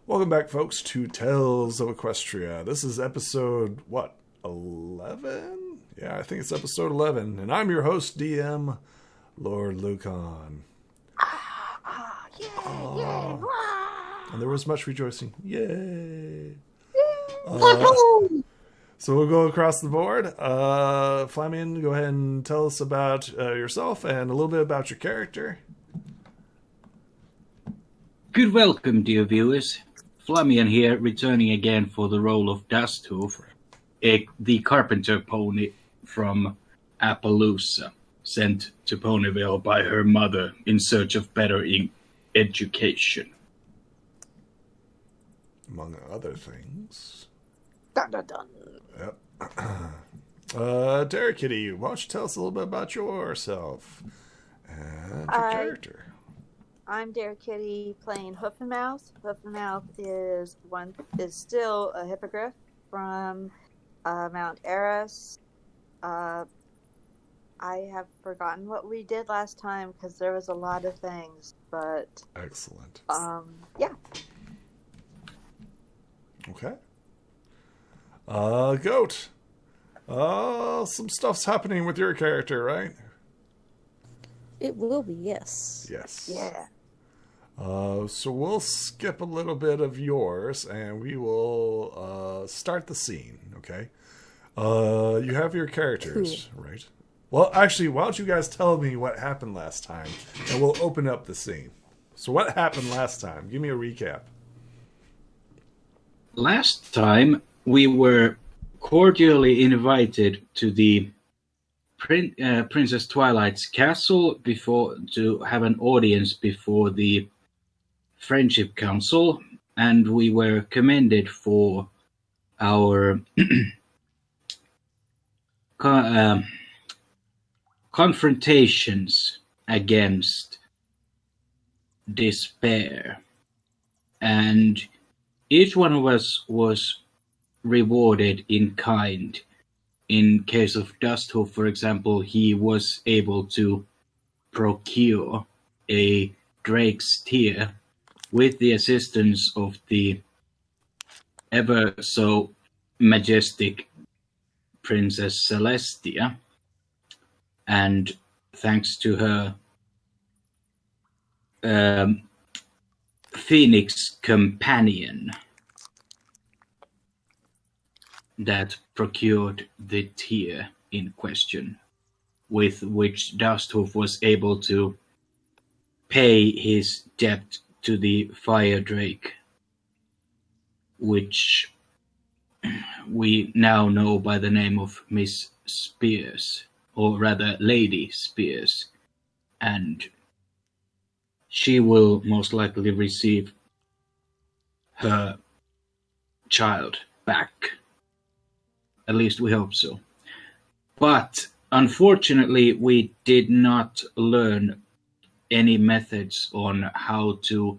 Welcome back, folks, to Tales of Equestria. This is episode, 11? Yeah, I think it's episode 11. And I'm your host, DM, Lord Lucan. Yay! And there was much rejoicing. Yay! Yay! So we'll go across the board. Flamian, go ahead and tell us about yourself and a little bit about your character. Good welcome, dear viewers. Flamian here, returning again for the role of Dusthoof, the carpenter pony from Appaloosa, sent to Ponyville by her mother in search of better education. Among other things. Dun, dun, dun. Yep. Derek Kitty, why don't you tell us a little bit about yourself and your character? I'm Derek Kitty playing Hoof and Mouth. Hoof and Mouth is still a hippogriff from Mount Eris. I have forgotten what we did last time because there was a lot of things, but excellent. Yeah. Okay. Goat. Some stuff's happening with your character, right? It will be, yes. Yes. Yeah. So we'll skip a little bit of yours, and we will start the scene, okay? You have your characters, right? Well, actually, why don't you guys tell me what happened last time, and we'll open up the scene. So what happened last time? Give me a recap. Last time, we were cordially invited to the Princess Twilight's castle to have an audience before the Friendship Council, and we were commended for our confrontations against despair. And each one of us was rewarded in kind. In case of Dusthoof, for example, he was able to procure a Drake's Tear with the assistance of the ever so majestic Princess Celestia, and thanks to her Phoenix companion that procured the tear in question, with which Dusthoof was able to pay his debt to the Fire Drake, which we now know by the name of Miss Spears, or rather Lady Spears, and she will most likely receive her child back. At least we hope so. But unfortunately, we did not learn any methods on how to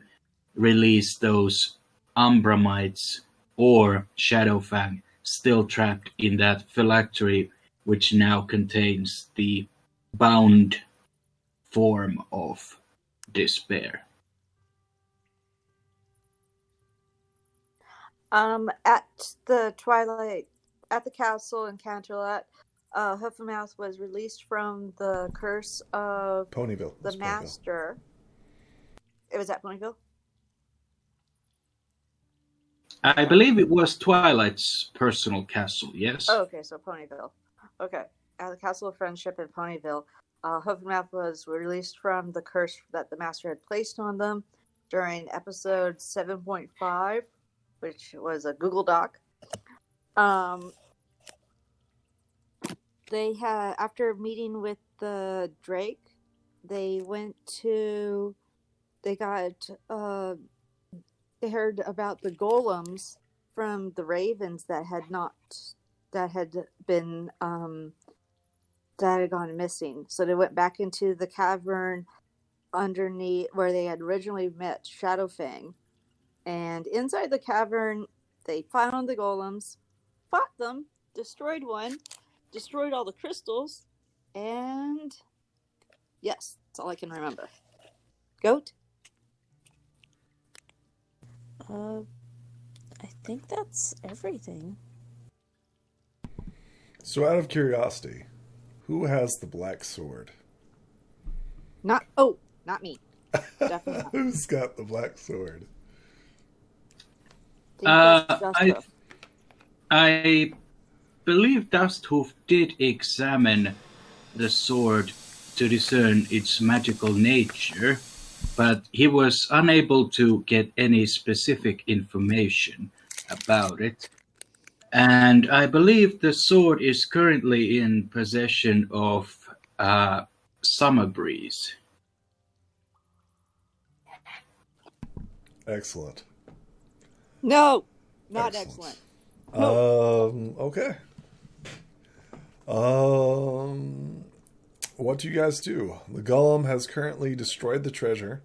release those Umbramites or Shadowfang still trapped in that phylactery, which now contains the bound form of despair. At the castle in Canterlot, Hoof and Mouth was released from the curse of Ponyville. The Master. It was at Ponyville? I believe it was Twilight's personal castle, yes? Oh, okay, so Ponyville. Okay. At the Castle of Friendship in Ponyville, Hoof and Mouth was released from the curse that the Master had placed on them during episode 7.5, which was a Google Doc. They had, after meeting with the Drake, they heard about the golems from the ravens that had gone missing. So they went back into the cavern underneath where they had originally met Shadowfang. And inside the cavern, they found the golems, fought them, destroyed one, destroyed all the crystals, and yes, that's all I can remember. Goat? I think that's everything. So, out of curiosity, who has the black sword? Not me. Definitely not. Who's got the black sword? I believe Dusthoof did examine the sword to discern its magical nature, but he was unable to get any specific information about it. And I believe the sword is currently in possession of Summer Breeze. Excellent. No, not excellent. Okay. What do you guys do? The golem has currently destroyed the treasure.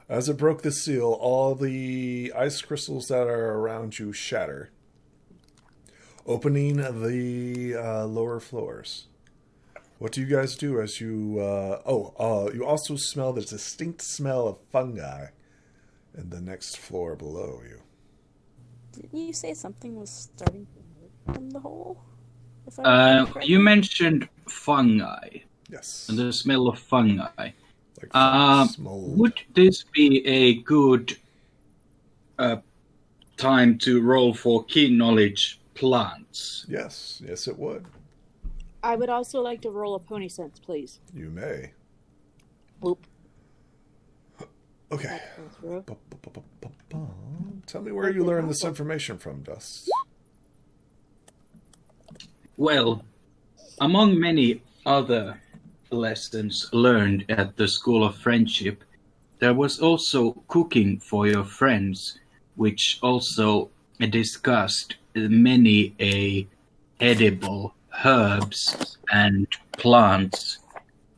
As it broke the seal, all the ice crystals that are around you shatter, opening the lower floors. What do you guys do as you... you also smell the distinct smell of fungi in the next floor below you. Didn't you say something was starting to move from the hole? You mentioned fungi. Yes. The smell of fungi. Like fungus, mold. Would this be a good time to roll for key knowledge plants? Yes, it would. I would also like to roll a pony sense, please. You may. Whoop. Okay. Tell me where you learned this information from, Dust. Well, among many other lessons learned at the School of Friendship, there was also cooking for your friends, which also discussed many edible herbs and plants,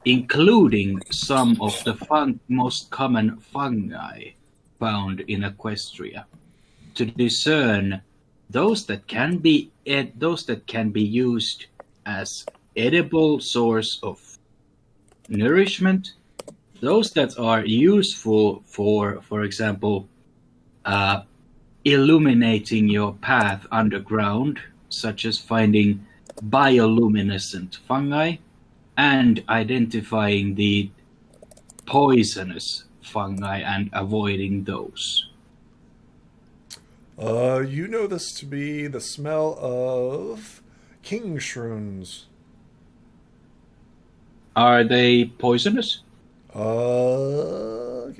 including some of the most common fungi found in Equestria, to discern those that can be used as edible source of nourishment, those that are useful for example, illuminating your path underground, such as finding bioluminescent fungi and identifying the poisonous fungi and avoiding those. You know this to be the smell of king shrooms. Are they poisonous? Give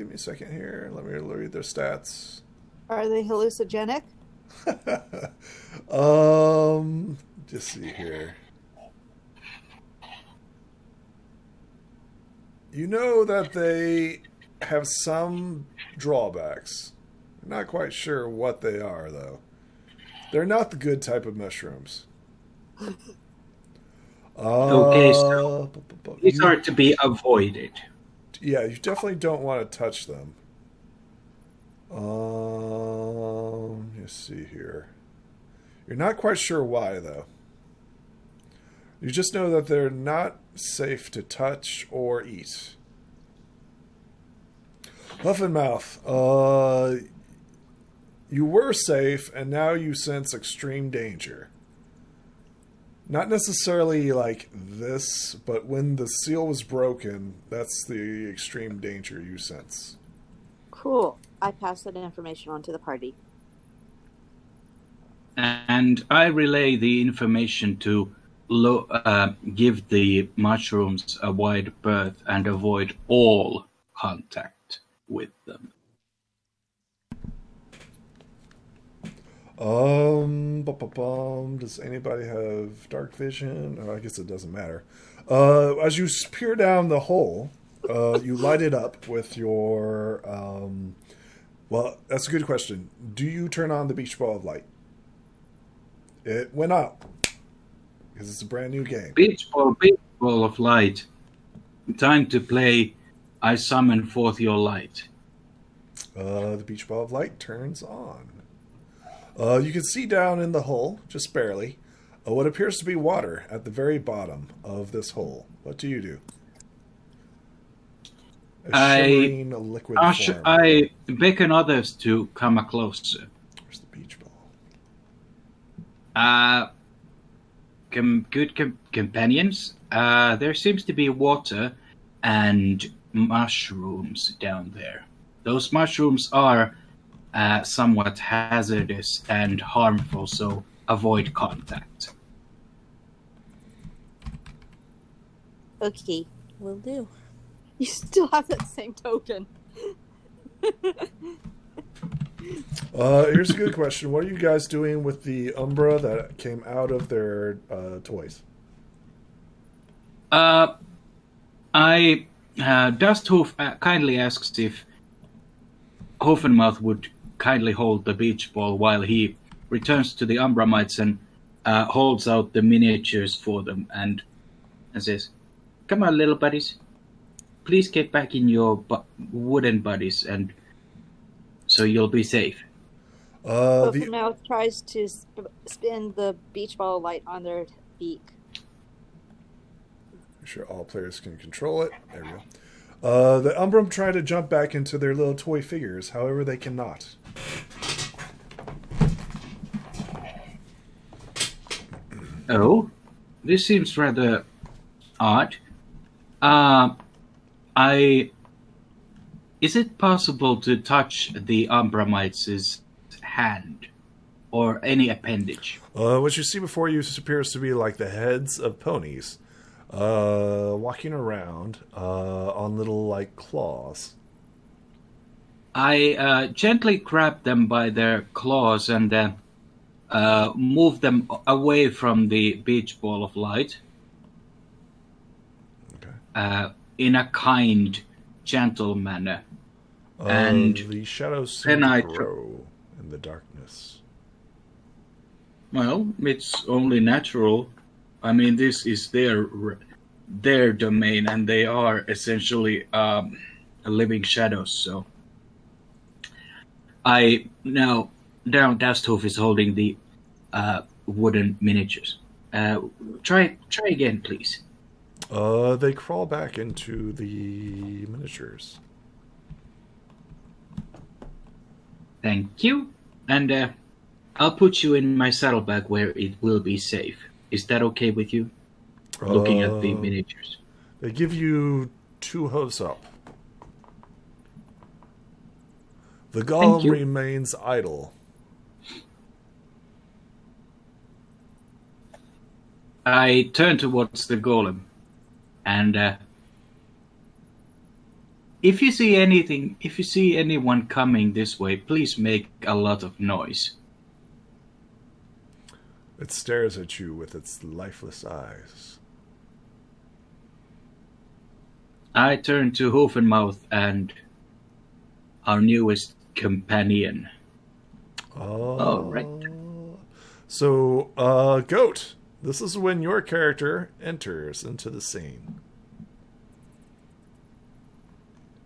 me a second here. Let me read their stats. Are they hallucinogenic? Just see here. You know that they have some drawbacks. I'm not quite sure what they are, though. They're not the good type of mushrooms. Okay, so these are to be avoided. Yeah, you definitely don't want to touch them. Let's see here. You're not quite sure why, though. You just know that they're not safe to touch or eat. Huff and Mouth, you were safe, and now you sense extreme danger. Not necessarily like this, but when the seal was broken, that's the extreme danger you sense. Cool. I pass that information on to the party. And I relay the information to give the mushrooms a wide berth and avoid all contact with them. Does anybody have dark vision? Oh, I guess it doesn't matter. As you peer down the hole, you light it up with your... well, that's a good question. Do you turn on the beach ball of light? It went up. Because it's a brand new game. Beach ball of light. Time to play I Summon Forth Your Light. The beach ball of light turns on. You can see down in the hole, just barely, what appears to be water at the very bottom of this hole. What do you do? A shimmering liquid form. I beckon others to come closer. Where's the beach ball? Companions. There seems to be water and mushrooms down there. Those mushrooms are somewhat hazardous and harmful, so avoid contact. Okay. Will do. You still have that same token. Here's a good question. What are you guys doing with the Umbra that came out of their toys? Dusthoof kindly asks if Hoffenmouth would kindly hold the beach ball while he returns to the Umbramites and holds out the miniatures for them and says, "Come on, little buddies. Please get back in your wooden buddies, and so you'll be safe." Mouth tries to spin the beach ball light on their beak. I'm sure all players can control it. There we go. The Umbrum try to jump back into their little toy figures, however they cannot. Oh, this seems rather odd. Is it possible to touch the Umbramites' hand or any appendage? What you see before you appears to be like the heads of ponies, walking around on little like claws. I gently grab them by their claws and then move them away from the beach ball of light. Okay. In a kind, gentle manner. And the shadows seem to grow in the darkness. Well, it's only natural. I mean, this is their domain, and they are essentially living shadows. So, now Dasthoof is holding the wooden miniatures. Try again, please. They crawl back into the miniatures. Thank you. And I'll put you in my saddlebag where it will be safe. Is that okay with you? Looking at the miniatures. They give you 2 hooves up. The golem remains idle. I turn towards the golem. And if you see anyone coming this way, please make a lot of noise. It stares at you with its lifeless eyes. I turn to Hoofenmouth and our newest companion. Oh, right. So, Goat, this is when your character enters into the scene.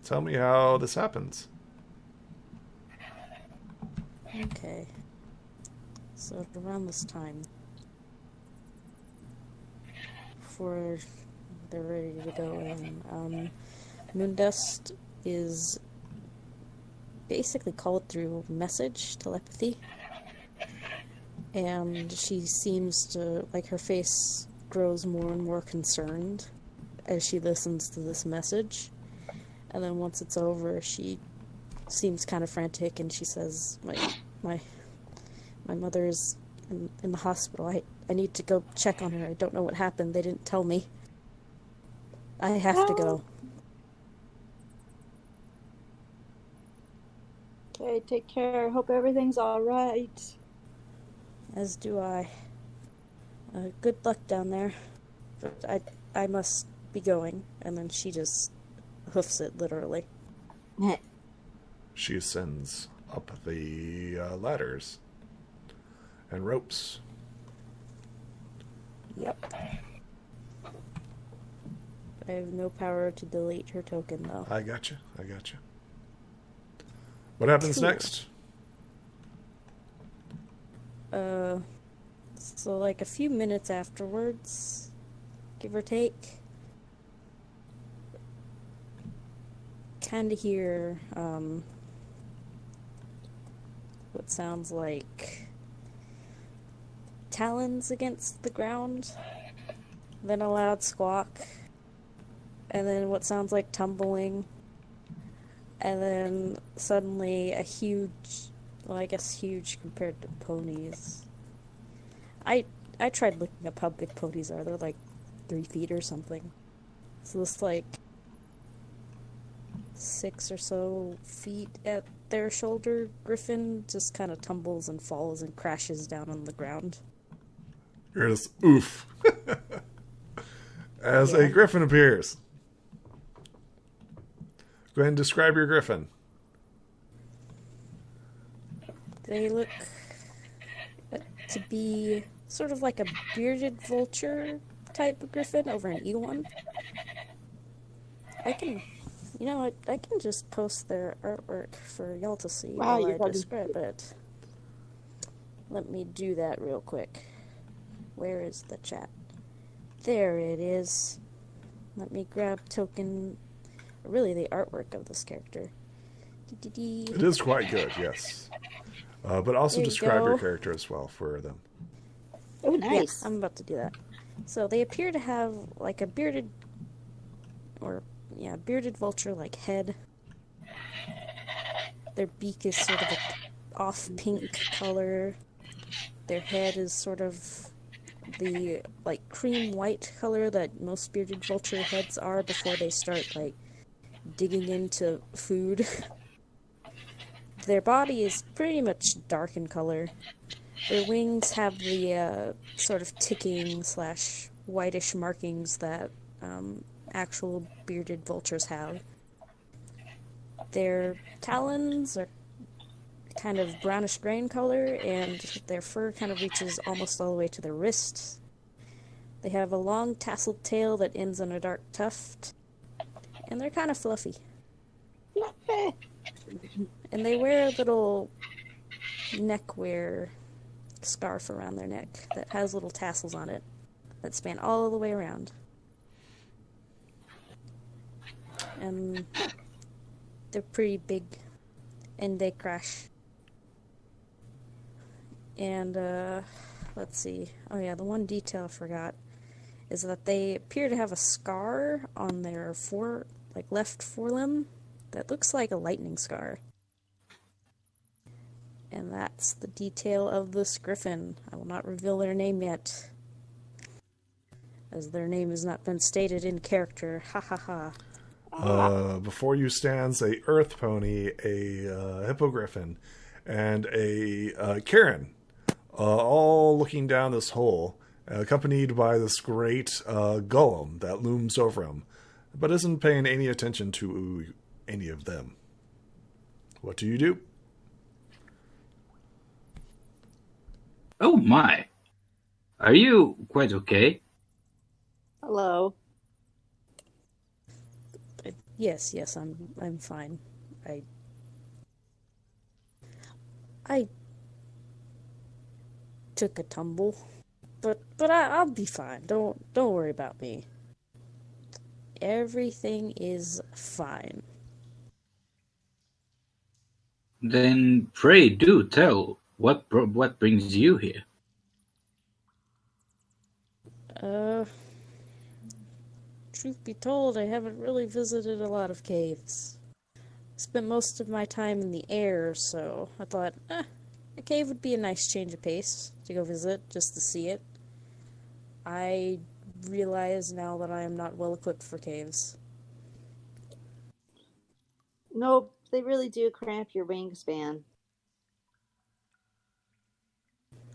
Tell me how this happens. Okay. So around this time, before they're ready to go in, Moondust is basically called through message, telepathy, and she seems to, like, her face grows more and more concerned as she listens to this message, and then once it's over, she seems kind of frantic, and she says, my mother is in the hospital. I need to go check on her. I don't know what happened. They didn't tell me. I have to go. Okay, take care. Hope everything's alright. As do I. Good luck down there. But I must be going. And then she just hoofs it, literally. She ascends up the ladders and ropes. Yep. I have no power to delete her token, though. I gotcha. What happens Cool. next? So like a few minutes afterwards, give or take, kind of hear what sounds like talons against the ground, then a loud squawk, and then what sounds like tumbling, and then suddenly a huge, well, I guess huge compared to ponies. I tried looking up how big ponies are. They're like 3 feet or something. So this like 6 or so feet at their shoulder Griffon just kind of tumbles and falls and crashes down on the ground. You're just oof. As a Griffon appears. Go ahead and describe your Griffon. They look to be sort of like a bearded vulture type of Griffon over an eagle one. I can just post their artwork for y'all to see while I describe it. Let me do that real quick. Where is the chat? There it is. Let me grab token, really the artwork of this character. It is quite good, yes. But also describe your character as well for them. Oh, nice. Yeah, I'm about to do that. So they appear to have like a bearded vulture-like head. Their beak is sort of a off pink color. Their head is sort of the like cream white color that most bearded vulture heads are before they start like digging into food. Their body is pretty much dark in color. Their wings have the sort of ticking / whitish markings that actual bearded vultures have. Their talons are kind of brownish gray in color, and their fur kind of reaches almost all the way to their wrists. They have a long tasseled tail that ends in a dark tuft, and they're kind of fluffy. Fluffy. And they wear a little neckwear scarf around their neck that has little tassels on it that span all the way around. And they're pretty big, and they crash. And, let's see. Oh yeah, the one detail I forgot is that they appear to have a scar on their left forelimb that looks like a lightning scar. And that's the detail of this Griffon. I will not reveal their name yet, as their name has not been stated in character. Ha ha ha. Before you stands a earth pony, a hippogriffin, and a Karen, all looking down this hole, accompanied by this great golem that looms over him, but isn't paying any attention to any of them. What do you do? Oh my. Are you quite okay? Hello. Yes, I'm fine. I took a tumble, but I'll be fine. Don't worry about me. Everything is fine. Then pray do tell what brings you here. Truth be told, I haven't really visited a lot of caves. Spent most of my time in the air, so I thought, a cave would be a nice change of pace to go visit, just to see it. I realize now that I am not well equipped for caves. Nope, they really do cramp your wingspan.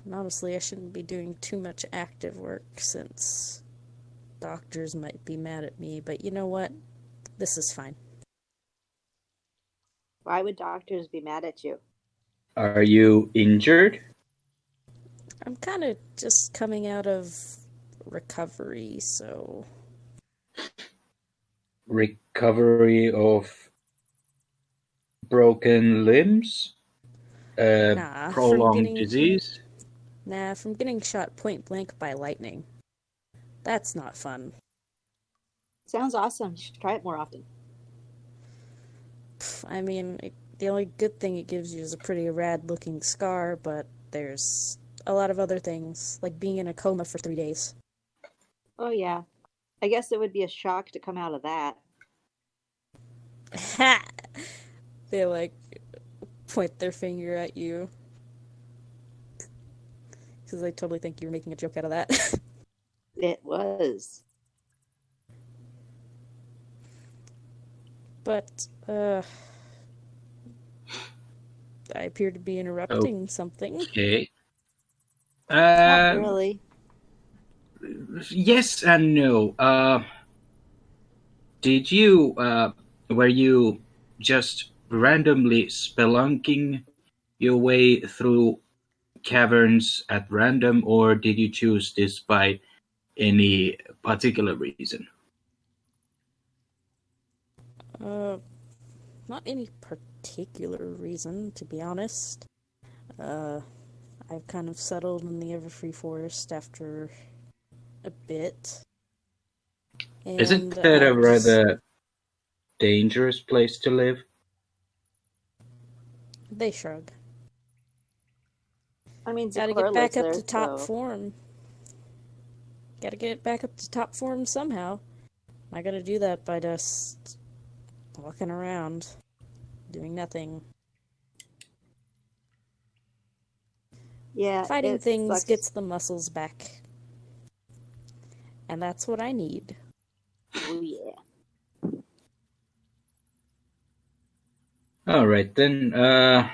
And honestly, I shouldn't be doing too much active work since doctors might be mad at me, but you know what? This is fine. Why would doctors be mad at you? Are you injured? I'm kind of just coming out of recovery, so... Recovery of broken limbs? Prolonged disease? Nah, from getting shot point blank by lightning. That's not fun. Sounds awesome. You should try it more often. I mean, the only good thing it gives you is a pretty rad-looking scar, but there's a lot of other things, like being in a coma for 3 days. Oh, yeah. I guess it would be a shock to come out of that. Ha! They, like, point their finger at you. Because they totally think you're making a joke out of that. It was. But, I appear to be interrupting something. Okay. Not really. Yes and no. Did you, were you just randomly spelunking your way through caverns at random, or did you choose this by any particular reason? Not any particular reason, to be honest. I've kind of settled in the Everfree Forest after a bit. Isn't And that a I just- rather dangerous place to live? They shrug. I mean, Gotta Zakora get back lives up there, to top so- form. Gotta get back up to top form somehow. I gotta do that by just walking around, doing nothing. Yeah, Fighting it things sucks. gets the muscles back. And that's what I need. Oh, yeah. All right, then. Mind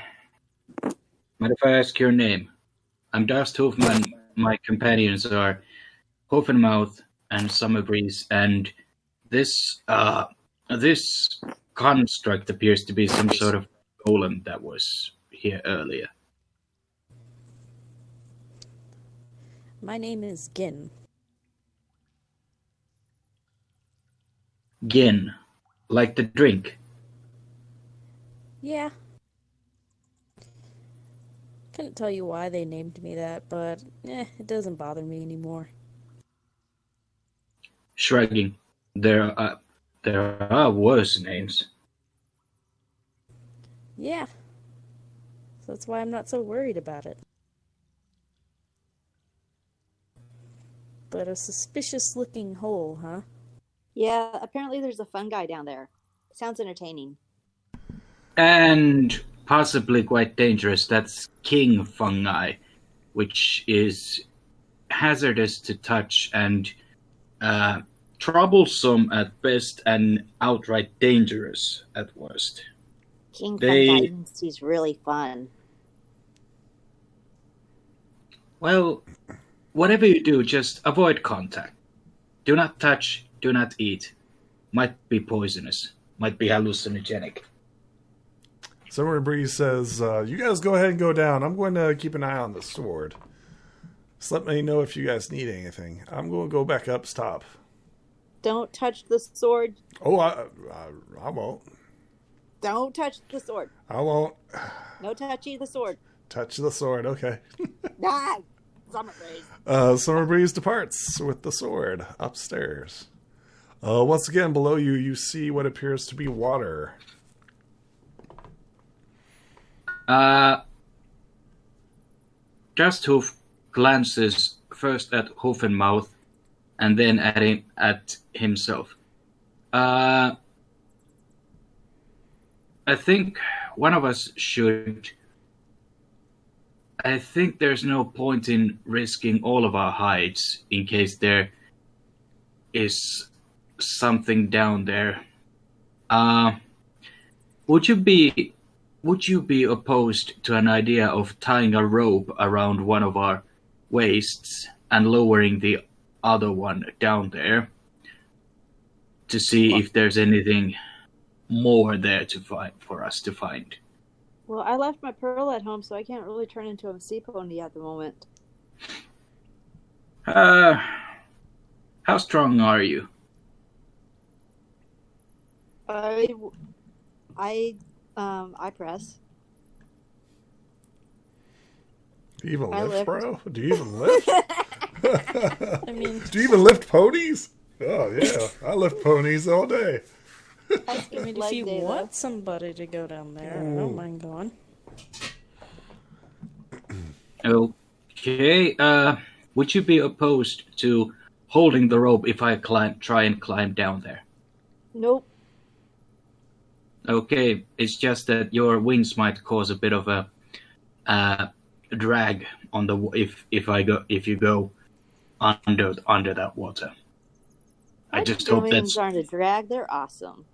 if I ask your name? I'm Dust Hoofman. My companions are Hoofenmouth and Summerbreeze, and this construct appears to be some sort of golem that was here earlier. My name is Gin. Gin, like the drink. Yeah. Couldn't tell you why they named me that, but it doesn't bother me anymore. Shrugging. There are worse names. Yeah. So that's why I'm not so worried about it. But a suspicious looking hole, huh? Yeah, apparently there's a fun guy down there. Sounds entertaining. And possibly quite dangerous. That's king fungi, which is hazardous to touch and troublesome at best and outright dangerous at worst. King They- Fungi means he's really fun. Well, whatever you do, just avoid contact. Do not touch, do not eat. Might be poisonous, might be hallucinogenic. Summer Breeze says, you guys go ahead and go down. I'm going to keep an eye on the sword. Just let me know if you guys need anything. I'm going to go back up top. Don't touch the sword. Oh, I won't. Don't touch the sword. I won't No touchy the sword. touch the sword. Okay. Ah! Summer Breeze. Summer Breeze departs with the sword upstairs. Once again, below you, you see what appears to be water. Just Hoof glances first at Hoofenmouth and then at himself. I think one of us should. I think there's no point in risking all of our hides in case there is something down there. Would you be opposed to an idea of tying a rope around one of our waists and lowering the other one down there to see if there's anything more there to find for us to find? Well, I left my pearl at home, so I can't really turn into a sea pony at the moment. How strong are you? I press. Do you even I lift, lift. bro? Do you even lift? I mean, Do you even lift ponies? Oh, yeah. I lift ponies all day. I mean, if you want somebody to go down there, I don't mind going. Okay. Would you be opposed to holding the rope if I try and climb down there? Nope. Okay. It's just that your wings might cause a bit of a drag on the if you go under that water. I just hope wings that's aren't a drag. They're awesome.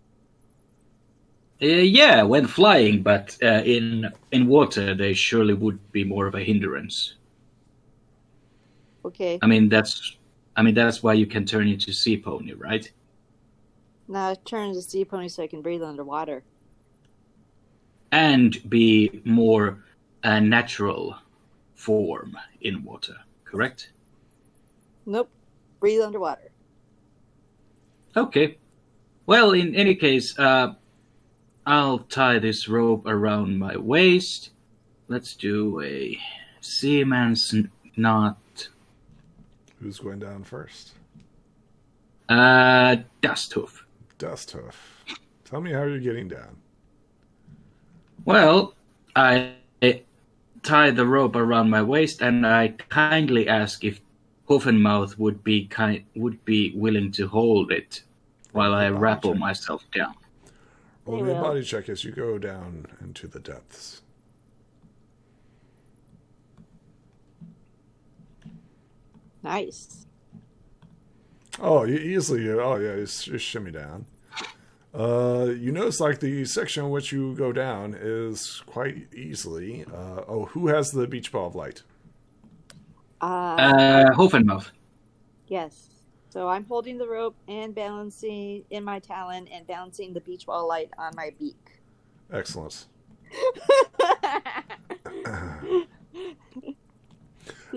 yeah, when flying, but in water they surely would be more of a hindrance. Okay. I mean that's why you can turn into sea pony, right? Now I turn into sea pony so I can breathe underwater. And be more a natural form in water, correct? Nope. Breathe underwater. Okay. Well, in any case, I'll tie this rope around my waist. Let's do a seaman's knot. Who's going down first? Dusthoof. Dusthoof. Tell me how you're getting down. Well, I tie the rope around my waist, and I kindly ask if Hoofenmouth would be willing to hold it while I rappel myself down. Roll me a body check as you go down into the depths. Nice. Oh, you easily. Oh, yeah, you shimmy down. You notice, like, the section in which you go down is quite easily. Who has the beach ball of light? Hoofenmouth. Yes. So I'm holding the rope and balancing in my talon and balancing the beach ball light on my beak. Excellent.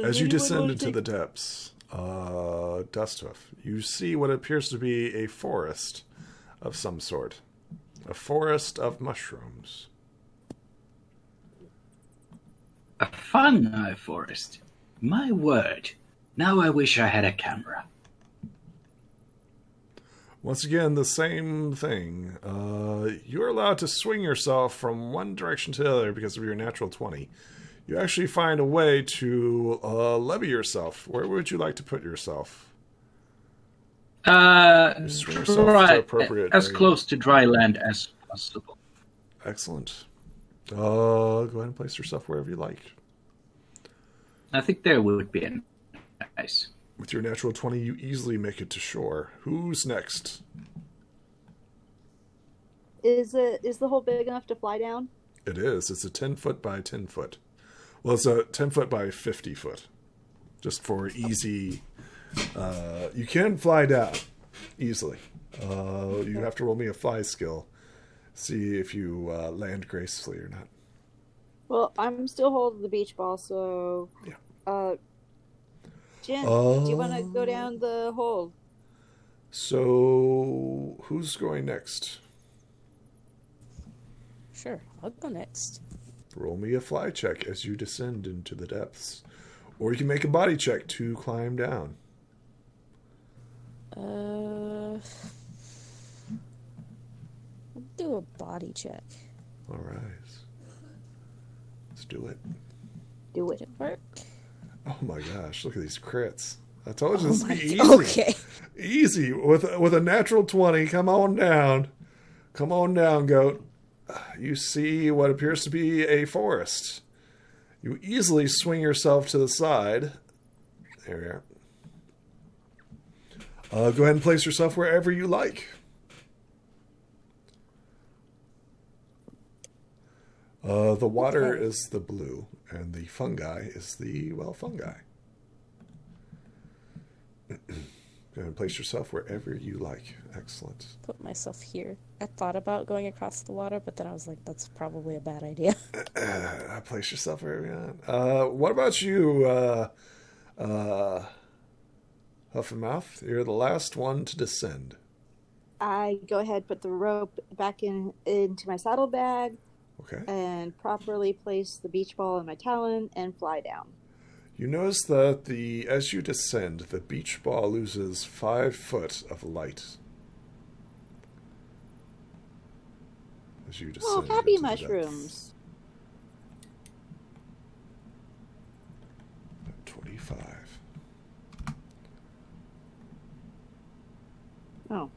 As you descend into the depths, Dusthoof, you see what appears to be a forest of some sort. A forest of mushrooms. A fungi forest. My word. Now I wish I had a camera. Once again, the same thing. You're allowed to swing yourself from one direction to the other because of your natural 20. You actually find a way to levy yourself. Where would you like to put yourself? Swing yourself to appropriate as area. close to dry land as possible. Excellent. Go ahead and place yourself wherever you like. I think there would be nice. With your natural 20, you easily make it to shore. Who's next? Is the hole big enough to fly down? It is. It's a 10 foot by 10 foot. Well, it's a 10 foot by 50 foot. Just for easy. You can fly down easily. You have to roll me a fly skill. See if you land gracefully or not. Well, I'm still holding the beach ball, so... Yeah. Jen, do you want to go down the hole? So, who's going next? Sure, I'll go next. Roll me a fly check as you descend into the depths. Or you can make a body check to climb down. I'll do a body check. All right. Let's do it. Do Did it work? Oh my gosh, look at these crits. I told you this would be easy. Okay. Easy. With a natural 20, come on down. Come on down, goat. You see what appears to be a forest. You easily swing yourself to the side. There we are. Go ahead and place yourself wherever you like. The water is the blue, and the fungi is the, fungi. Go ahead and place yourself wherever you like. Excellent. Put myself here. I thought about going across the water, but then I was like, that's probably a bad idea. Place yourself wherever you want. What about you, Huff and Mouth? You're the last one to descend. I go ahead, put the rope back into my saddlebag, Okay. and properly place the beach ball in my talon and fly down. You notice that as you descend, the beach ball loses 5 foot of light. as you Oh, descend happy into the depths. mushrooms. 25. Oh.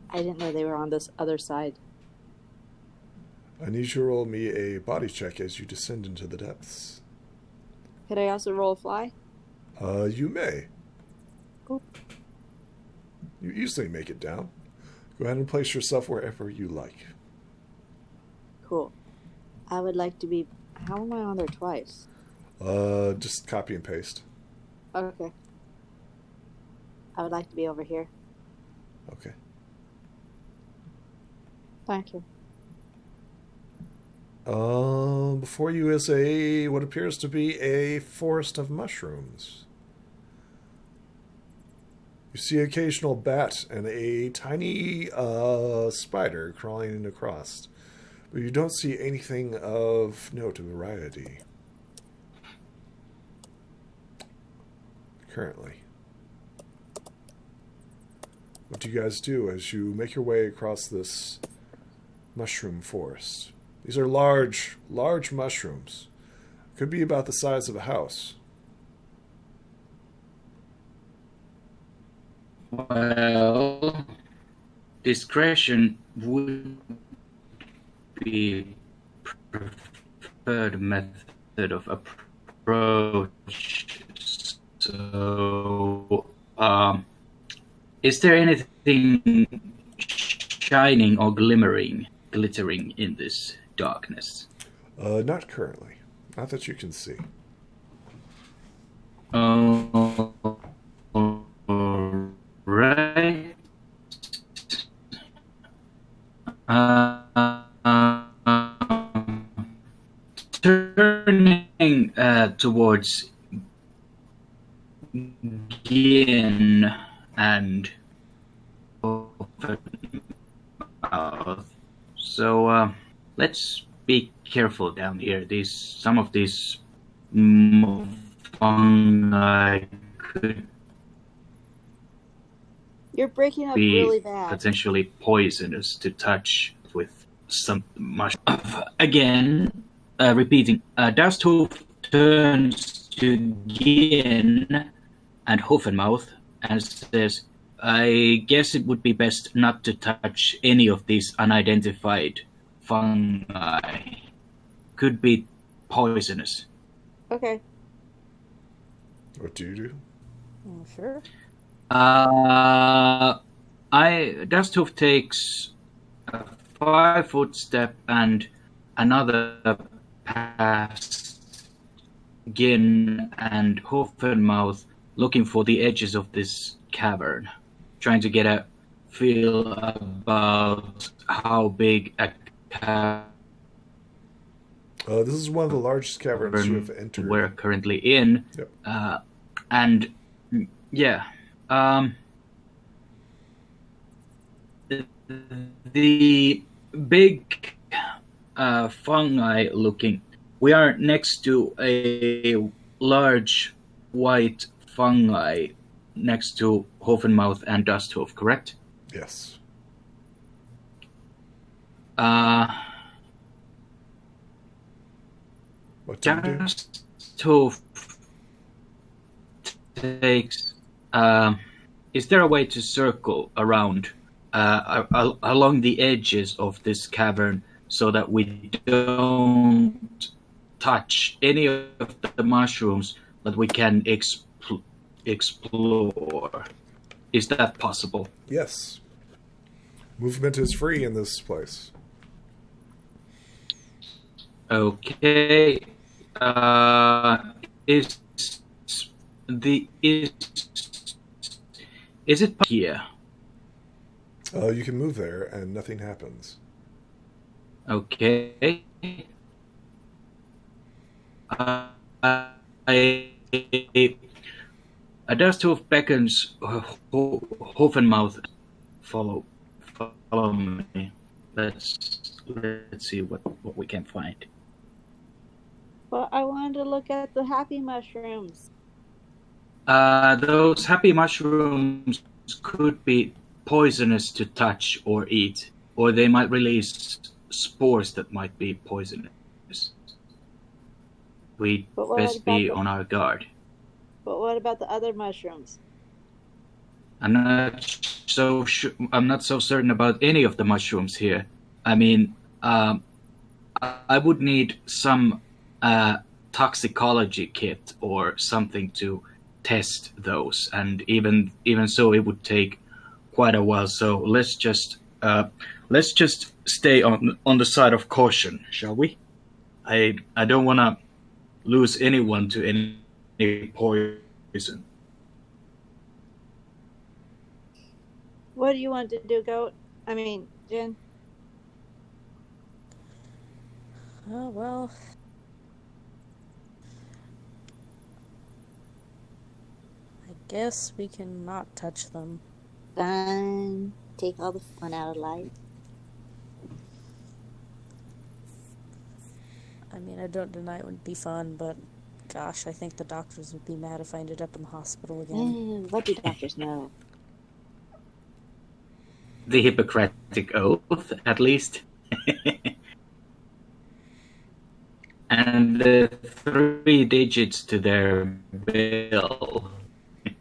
I didn't know they were on this other side. I need you to roll me a body check as you descend into the depths. Could I also roll a fly? You may. Cool. You easily make it down. Go ahead and place yourself wherever you like. Cool. I would like to be... How am I on there twice? Just copy and paste. Okay. I would like to be over here. Okay. Thank you. Before you is what appears to be a forest of mushrooms. You see an occasional bat and a tiny spider crawling across, but you don't see anything of note of variety currently. What do you guys do as you make your way across this mushroom forest? These are large mushrooms. Could be about the size of a house. Well, discretion would be preferred method of approach. So, is there anything shining or glittering in this darkness? Not currently. Not that you can see. Right. Turning towards Gin and mouth. So let's be careful down here. Some of these fungi could You're breaking up be really bad. potentially poisonous to touch with some mushroom. Again, repeating, Dusthoof turns to Gin and Hoofenmouth and says, I guess it would be best not to touch any of these unidentified fungi. Could be poisonous. Okay. What do you do? Oh, sure. Dusthoof takes a 5-foot step and another past Gin and Hoofenmouth, looking for the edges of this cavern, trying to get a feel about how big a cavern This is one of the largest caverns you have entered. we're currently in. Yep. And yeah, the big fungi looking. We are next to a large white fungi next to Hoofenmouth and Dusthoof, correct? Yes. What do you do? Dusthoof takes. Is there a way to circle around along the edges of this cavern so that we don't touch any of the mushrooms that we can explore? Is that possible? Yes. Movement is free in this place. Okay. Is it here? You can move there and nothing happens. Okay. Dusthoof beckons Hoofenmouth. Follow me. Let's see what we can find. Well, I wanted to look at the happy mushrooms. Those happy mushrooms could be poisonous to touch or eat, or they might release spores that might be poisonous. We'd But what best about be the- on our guard. But what about the other mushrooms? I'm not so certain about any of the mushrooms here. I mean, I would need some toxicology kit or something to test those, and even so, it would take quite a while. So let's just stay on the side of caution, shall we? I don't want to lose anyone to any poison. What do you want to do, Goat? I mean, Jen? Oh, well. I guess we can not touch them. Fun. Take all the fun out of life. I mean, I don't deny it would be fun, but gosh, I think the doctors would be mad if I ended up in the hospital again. What do doctors know? The Hippocratic Oath, at least. And the 3 digits to their bill.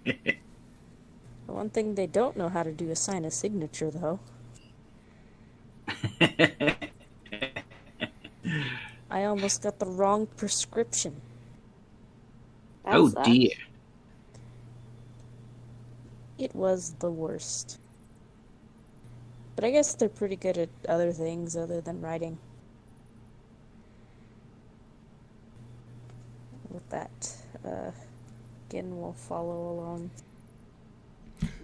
The one thing they don't know how to do is sign a signature, though. I almost got the wrong prescription. That Oh sucks. dear. It was the worst. But I guess they're pretty good at other things other than writing. With that, again, we'll follow along.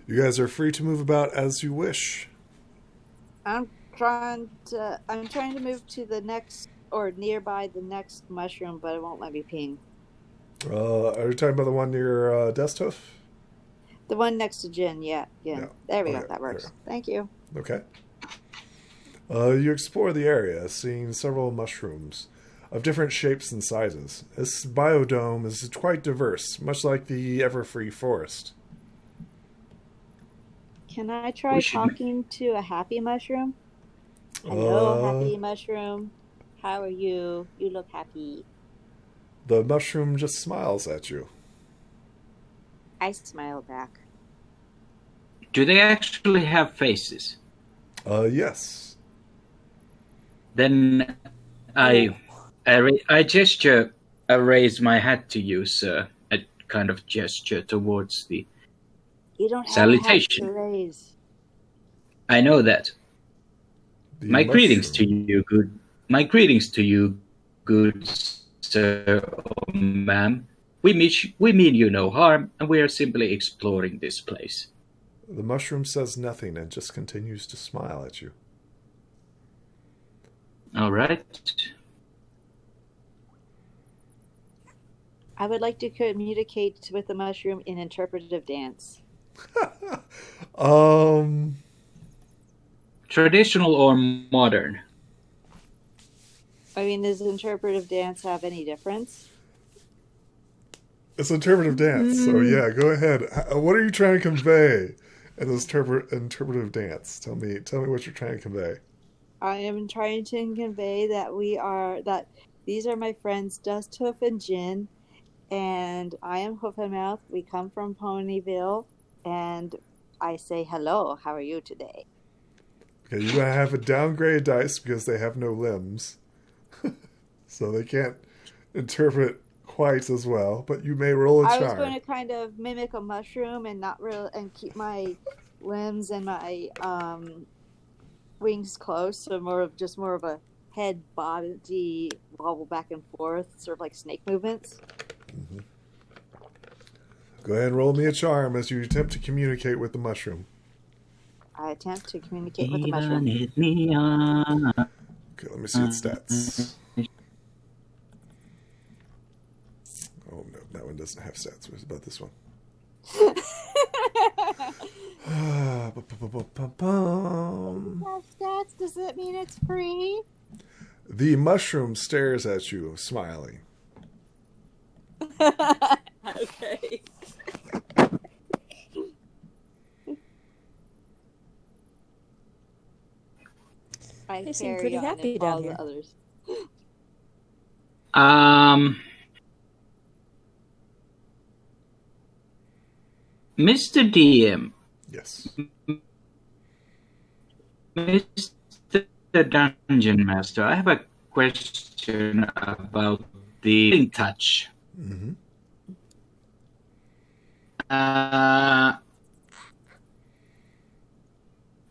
You guys are free to move about as you wish. I'm trying to move to the next or nearby the next mushroom, but it won't let me ping. Are you talking about the one near Death's? The one next to Jen, yeah. There we go. Okay, That works. there. Thank you. Okay. You explore the area, seeing several mushrooms of different shapes and sizes. This biodome is quite diverse, much like the Everfree Forest. Can I try We should- talking to a happy mushroom? Hello, happy mushroom. How are you? You look happy. The mushroom just smiles at you. I smile back. Do they actually have faces? Yes. Then I gesture, I raise my hat to use a kind of gesture towards the. You don't have Salutation. a hat to raise. I know that. The My greetings to mushroom- you, good. My greetings to you, good sir or ma'am. We mean you no harm, and we are simply exploring this place. The mushroom says nothing and just continues to smile at you. All right. I would like to communicate with the mushroom in interpretive dance. Traditional or modern? I mean, does interpretive dance have any difference? It's interpretive dance, so yeah, go ahead. What are you trying to convey in this interpretive dance? Tell me what you're trying to convey. I am trying to convey that these are my friends Dusthoof and Jin, and I am Hoof and Mouth. We come from Ponyville, and I say hello. How are you today? Okay, you're gonna have a downgrade dice because they have no limbs, so they can't interpret quite as well. But you may roll a I charm. was going to kind of mimic a mushroom and and keep my limbs and my wings close, so more of a head body wobble back and forth, sort of like snake movements. Go ahead and roll me a charm as you attempt to communicate with the mushroom. I attempt to communicate with the mushroom. Okay, let me see its stats. Oh no, that one doesn't have stats. What about this one? Stats, does that mean it's free? The mushroom stares at you, smiling. Okay. I They seem carry pretty on happy and down follow here. the others. Mr. DM, Yes. Mr. Dungeon Master, I have a question about the healing touch. Mm-hmm.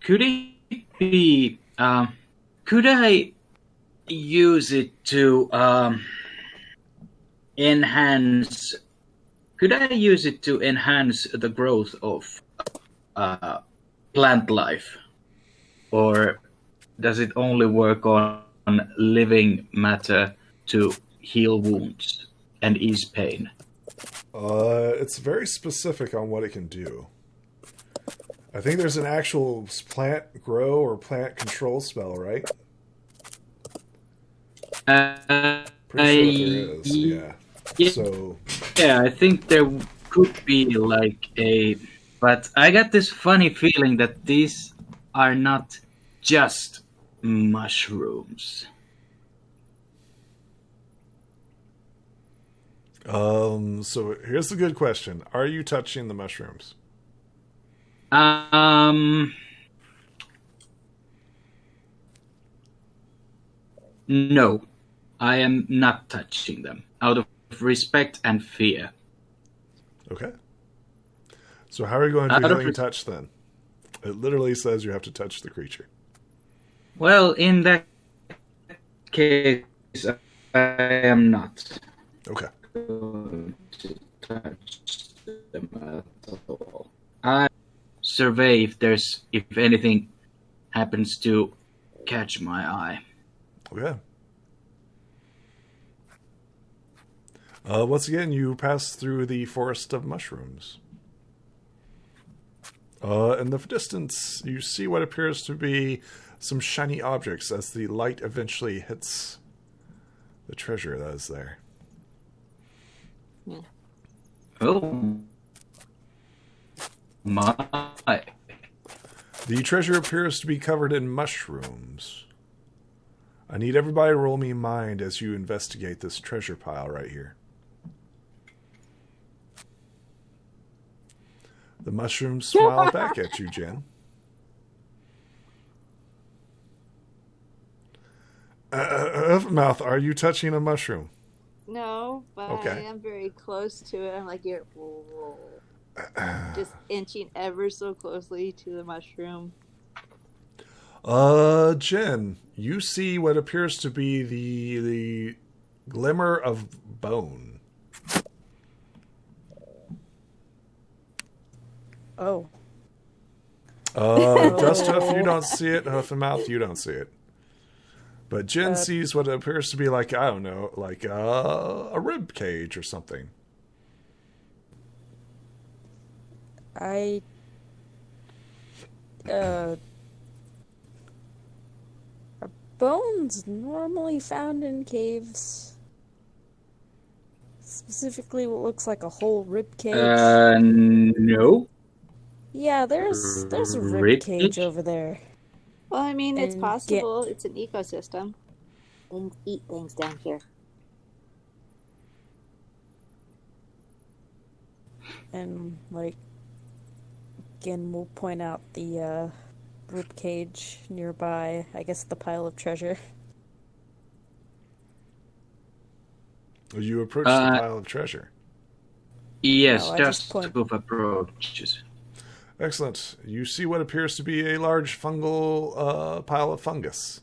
Could it be? Could I use it to enhance? Could I use it to enhance the growth of plant life, or does it only work on living matter to heal wounds and ease pain? It's very specific on what it can do. I think there's an actual plant grow or plant control spell, right? Pretty sure there is, yeah. So, yeah, I think there could be like a, but I got this funny feeling that these are not just mushrooms. so here's the good question: are you touching the mushrooms? No, I am not touching them out of respect and fear. Okay. So how are you going to do healing touch then? It literally says you have to touch the creature. Well, in that case, I am not Okay. going to touch them at all. I survey if anything happens to catch my eye. Okay. Once again, you pass through the forest of mushrooms. In the distance, you see what appears to be some shiny objects as the light eventually hits the treasure that is there. Yeah. Oh my! The treasure appears to be covered in mushrooms. I need everybody to roll me mind as you investigate this treasure pile right here. The mushrooms smile back at you, Jen. Mouth, are you touching a mushroom? No, but Okay. I am very close to it. I'm like, you're just inching ever so closely to the mushroom. Jen, you see what appears to be the glimmer of bone. Oh. Dust Hoof, you don't see it. Hoof and Mouth, you don't see it. But Jen sees what appears to be like, I don't know, like a rib cage or something. Are bones normally found in caves? Specifically what looks like a whole rib cage? No. Yeah, there's a rib Rib cage cage? over there. Well, I mean, it's And possible. It's an ecosystem. Things eat things down here. And, like, again, we'll point out the rib cage nearby, I guess the pile of treasure. You approach the pile of treasure. Yes, No, I just just point- of approaches. Excellent. You see what appears to be a large fungal pile of fungus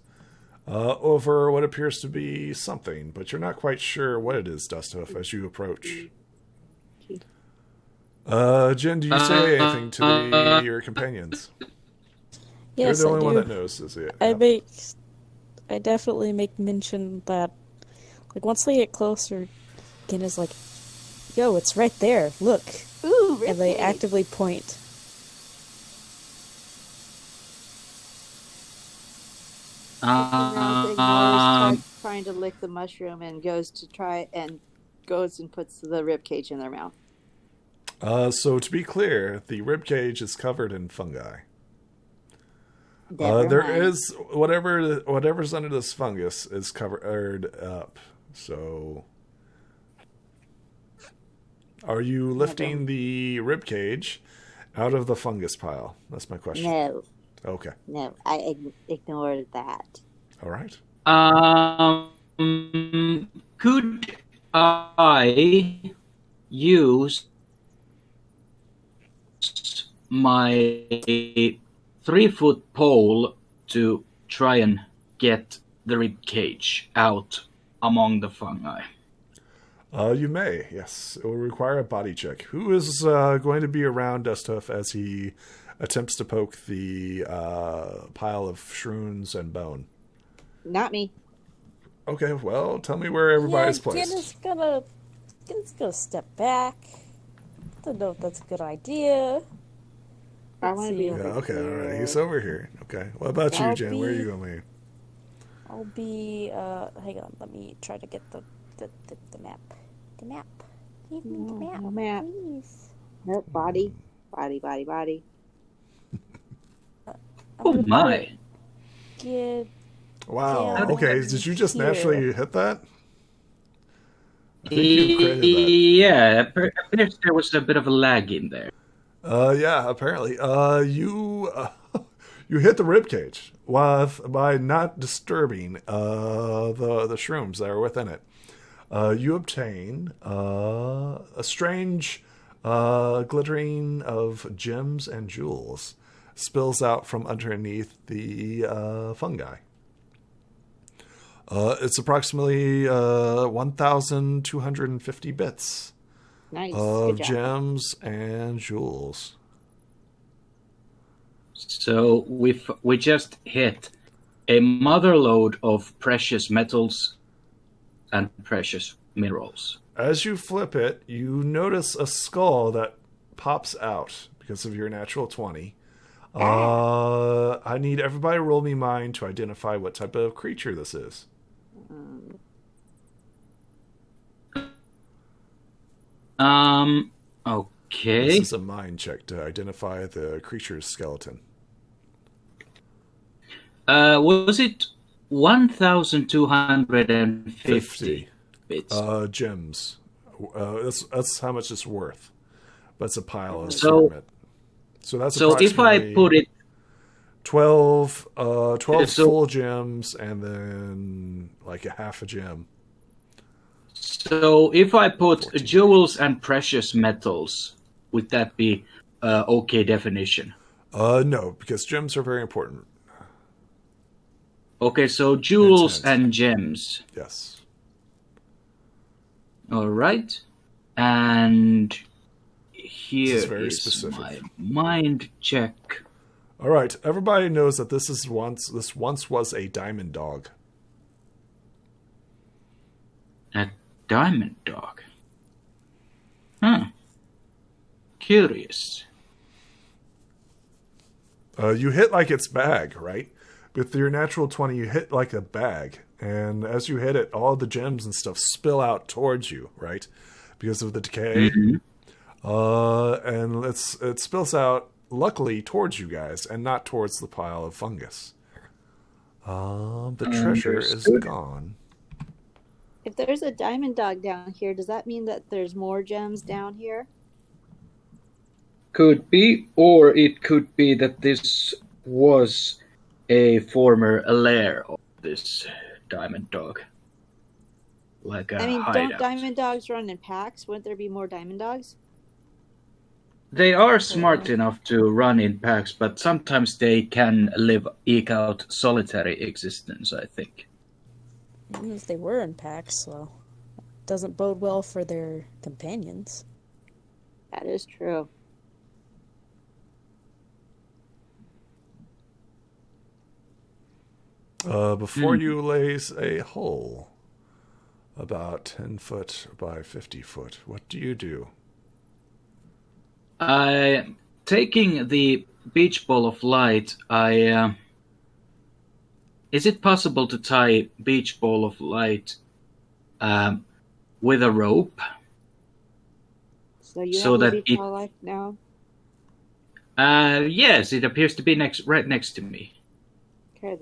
over what appears to be something, but you're not quite sure what it is, Dusthoof, as you approach. Jen, do you say anything to your companions? Yes, You're the only I one do. that knows, is it? I definitely make mention that, like, once they get closer, Gin is like, yo, it's right there, look. Ooh, And they ribcage. actively point. Ignores trying to lick the mushroom and goes and puts the rib cage in their mouth. So to be clear, the rib cage is covered in fungi. Never There mind. is whatever's under this fungus is covered up. So, are you lifting the rib cage out of the fungus pile? That's my question. No, Okay. no, I ignored that. All right. Could I use my 3-foot pole to try and get the rib cage out among the fungi? You may, yes. It will require a body check. Who is going to be around Dusthoof as he attempts to poke the pile of shrooms and bone? Not me. Okay, well, tell me where everybody's placed. Jenna's gonna step back. Don't know if that's a good idea. I want to be Yeah, over okay, all right. here. He's over here. Okay. What about you, I'll Jen? Where are be- you going? I'll be hang on, let me try to get the map. The map. Give me the map. No map. Please. Nope, body. I'm Oh gonna my! Get Wow. Yeah, Okay, did you just here. naturally hit that? I think you created that. Yeah, appears there was a bit of a lag in there. Yeah, apparently. You you hit the rib cage by not disturbing the shrooms that are within it. You obtain a strange glittering of gems and jewels spills out from underneath the fungi. It's approximately 1,250 bits Nice. of Good job. gems and jewels. So we just hit a mother load of precious metals and precious minerals. As you flip it, you notice a skull that pops out because of your natural 20. I need everybody to roll me mind to identify what type of creature this is. Okay. This is a mind check to identify the creature's skeleton. Was it 1,250 bits? Gems. That's how much it's worth. But it's a pile of So- ceramic. So that's So if I approximately put it, 12 So- full gems and then like a half a gem. so if I put 14. jewels and precious metals, would that be okay definition? No, because gems are very important. Okay, so jewels Intent. and gems. Yes. All right, and here This is very is specific. my mind check. All right. Everybody knows that this once was a diamond dog. A diamond dog. Huh. Curious. You hit like its bag, right? With your natural 20, you hit like a bag, and as you hit it, all the gems and stuff spill out towards you, right? Because of the decay. And it spills out, luckily, towards you guys, and not towards the pile of fungus. The treasure is Understood. gone. If there's a diamond dog down here, does that mean that there's more gems down here? Could be, or it could be that this was a former lair of this diamond dog. Like a I mean, hideout. don't diamond dogs run in packs? Wouldn't there be more diamond dogs? They are smart enough to run in packs, but sometimes they can eke out solitary existence, I think. Even if they were in packs, well, doesn't bode well for their companions. That is true. Before you lays a hole about 10 foot by 50 foot, what do you do? Taking the beach ball of light, is it possible to tie beach ball of light with a rope? So you So have that a beach it- ball life now? Yes, it appears to be right next to me. Okay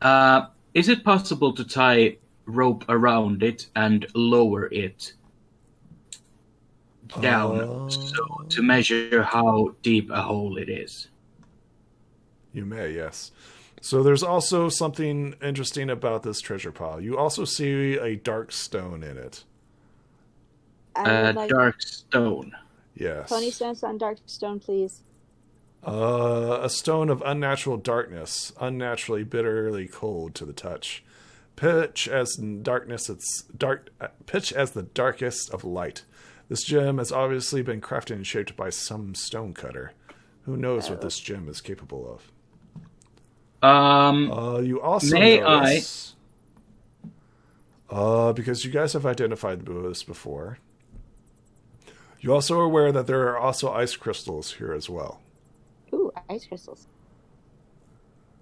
then. Is it possible to tie rope around it and lower it down so to measure how deep a hole it is? You may, yes. So there's also something interesting about this treasure pile. You also see a dark stone in it. I would like Dark stone. Yes. pony stones on dark stone, please. A stone of unnatural darkness, unnaturally bitterly cold to the touch. Pitch as the darkest of light. This gem has obviously been crafted and shaped by some stonecutter. Who knows what this gem is capable of? You also notice, because you guys have identified this before, you also are aware that there are also ice crystals here as well. Ooh, ice crystals.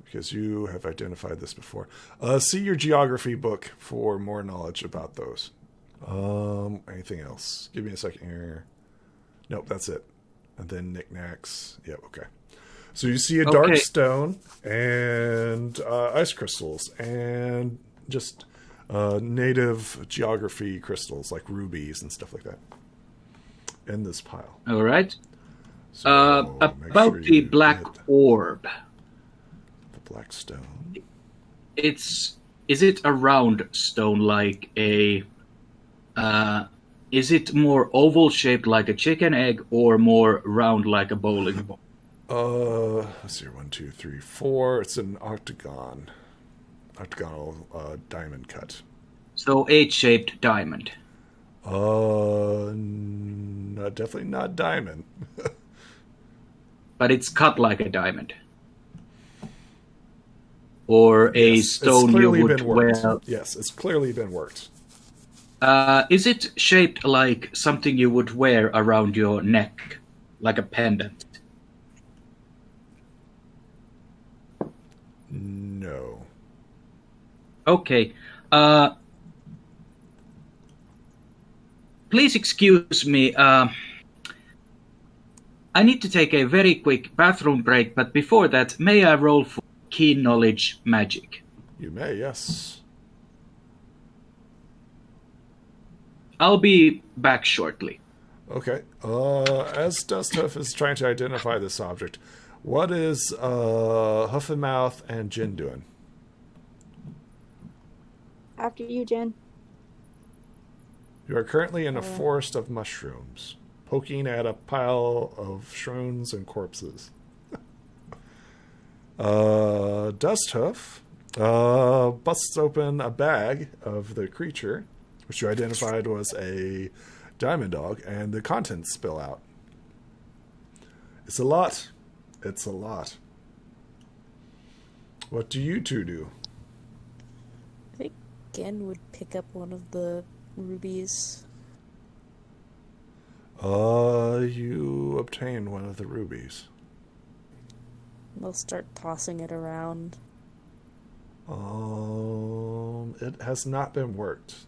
Because you have identified this before. See your geography book for more knowledge about those. Anything else? Give me a second here. Nope, that's it. And then knickknacks. Yep, okay. So you see a dark stone and ice crystals and just native geography crystals like rubies and stuff like that in this pile. All right. So about the black orb. The black stone. Is it a round stone like a? Is it more oval shaped like a chicken egg or more round like a bowling ball? Let's see. 1, 2, 3, 4. It's an octagonal diamond cut. So H-shaped diamond. Definitely not diamond. But it's cut like a diamond. Or a stone you would wear. Yes, it's clearly been worked. Is it shaped like something you would wear around your neck, like a pendant? No. Okay. Please excuse me. I need to take a very quick bathroom break, but before that, may I roll for keen knowledge magic? You may, yes. I'll be back shortly. Okay. As Dusthoof is trying to identify this object, what is Hoof and Mouth and Jin doing? After you, Jen. You are currently in a forest of mushrooms, poking at a pile of shrooms and corpses. Dusthoof busts open a bag of the creature, which you identified was a diamond dog, and the contents spill out. It's a lot. It's a lot. What do you two do? I think Gen would pick up one of the rubies. You obtain one of the rubies. They'll start tossing it around. It has not been worked.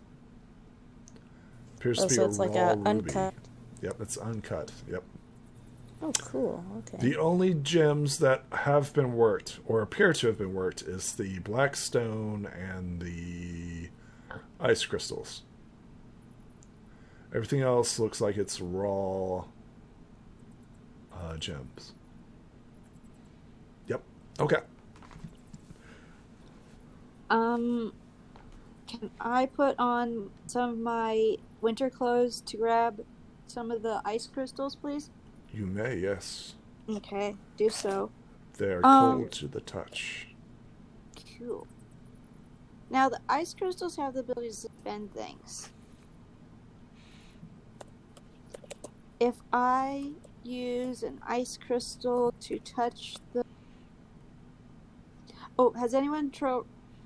Appears to be so a it's like raw a ruby. uncut. Yep, it's uncut. Yep. Oh, cool. Okay. The only gems that have been worked, or appear to have been worked, is the black stone and the ice crystals. Everything else looks like it's raw gems. Yep. Okay. Can I put on some of my winter clothes to grab some of the ice crystals, please? You may, yes. Okay, do so. They are cold to the touch. Cool. Now, the ice crystals have the ability to suspend things. If I use an ice crystal to touch the... Oh, has anyone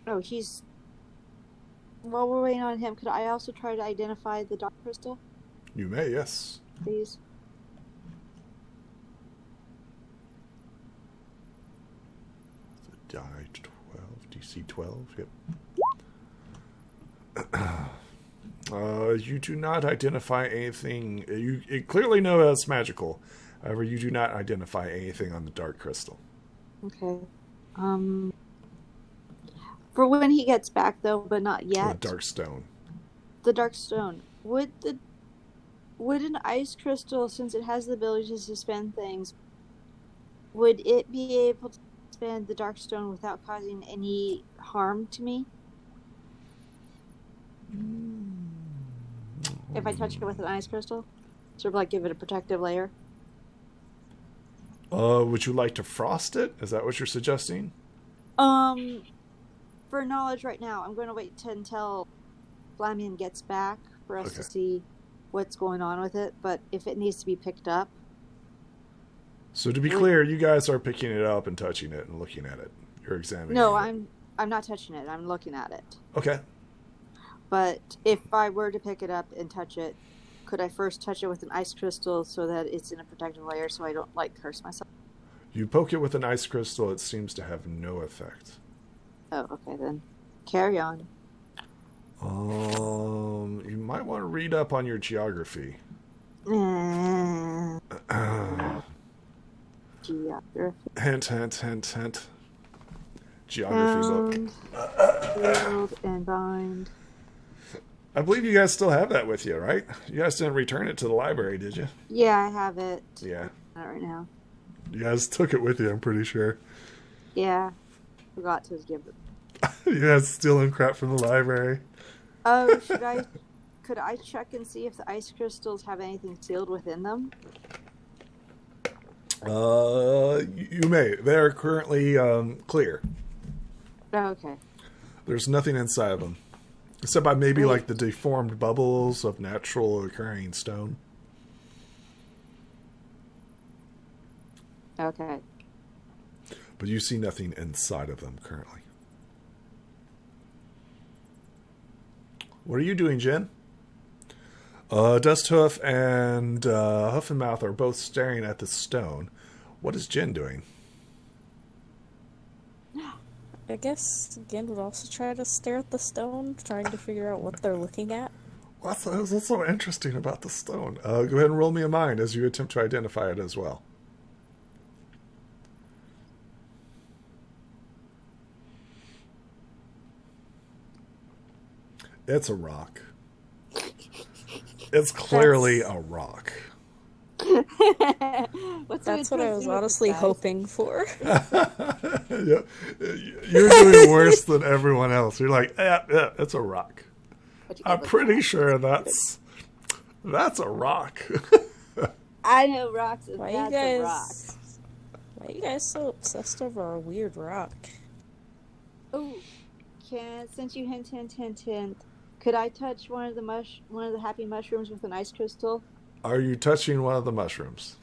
Oh, he's... While we're waiting on him, could I also try to identify the dark crystal, You may, yes. please? Die 12, DC 12, yep. You do not identify anything. You clearly know it's magical. However, you do not identify anything on the dark crystal. Okay. For when he gets back, though, but not yet. The dark stone. The dark stone. Would an ice crystal, since it has the ability to suspend things, would it be able to suspend the dark stone without causing any harm to me? If I touch it with an ice crystal? Sort of like give it a protective layer? Would you like to frost it? Is that what you're suggesting? For knowledge right now, I'm going to wait until Flamian gets back for us to see what's going on with it, but if it needs to be picked up... So to be clear, you guys are picking it up and touching it and looking at it. You're examining it. No, I'm not touching it. I'm looking at it. Okay. But if I were to pick it up and touch it, could I first touch it with an ice crystal so that it's in a protective layer so I don't, curse myself? You poke it with an ice crystal, it seems to have no effect. Oh, okay then. Carry on. You might want to read up on your geography. Geography. Hint. Geography book. Field and bind. I believe you guys still have that with you, right? You guys didn't return it to the library, did you? Yeah, I have it. Yeah. Not right now. You guys took it with you, I'm pretty sure. Yeah. Forgot to give it. You guys stealing crap from the library. Oh, could I check and see if the ice crystals have anything sealed within them? You may. They're currently clear. Oh, okay. There's nothing inside of them. Except by maybe like the deformed bubbles of natural occurring stone. Okay. But you see nothing inside of them currently. What are you doing, Jen? Dusthoof and Hoof and Mouth are both staring at the stone. What is Jen doing? I guess Gin would also try to stare at the stone, trying to figure out what they're looking at. What's so interesting about the stone? Go ahead and roll me a mind as you attempt to identify it as well. It's a rock. It's clearly a rock. That's what I was honestly hoping for. Yeah. You're doing worse than everyone else. You're like, yeah, it's a rock. I'm pretty sure that's a rock. I know rocks. Why are you guys so obsessed over a weird rock? Oh, since you hint, could I touch one of the happy mushrooms with an ice crystal? Are you touching one of the mushrooms?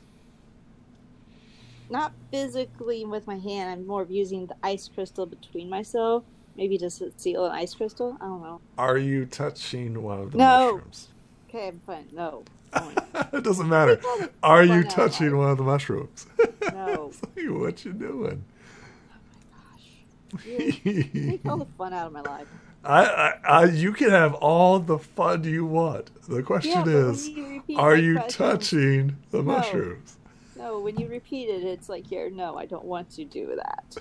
Not physically with my hand. I'm more of using the ice crystal between myself. Maybe just seal an ice crystal. I don't know. Are you touching one of the mushrooms? Okay, I'm fine. No. It doesn't matter. Are you touching one of the mushrooms? No. What you doing? Oh my gosh. You take all the fun out of my life. You can have all the fun you want. The question is, are you touching the mushrooms? No, when you repeat it, it's like, no, I don't want to do that.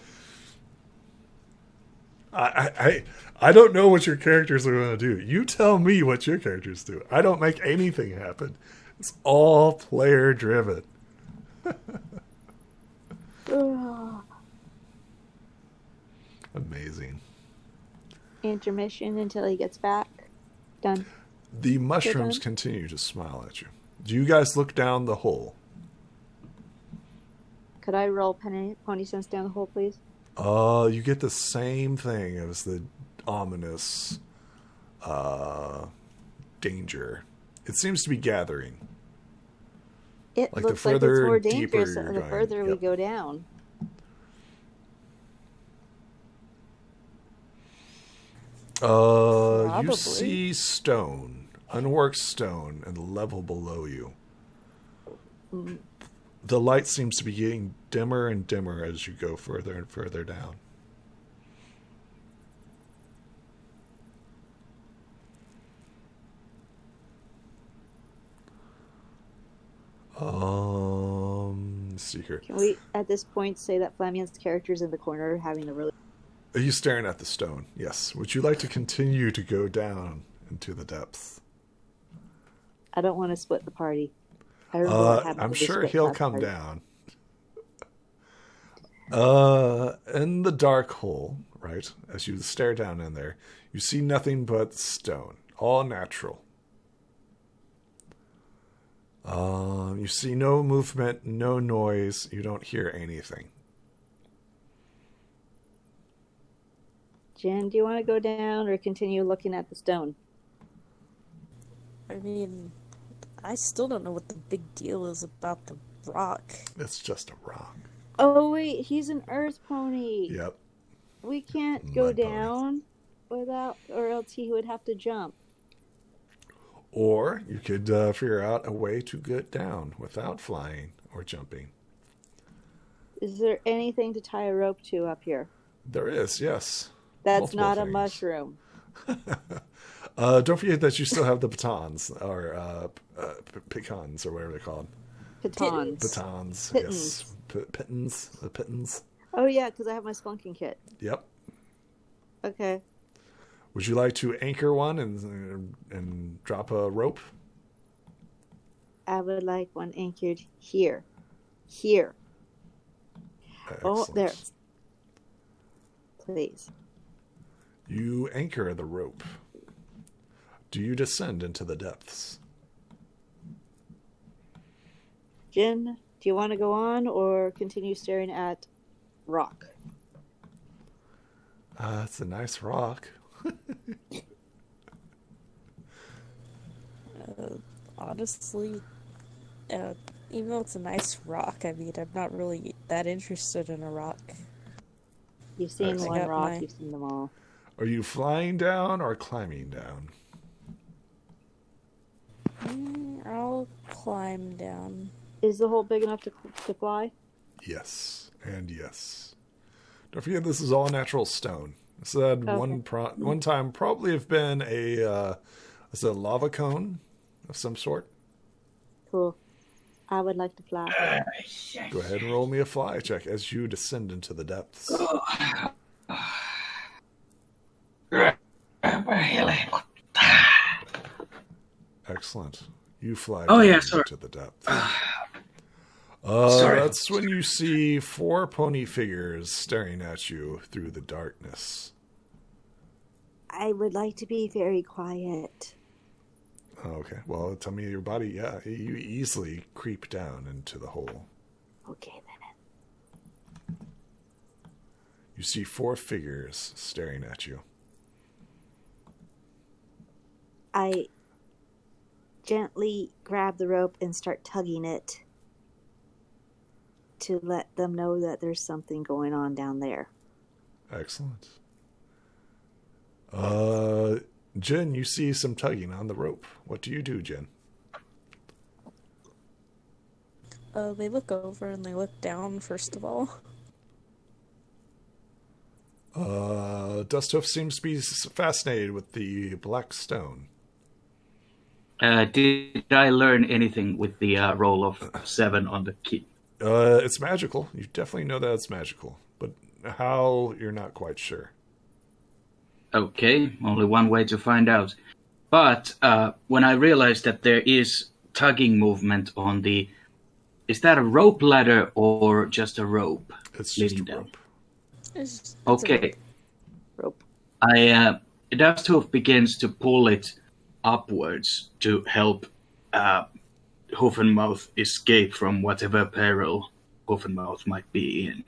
I don't know what your characters are going to do. You tell me what your characters do. I don't make anything happen. It's all player driven. Amazing. Intermission until he gets back. Done. The mushrooms continue to smile at you. Do you guys look down the hole? Could I roll pony sense down the hole, please? You get the same thing as the ominous danger. It seems to be gathering. It like looks the like it's further more deeper dangerous you're the going. further we go down. You see stone, unworked stone, and the level below you. Mm. The light seems to be getting dimmer and dimmer as you go further and further down. Seeker. Can we, at this point, say that Flamian's character's in the corner having a really... Are you staring at the stone? Yes. Would you like to continue to go down into the depths? I don't want to split the party. I remember what happened I'm to the sure split he'll last come party. down. In the dark hole, right, as you stare down in there, you see nothing but stone, all natural. You see no movement, no noise, you don't hear anything. Jen, do you want to go down or continue looking at the stone? I mean, I still don't know what the big deal is about the rock. It's just a rock. Oh, wait, he's an earth pony. Yep. We can't go Mud pony. down without, or else he would have to jump. Or you could figure out a way to get down without flying or jumping. Is there anything to tie a rope to up here? There is, yes. That's Multiple not a things. mushroom. Don't forget that you still have the batons, or pecans, or whatever they're called. Pitons. Batons, Pittons. yes. Pittons, the pittons. Oh, yeah, because I have my spelunking kit. Yep. Okay. Would you like to anchor one and drop a rope? I would like one anchored here. Here. Oh, Excellent. there. Please. You anchor the rope. Do you descend into the depths? Jen, do you want to go on or continue staring at rock? It's a nice rock. Honestly, even though it's a nice rock, I mean, I'm not really that interested in a rock. You've seen Excellent. one I got rock, my- you've seen them all. Are you flying down or climbing down? I'll climb down. Is the hole big enough to fly? Yes, and yes. Don't forget, this is all natural stone. This had Okay. one time probably have been a lava cone of some sort. Cool. I would like to fly. Go ahead and roll me a fly check as you descend into the depths. Excellent. You fly Oh, down yeah, sorry. into the depths. Sorry. That's when you see 4 pony figures staring at you through the darkness. I would like to be very quiet. Okay, well, tell me your body. Yeah, you easily creep down into the hole. Okay, then. You see 4 figures staring at you. I gently grab the rope and start tugging it to let them know that there's something going on down there. Excellent. Jen, you see some tugging on the rope. What do you do, Jen? They look over and they look down, first of all. Dusthoof seems to be fascinated with the black stone. Did I learn anything with the roll of 7 on the key? It's magical. You definitely know that it's magical. But how, you're not quite sure. Okay, only one way to find out. But when I realized that there is tugging movement on the... Is that a rope ladder or just a rope? It's just a leading down? rope. It's Okay. Rope. Dusthoof begins to pull it upwards to help Hoofenmouth escape from whatever peril Hoofenmouth might be in.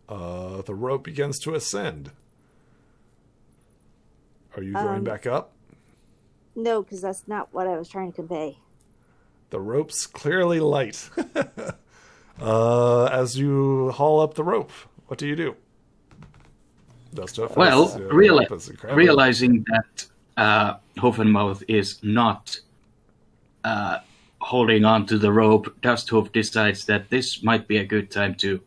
The rope begins to ascend. Are you going back up? No, because that's not what I was trying to convey. The rope's clearly light. As you haul up the rope, what do you do? Dusthoof has, Well, the rope is incredible. realizing that Hoofenmouth is not holding on to the rope, Dusthoof decides that this might be a good time to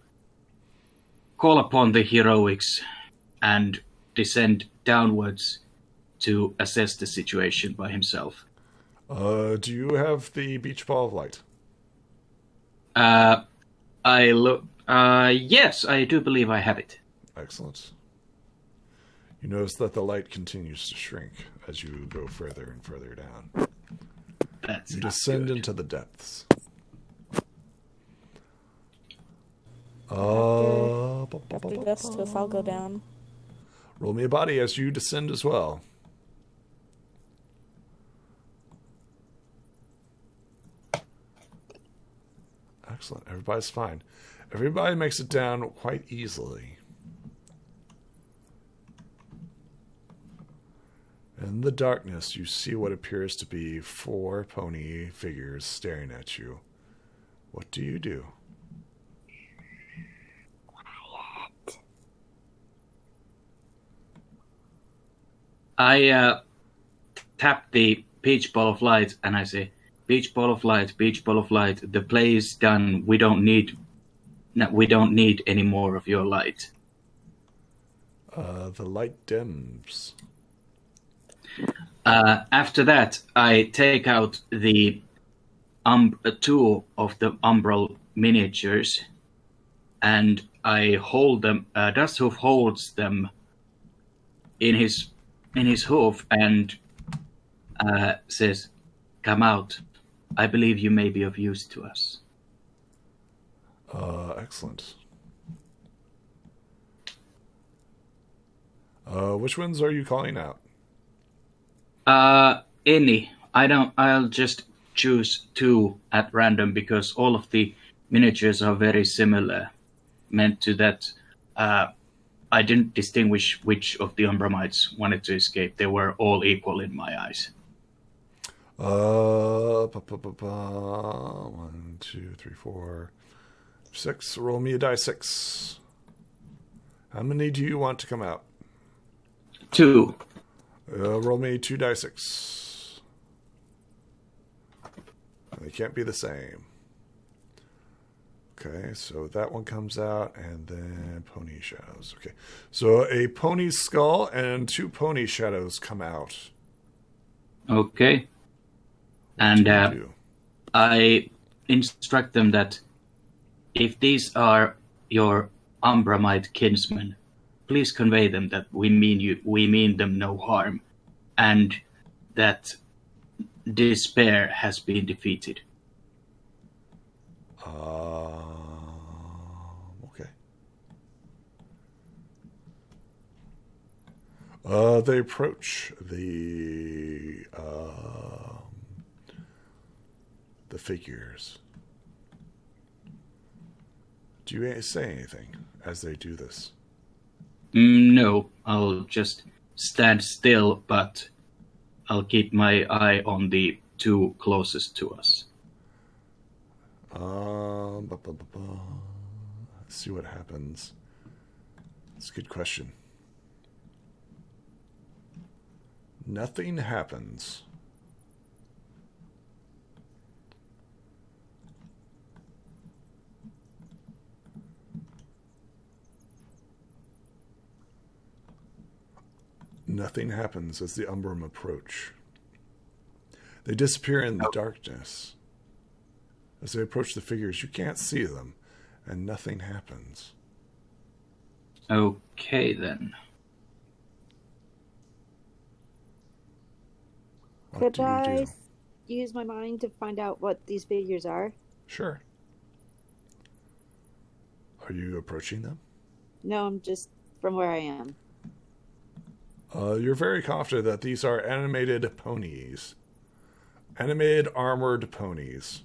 call upon the heroics and descend downwards to assess the situation by himself. Do you have the beach ball of light? I look. Yes, I do believe I have it. Excellent. You notice that the light continues to shrink as you go further and further down. That's You not descend good. into the depths. After this, if I'll go down. Roll me a body as you descend as well. Excellent. Everybody's fine. Everybody makes it down quite easily. In the darkness, you see what appears to be 4 pony figures staring at you. What do you do? I tap the beach ball of light and I say, "Beach ball of light, beach ball of light. The play is done. We don't need any more of your light." The light dims. After that, I take out the 2 of the umbral miniatures, and I hold them. Dusthoof holds them in his hoof and says, "Come out. I believe you may be of use to us." Excellent. Which ones are you calling out? Any. I'll just choose 2 at random because all of the miniatures are very similar. Meant to that, I didn't distinguish which of the Umbramites wanted to escape. They were all equal in my eyes. 1, 2, 3, 4, 6. Roll me a die 6. How many do you want to come out? 2. Roll me 2 die 6. They can't be the same. Okay, so that one comes out, and then pony shadows. Okay, so a pony skull and 2 pony shadows come out. Okay. What And do you do? I instruct them that if these are your Umbramite kinsmen, please convey them that we mean them no harm, and that despair has been defeated. Okay. They approach the figures. Do you say anything as they do this? No, I'll just stand still, but I'll keep my eye on the 2 closest to us. Let's see what happens. That's a good question. Nothing happens. Nothing happens as the Umbrum approach. They disappear in the darkness. As they approach the figures, you can't see them, and nothing happens. Okay, then. What Could do you I do? use my mind to find out what these figures are? Sure. Are you approaching them? No, I'm just from where I am. You're very confident that these are animated ponies. Animated armored ponies.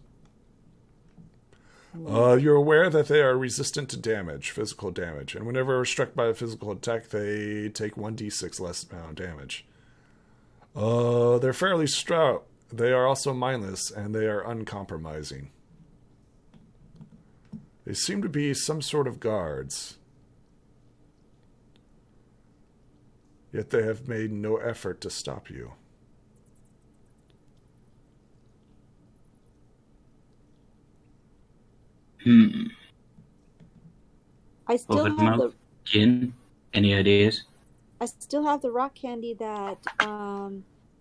You're aware that they are resistant to damage, physical damage, and whenever struck by a physical attack, they take 1d6 less amount of damage. They're fairly stout. They are also mindless, and they are uncompromising. They seem to be some sort of guards. Yet they have made no effort to stop you. I still have Overmouth? Jin? Any ideas? I still have the rock candy that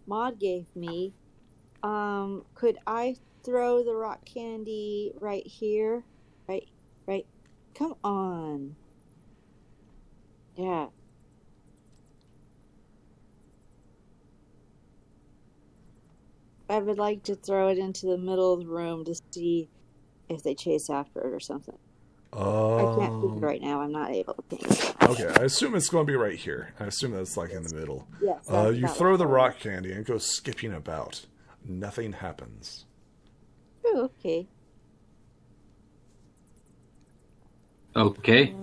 Maud gave me. Could I throw the rock candy right here? Right. Come on. Yeah. I would like to throw it into the middle of the room to see if they chase after it or something. I can't think right now. I'm not able to think. Okay, I assume it's going to be right here. I assume that's like in the middle. Yes. You throw the rock candy and it goes skipping about. Nothing happens. Oh, okay. Okay.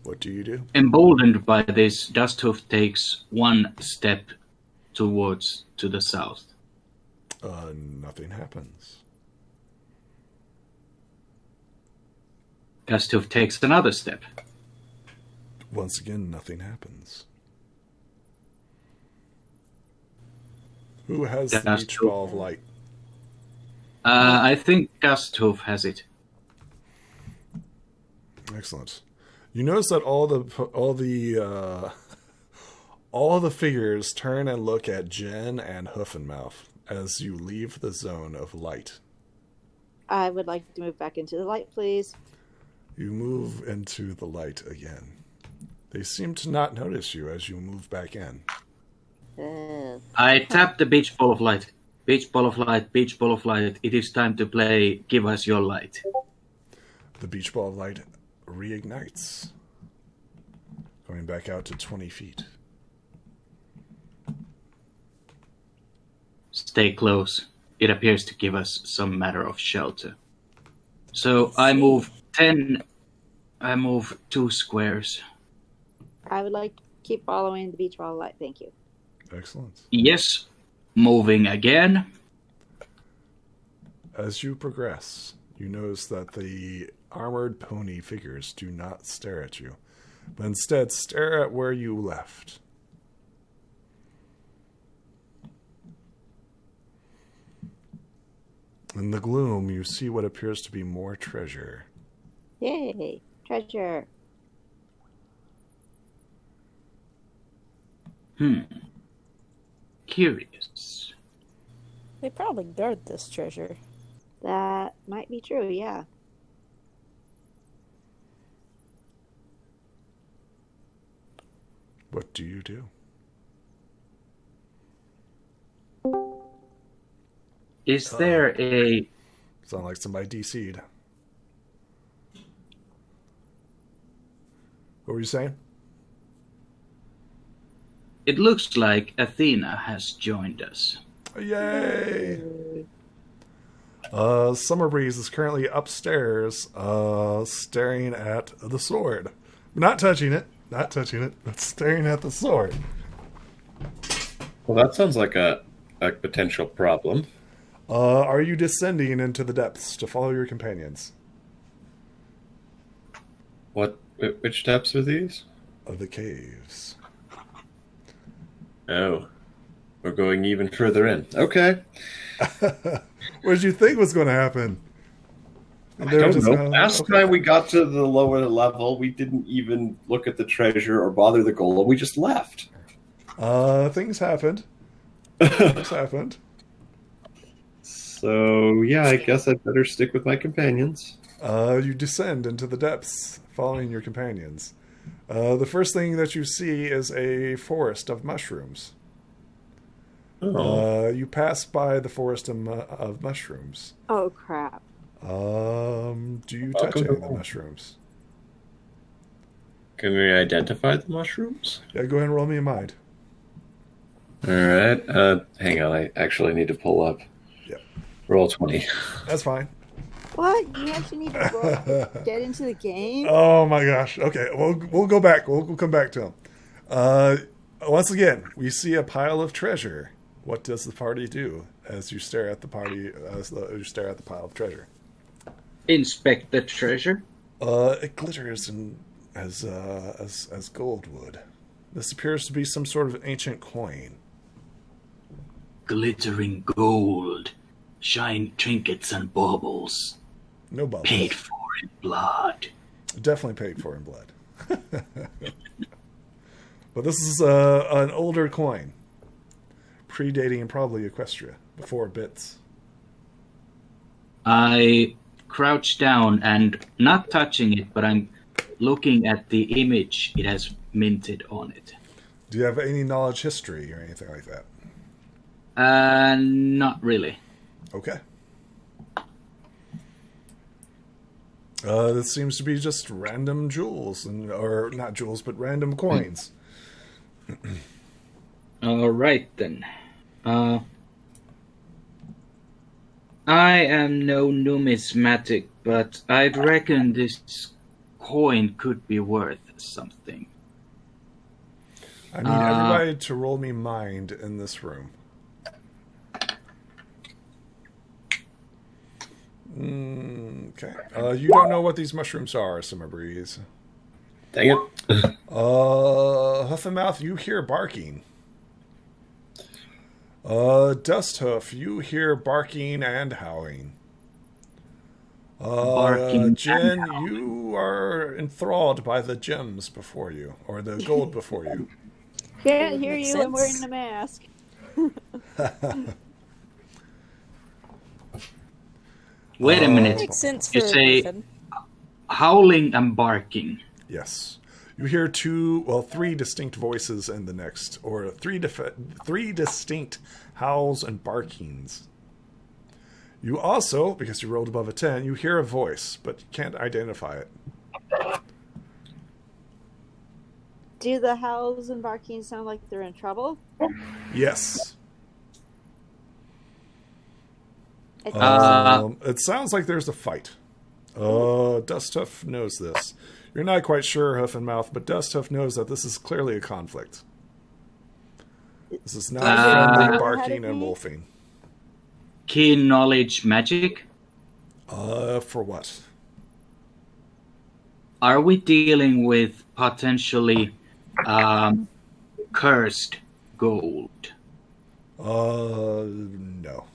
What do you do? Emboldened by this, Dusthoof takes one step towards to the south. Nothing happens. Dusthoof takes another step. Once again, nothing happens. Who has the beach ball of light? I think Dusthoof has it. Excellent. You notice that all the figures turn and look at Jen and Hoofenmouth as you leave the zone of light. I would like to move back into the light, please. You move into the light again. They seem to not notice you as you move back in. I tap the beach ball of light. Beach ball of light, beach ball of light. It is time to play Give Us Your Light. The beach ball of light reignites, going back out to 20 feet. Stay close. It appears to give us some matter of shelter. So I move 10. I move 2 squares. I would like to keep following the beach ball of light. Thank you. Excellent. Yes. Moving again. As you progress, you notice that the armored pony figures do not stare at you, but instead stare at where you left. In the gloom, you see what appears to be more treasure. Yay! Treasure. Curious. They probably guard this treasure. That might be true, yeah. What do you do? Is there a... Sound like somebody DC'd. What were you saying? It looks like Athena has joined us. Yay! Summer Breeze is currently upstairs, staring at the sword. Not touching it, but staring at the sword. Well, that sounds like a potential problem. Are you descending into the depths to follow your companions? Which depths are these? Of the caves. Oh, we're going even further in. Okay. What did you think was going to happen? I don't know. Last time we got to the lower level, we didn't even look at the treasure or bother the golem. We just left. Things happened. Things happened. So, yeah, I guess I'd better stick with my companions. You descend into the depths, following your companions. The first thing that you see is a forest of mushrooms. Oh. You pass by the forest of mushrooms. Oh, crap. Do you touch any of the mushrooms? Can we identify the mushrooms? Yeah, go ahead and roll me a mind. All right. Hang on. I actually need to pull up. Yep. Roll 20. That's fine. What? You actually need to get into the game? Oh my gosh. Okay, we'll go back. We'll come back to him. Once again, we see a pile of treasure. What does the party do as you stare at the pile of treasure? Inspect the treasure. It glitters as gold would. This appears to be some sort of ancient coin. Glittering gold. Shine trinkets and baubles. No bubbles. Paid for in blood. Definitely paid for in blood. But this is an older coin, predating probably Equestria. before bits. I crouch down and not touching it, but I'm looking at the image it has minted on it. Do you have any knowledge history or anything like that? Not really. Okay. This seems to be just random jewels, or not jewels, but random coins. All right then. I am no numismatic, but I'd reckon this coin could be worth something. I need everybody to roll me mind in this room. Okay. You don't know what these mushrooms are, Summer Breeze. Dang it. Hoof and Mouth, you hear barking. Dust Hoof, you hear barking and howling. Jen, you are enthralled by the gems before you, or the gold before you. Can't hear Makes you. I'm wearing sense. the mask. Wait a minute. Makes sense for You a say griffin. howling and barking. Yes. You hear three distinct voices in the next, or three distinct howls and barkings. You also, because you rolled above a 10, you hear a voice, but you can't identify it. Do the howls and barking sound like they're in trouble? Yes. I think so. It sounds like there's a fight. Dust Hoof knows this. You're not quite sure, Hoof and Mouth, but Dust Hoof knows that this is clearly a conflict. This is not friendly barking and wolfing. Keen knowledge magic? For what? Are we dealing with potentially cursed gold? No.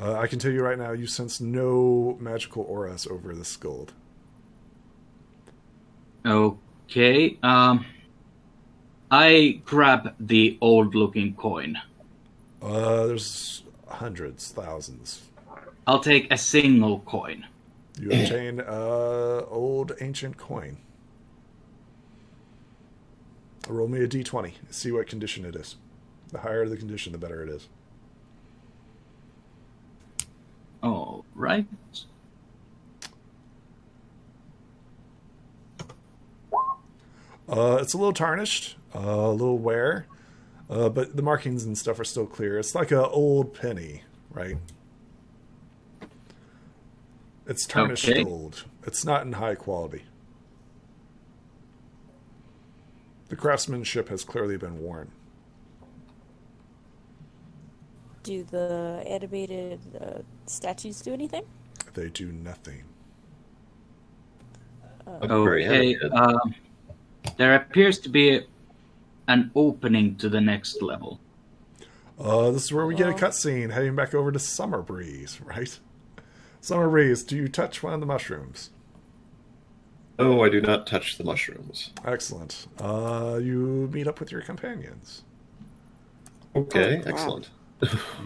I can tell you right now, you sense no magical auras over this gold. Okay. I grab the old-looking coin. There's hundreds, thousands. I'll take a single coin. You obtain old ancient coin. Roll me a d20. See what condition it is. The higher the condition, the better it is. All right. It's a little tarnished, a little wear, but the markings and stuff are still clear. It's like an old penny, right? It's tarnished gold. It's not in high quality. The craftsmanship has clearly been worn. Do the animated statues do anything? They do nothing. Okay. There appears to be an opening to the next level. This is where we get a cutscene heading back over to Summer Breeze, right? Summer Breeze, do you touch one of the mushrooms? Oh, I do not touch the mushrooms. Excellent. You meet up with your companions. Okay, excellent.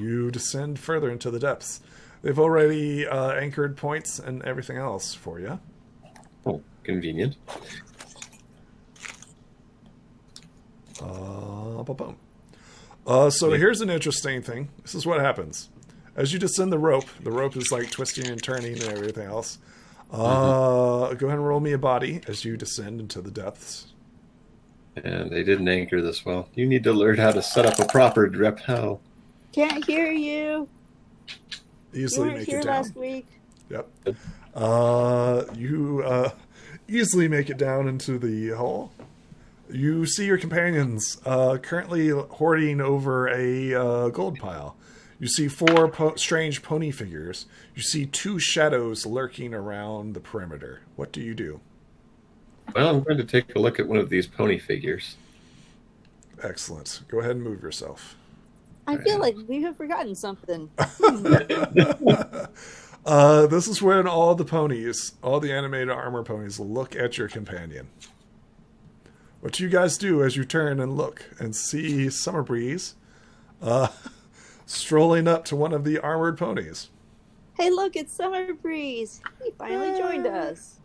You descend further into the depths. They've already anchored points and everything else for you. Oh, convenient. Boom. So here's an interesting thing. This is what happens. As you descend the rope is like twisting and turning and everything else. Go ahead and roll me a body as you descend into the depths. And they didn't anchor this well. You need to learn how to set up a proper drip. How? Can't hear you. Easily You weren't make here it down. last week. Yep. You easily make it down into the hole. You see your companions currently hoarding over a gold pile. You see four strange pony figures. You see two shadows lurking around the perimeter. What do you do? Well, I'm going to take a look at one of these pony figures. Excellent. Go ahead and move yourself. I feel like we have forgotten something. This is when all the animated armor ponies look at your companion. What do you guys do as you turn and look and see Summer Breeze strolling up to one of the armored ponies. Hey, look, it's Summer Breeze. He finally joined us.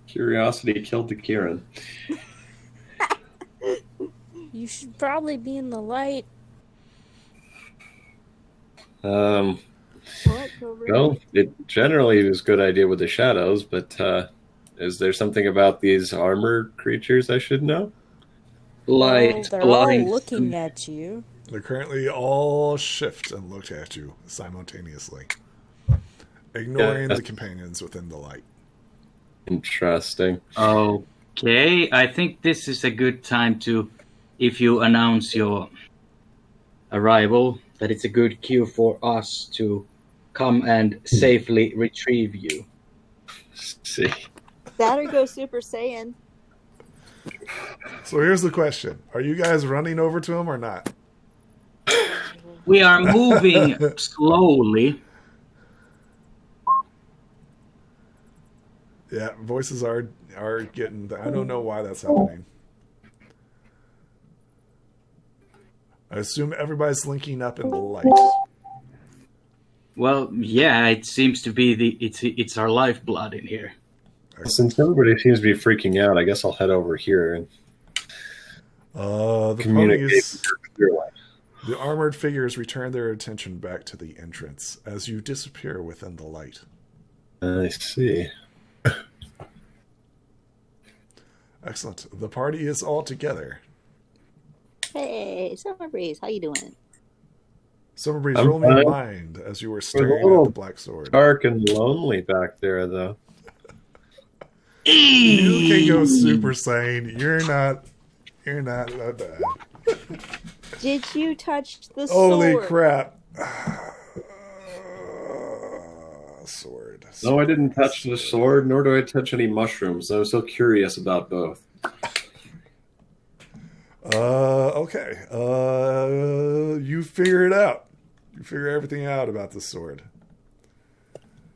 Curiosity killed the Kieran. You should probably be in the light. What, Well, it generally is a good idea with the shadows, but is there something about these armored creatures I should know? Light, They're all light. looking at you. They currently all shift and look at you simultaneously, ignoring the companions within the light. Interesting. Okay, I think this is a good time to, if you announce your arrival, that it's a good cue for us to come and safely retrieve you. See. That or go Super Saiyan. So here's the question. Are you guys running over to him or not? We are moving slowly. Yeah, voices are getting... I don't know why that's happening. I assume everybody's linking up in the light. Well, yeah, it seems to be it's our lifeblood in here. Since everybody seems to be freaking out, I guess I'll head over here and The communicate ponies, clearly. the armored figures return their attention back to the entrance as you disappear within the light. I see. Excellent. The party is all together. Hey, Summer Breeze, how you doing? Summer Breeze, I'm roll me a fine. mind as you were staring little at the black sword. Dark and lonely back there, though. You can go Super Saiyan. You're not that bad. Did you touch the Holy sword? crap. Sword. No, I didn't touch the sword, nor do I touch any mushrooms. I was so curious about both. Okay. You figure it out. You figure everything out about the sword.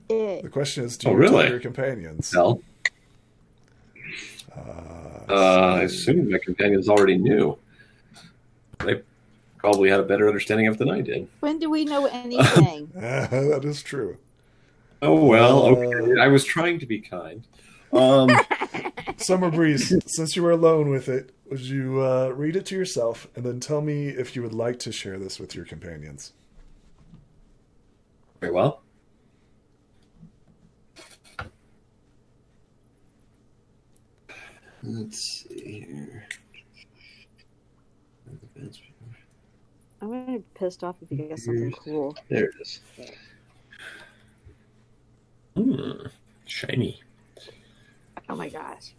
The question is, do you tell your companions? Well, I assume my companions already knew. They probably had a better understanding of it than I did. When do we know anything? That is true. Oh, well, okay. I was trying to be kind. Summer Breeze, since you were alone with it, would you read it to yourself and then tell me if you would like to share this with your companions? Very well. Let's see here. I'm going to be pissed off if you get something cool. There it is. Shiny. Oh my gosh.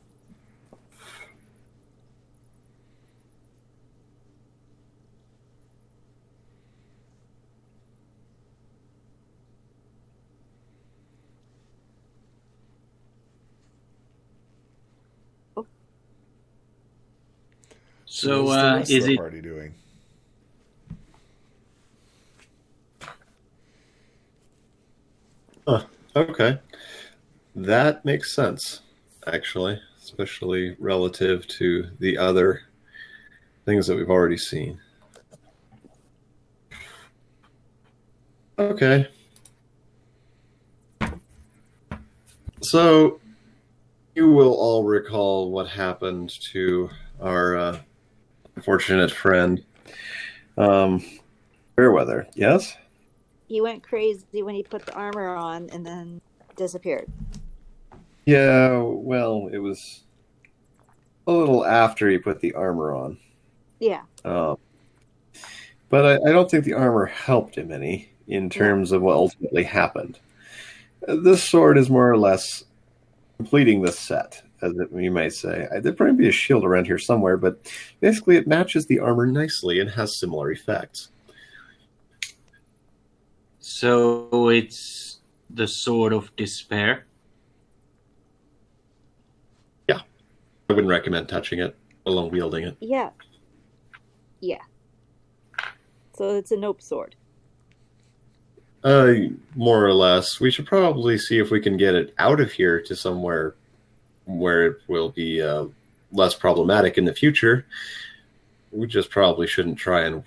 So, what's the rest of is the it... party doing? Okay. That makes sense, actually, especially relative to the other things that we've already seen. Okay. So, you will all recall what happened to our unfortunate friend, Fairweather, yes? He went crazy when he put the armor on and then disappeared. Yeah, well, it was a little after he put the armor on. Yeah. But I don't think the armor helped him any in terms of what ultimately happened. This sword is more or less completing the set, as you might say. There'd probably be a shield around here somewhere, but basically it matches the armor nicely and has similar effects. So it's the Sword of Despair? Yeah. I wouldn't recommend touching it, alone wielding it. Yeah. Yeah. So it's a nope sword. More or less. We should probably see if we can get it out of here to somewhere where it will be less problematic in the future. We just probably shouldn't try and,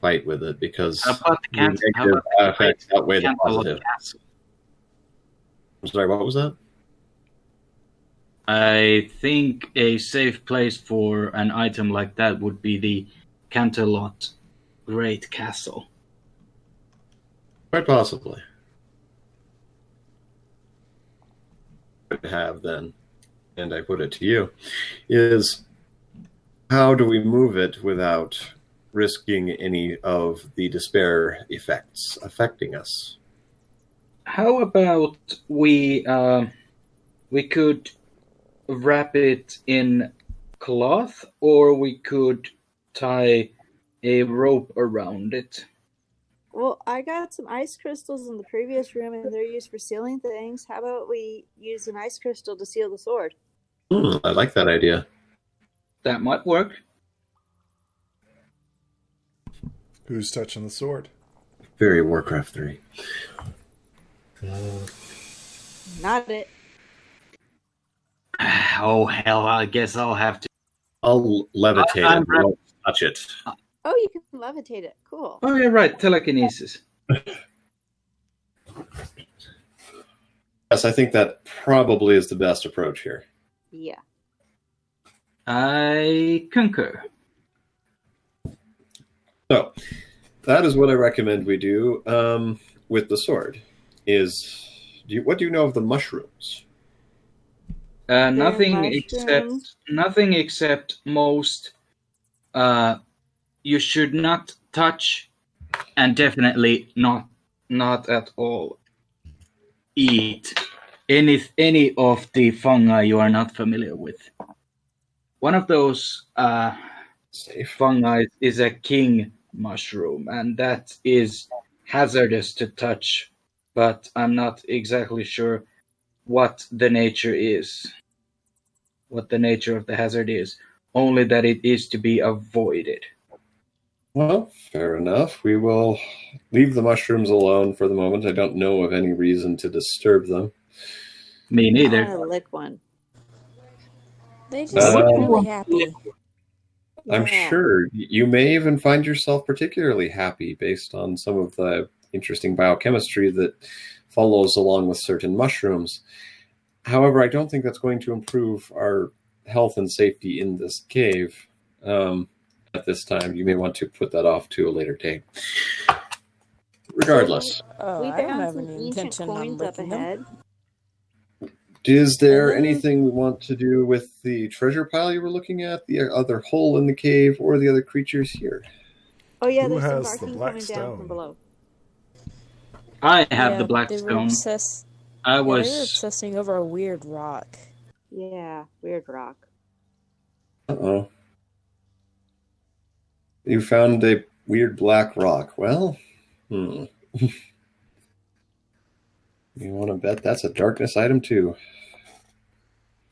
fight with it because How about the negative effects outweigh the Canterlot positive. Castle? I'm sorry, what was that? I think a safe place for an item like that would be the Canterlot Great Castle. Quite possibly. Could have then, and I put it to you, is how do we move it without risking any of the despair effects affecting us? How about we could wrap it in cloth, or we could tie a rope around it? Well, I got some ice crystals in the previous room, and they're used for sealing things. How about we use an ice crystal to seal the sword? I like that idea. That might work. Who's touching the sword? Very Warcraft 3. Not it. Oh hell! I guess I'll have to. I'll levitate I'm it. I won't touch it. Oh, you can levitate it. Cool. Oh yeah, right. Telekinesis. Yes, I think that probably is the best approach here. Yeah. I concur. So, that is what I recommend we do with the sword. What do you know of the mushrooms? Nothing mushrooms. except most. You should not touch, and definitely not at all eat any of the fungi you are not familiar with. One of those Safe. fungi is a king mushroom, and that is hazardous to touch, but I'm not exactly sure what the nature of the hazard is, only that it is to be avoided. Well, fair enough. We will leave the mushrooms alone for the moment. I don't know of any reason to disturb them. Me I neither. want to lick one. They just seem really happy. I'm Yeah. sure you may even find yourself particularly happy based on some of the interesting biochemistry that follows along with certain mushrooms. However, I don't think that's going to improve our health and safety in this cave at this time. You may want to put that off to a later date. Regardless, Oh, We I don't found have some any ancient intention on coins up licking them. ahead. is there Hello? anything we want to do with the treasure pile you were looking at, the other hole in the cave, or the other creatures here? Oh yeah, Who there's some has the barking black coming down stone? from below. I have Yeah, the black they were stone. obsessed. I Yeah, they were was obsessing over a weird rock. Yeah, weird rock. Uh-oh. You found a weird black rock. Well, You want to bet that's a darkness item too?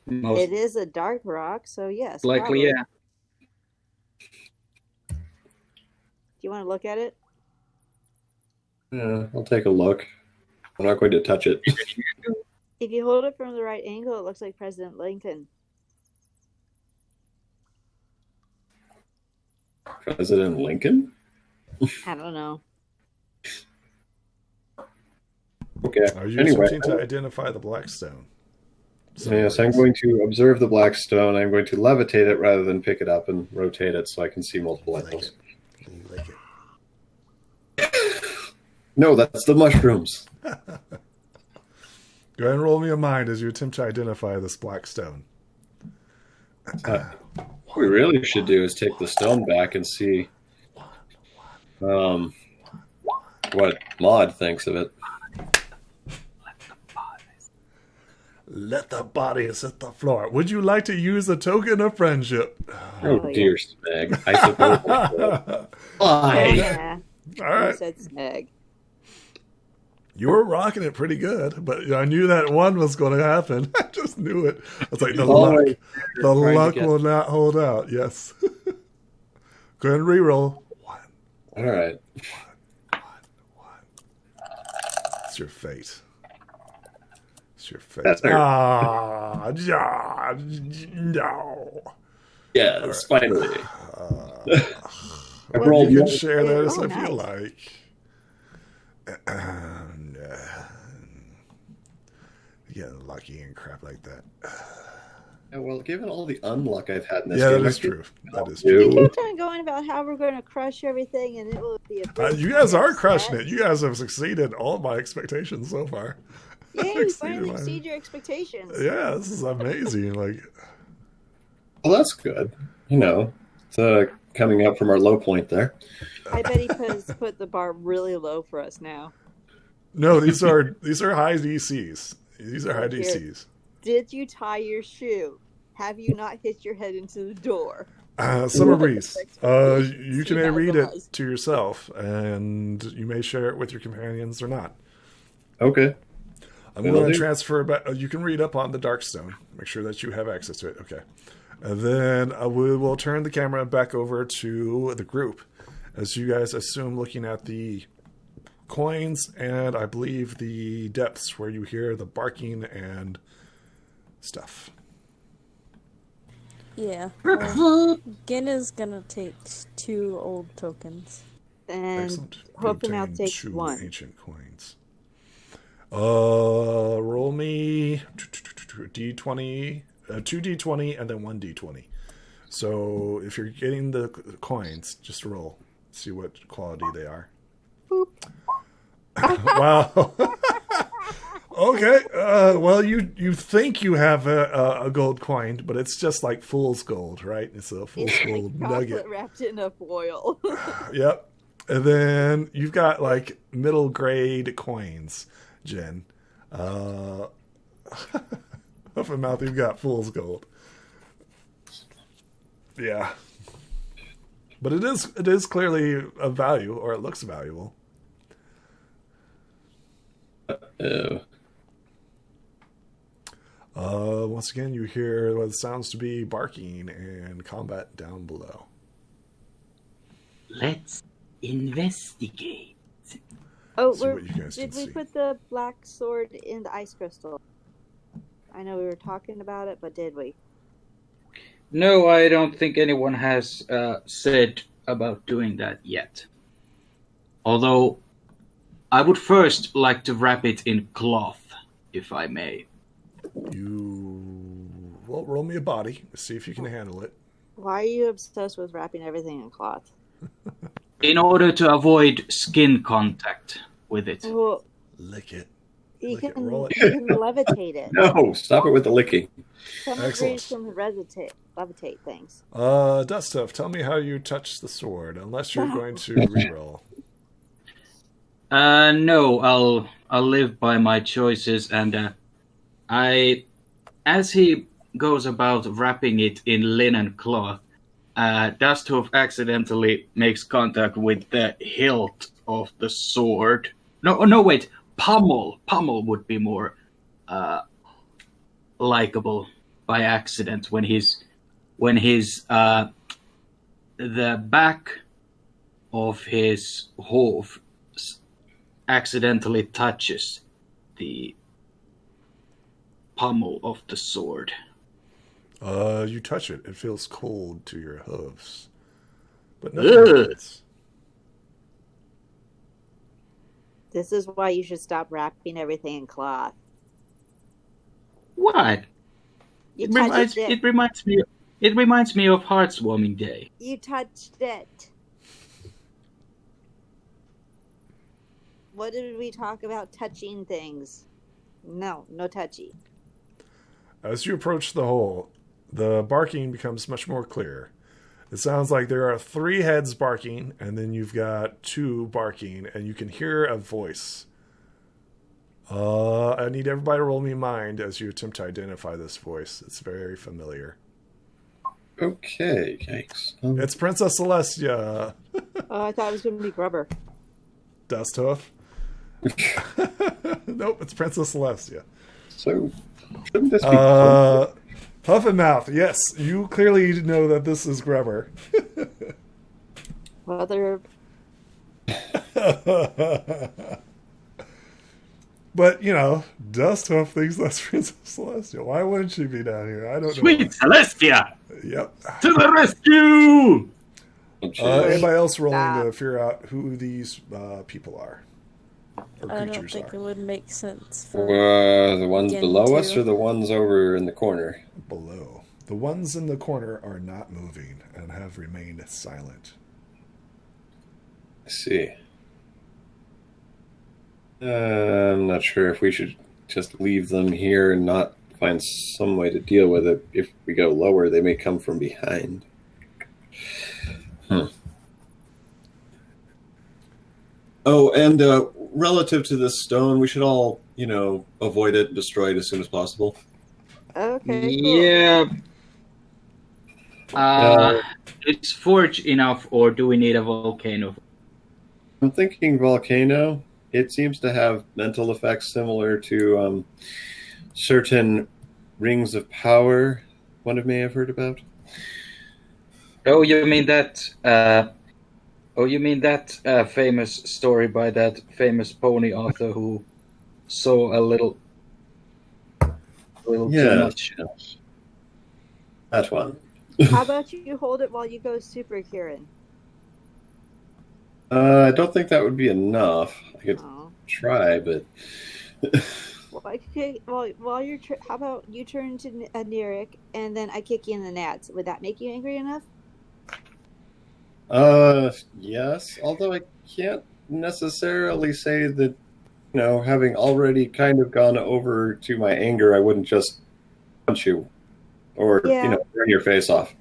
most It is a dark rock, so yes. likely, probably. yeah. Do you want to look at it? Yeah, I'll take a look. I'm not going to touch it. If you hold it from the right angle, it looks like President Lincoln. President Lincoln? I don't know. Okay. Are you Anyway, attempting to identify the black stone? yes, I'm going to observe the black stone. I'm going to levitate it rather than pick it up and rotate it so I can see multiple Lick angles. it. Can you lick it? No, that's the mushrooms. Go ahead and roll me a mind as you attempt to identify this black stone. What we really should do is take the stone back and see what Maud thinks of it. Let the bodies hit the floor. Would you like to use a token of friendship? Oh, yeah. dear Smeg. I suppose. Why? Yeah. All You right. said snag. You were rocking it pretty good, but I knew that one was going to happen. I just knew it. I was like, the Always luck trying to will get- not hold out. Yes. Go ahead and reroll. One. All right. It's your fate. It's your fate. That's her. No. Yes, finally. I Well, rolled You can one. share those Oh, if you nice. like. Getting lucky and crap like that. Yeah, well, given all the unluck I've had in this Yeah, game, that I is feel true. That is You true. kept on going about how we're going to crush everything, and it will be a big You guys are set. crushing it. You guys have exceeded all of my expectations so far. Yay, we Exceeded finally mine. exceed your expectations. Yeah, this is amazing. Like, well, that's good. You know, it's coming up from our low point there. I bet he put the bar really low for us now. no, these are high DCs. These are high Here. DCs. Did you tie your shoe? Have you not hit your head into the door? Summer Breeze. You See can how read it it goes. to yourself, and you may share it with your companions or not. Okay. I'm Will going to do. transfer back. You can read up on the Darkstone. Make sure that you have access to it. Okay. And then we will turn the camera back over to the group as you guys assume looking at the coins and I believe the depths where you hear the barking and stuff. Yeah. Gin is gonna take 2 old tokens. And Excellent. hoping I'll Obtain take 2 one. ancient coins. Roll me D20, 2 D20 and then 1 D20. So if you're getting the coins, just roll. See what quality they are. Boop. Wow. Okay. Well, you think you have a gold coin, but it's just like fool's gold, right? It's a fool's It's gold like nugget. chocolate wrapped in a foil. Yep. And then you've got like middle grade coins, Jen. Off of mouth, you've got fool's gold. Yeah. But it is clearly of value, or it looks valuable. Once again, you hear what sounds to be barking and combat down below. Let's investigate. Oh, See what you guys did can we see. put the black sword in the ice crystal? I know we were talking about it, but did we? No, I don't think anyone has said about doing that yet. Although, I would first like to wrap it in cloth, if I may. Well, roll me a body. See if you can handle it. Why are you obsessed with wrapping everything in cloth? In order to avoid skin contact with it. Well, Lick it. you Lick it, can, roll it. you can levitate it. No, stop it with the licking. Some Excellent. degrees can levitate things. Duststuff, tell me how you touch the sword, unless you're going to reroll. No, I'll live by my choices, and as he goes about wrapping it in linen cloth, Dusthoof accidentally makes contact with the hilt of the sword. No, wait, pommel. Pommel would be more likable by accident when the back of his hoof accidentally touches the pommel of the sword. You touch it. It feels cold to your hooves. But nothing Ugh. happens. This is why you should stop wrapping everything in cloth. What? You It touched reminds it. it reminds me of Heartswarming Day. You touched it. What did we talk about touching things? No touchy. As you approach the hole, the barking becomes much more clear. It sounds like there are 3 heads barking, and then you've got 2 barking, and you can hear a voice. I need everybody to roll me mind as you attempt to identify this voice. It's very familiar. Okay, thanks. It's Princess Celestia. Oh, I thought it was going to be Grubber. Dusthoof. Nope, it's Princess Celestia. So, shouldn't this be Puff and Mouth, yes, you clearly know that this is Grubber. Whether But, you know, Dusthoof thinks that's Princess Celestia. Why wouldn't she be down here? I don't know. Sweet Celestia! Yep. To the rescue! Anybody else rolling Stop. to figure out who these people are? Or I don't creatures think are? it would make sense for The ones Again, below us too. or the ones over in the corner? Below. The ones in the corner are not moving and have remained silent. I see. I'm not sure if we should just leave them here and not find some way to deal with it. If we go lower, they may come from behind. Oh, and relative to this stone, we should all, avoid it, destroy it as soon as possible. Okay, cool. Yeah. It's forge enough, or do we need a volcano? I'm thinking volcano. It seems to have mental effects similar to certain rings of power one of may have heard about. Oh, you mean that? Famous story by that famous pony author who saw a little too much. Yes. That one. How about you hold it while you go super Kieran? I don't think that would be enough. I could Oh. try, but Well, while you're how about you turn to a Neric and then I kick you in the nats? Would that make you angry enough? yes. Although I can't necessarily say that, having already kind of gone over to my anger, I wouldn't just punch you or, Yeah. burn your face off.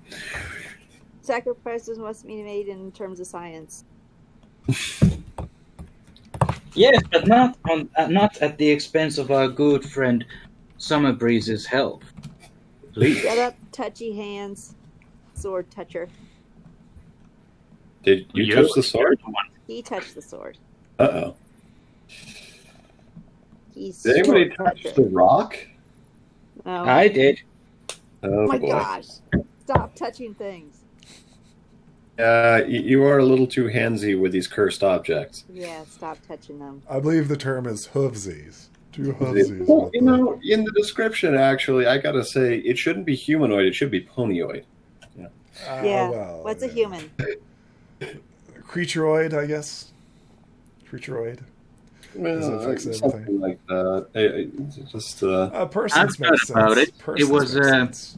Sacrifices must be made in terms of science. Yes, but not at the expense of our good friend Summer Breeze's health. Please. Shut up, touchy hands, sword toucher. Did you touch the sword? He touched the sword. Uh-oh. He's Did anybody sword touch toucher. the rock? No. I did. Oh, my boy. gosh! Stop touching things. You are a little too handsy with these cursed objects. Yeah, stop touching them. I believe the term is hoovesies. Two hoovesies. Well, with the- in the description, actually, I gotta say, it shouldn't be humanoid, it should be ponyoid. Yeah. well, What's a yeah. human? Creatureoid, I guess. Creatureoid. Does it fix Something everything? like that. Just, Persons I've make heard sense. about it. Persons It was, make sense.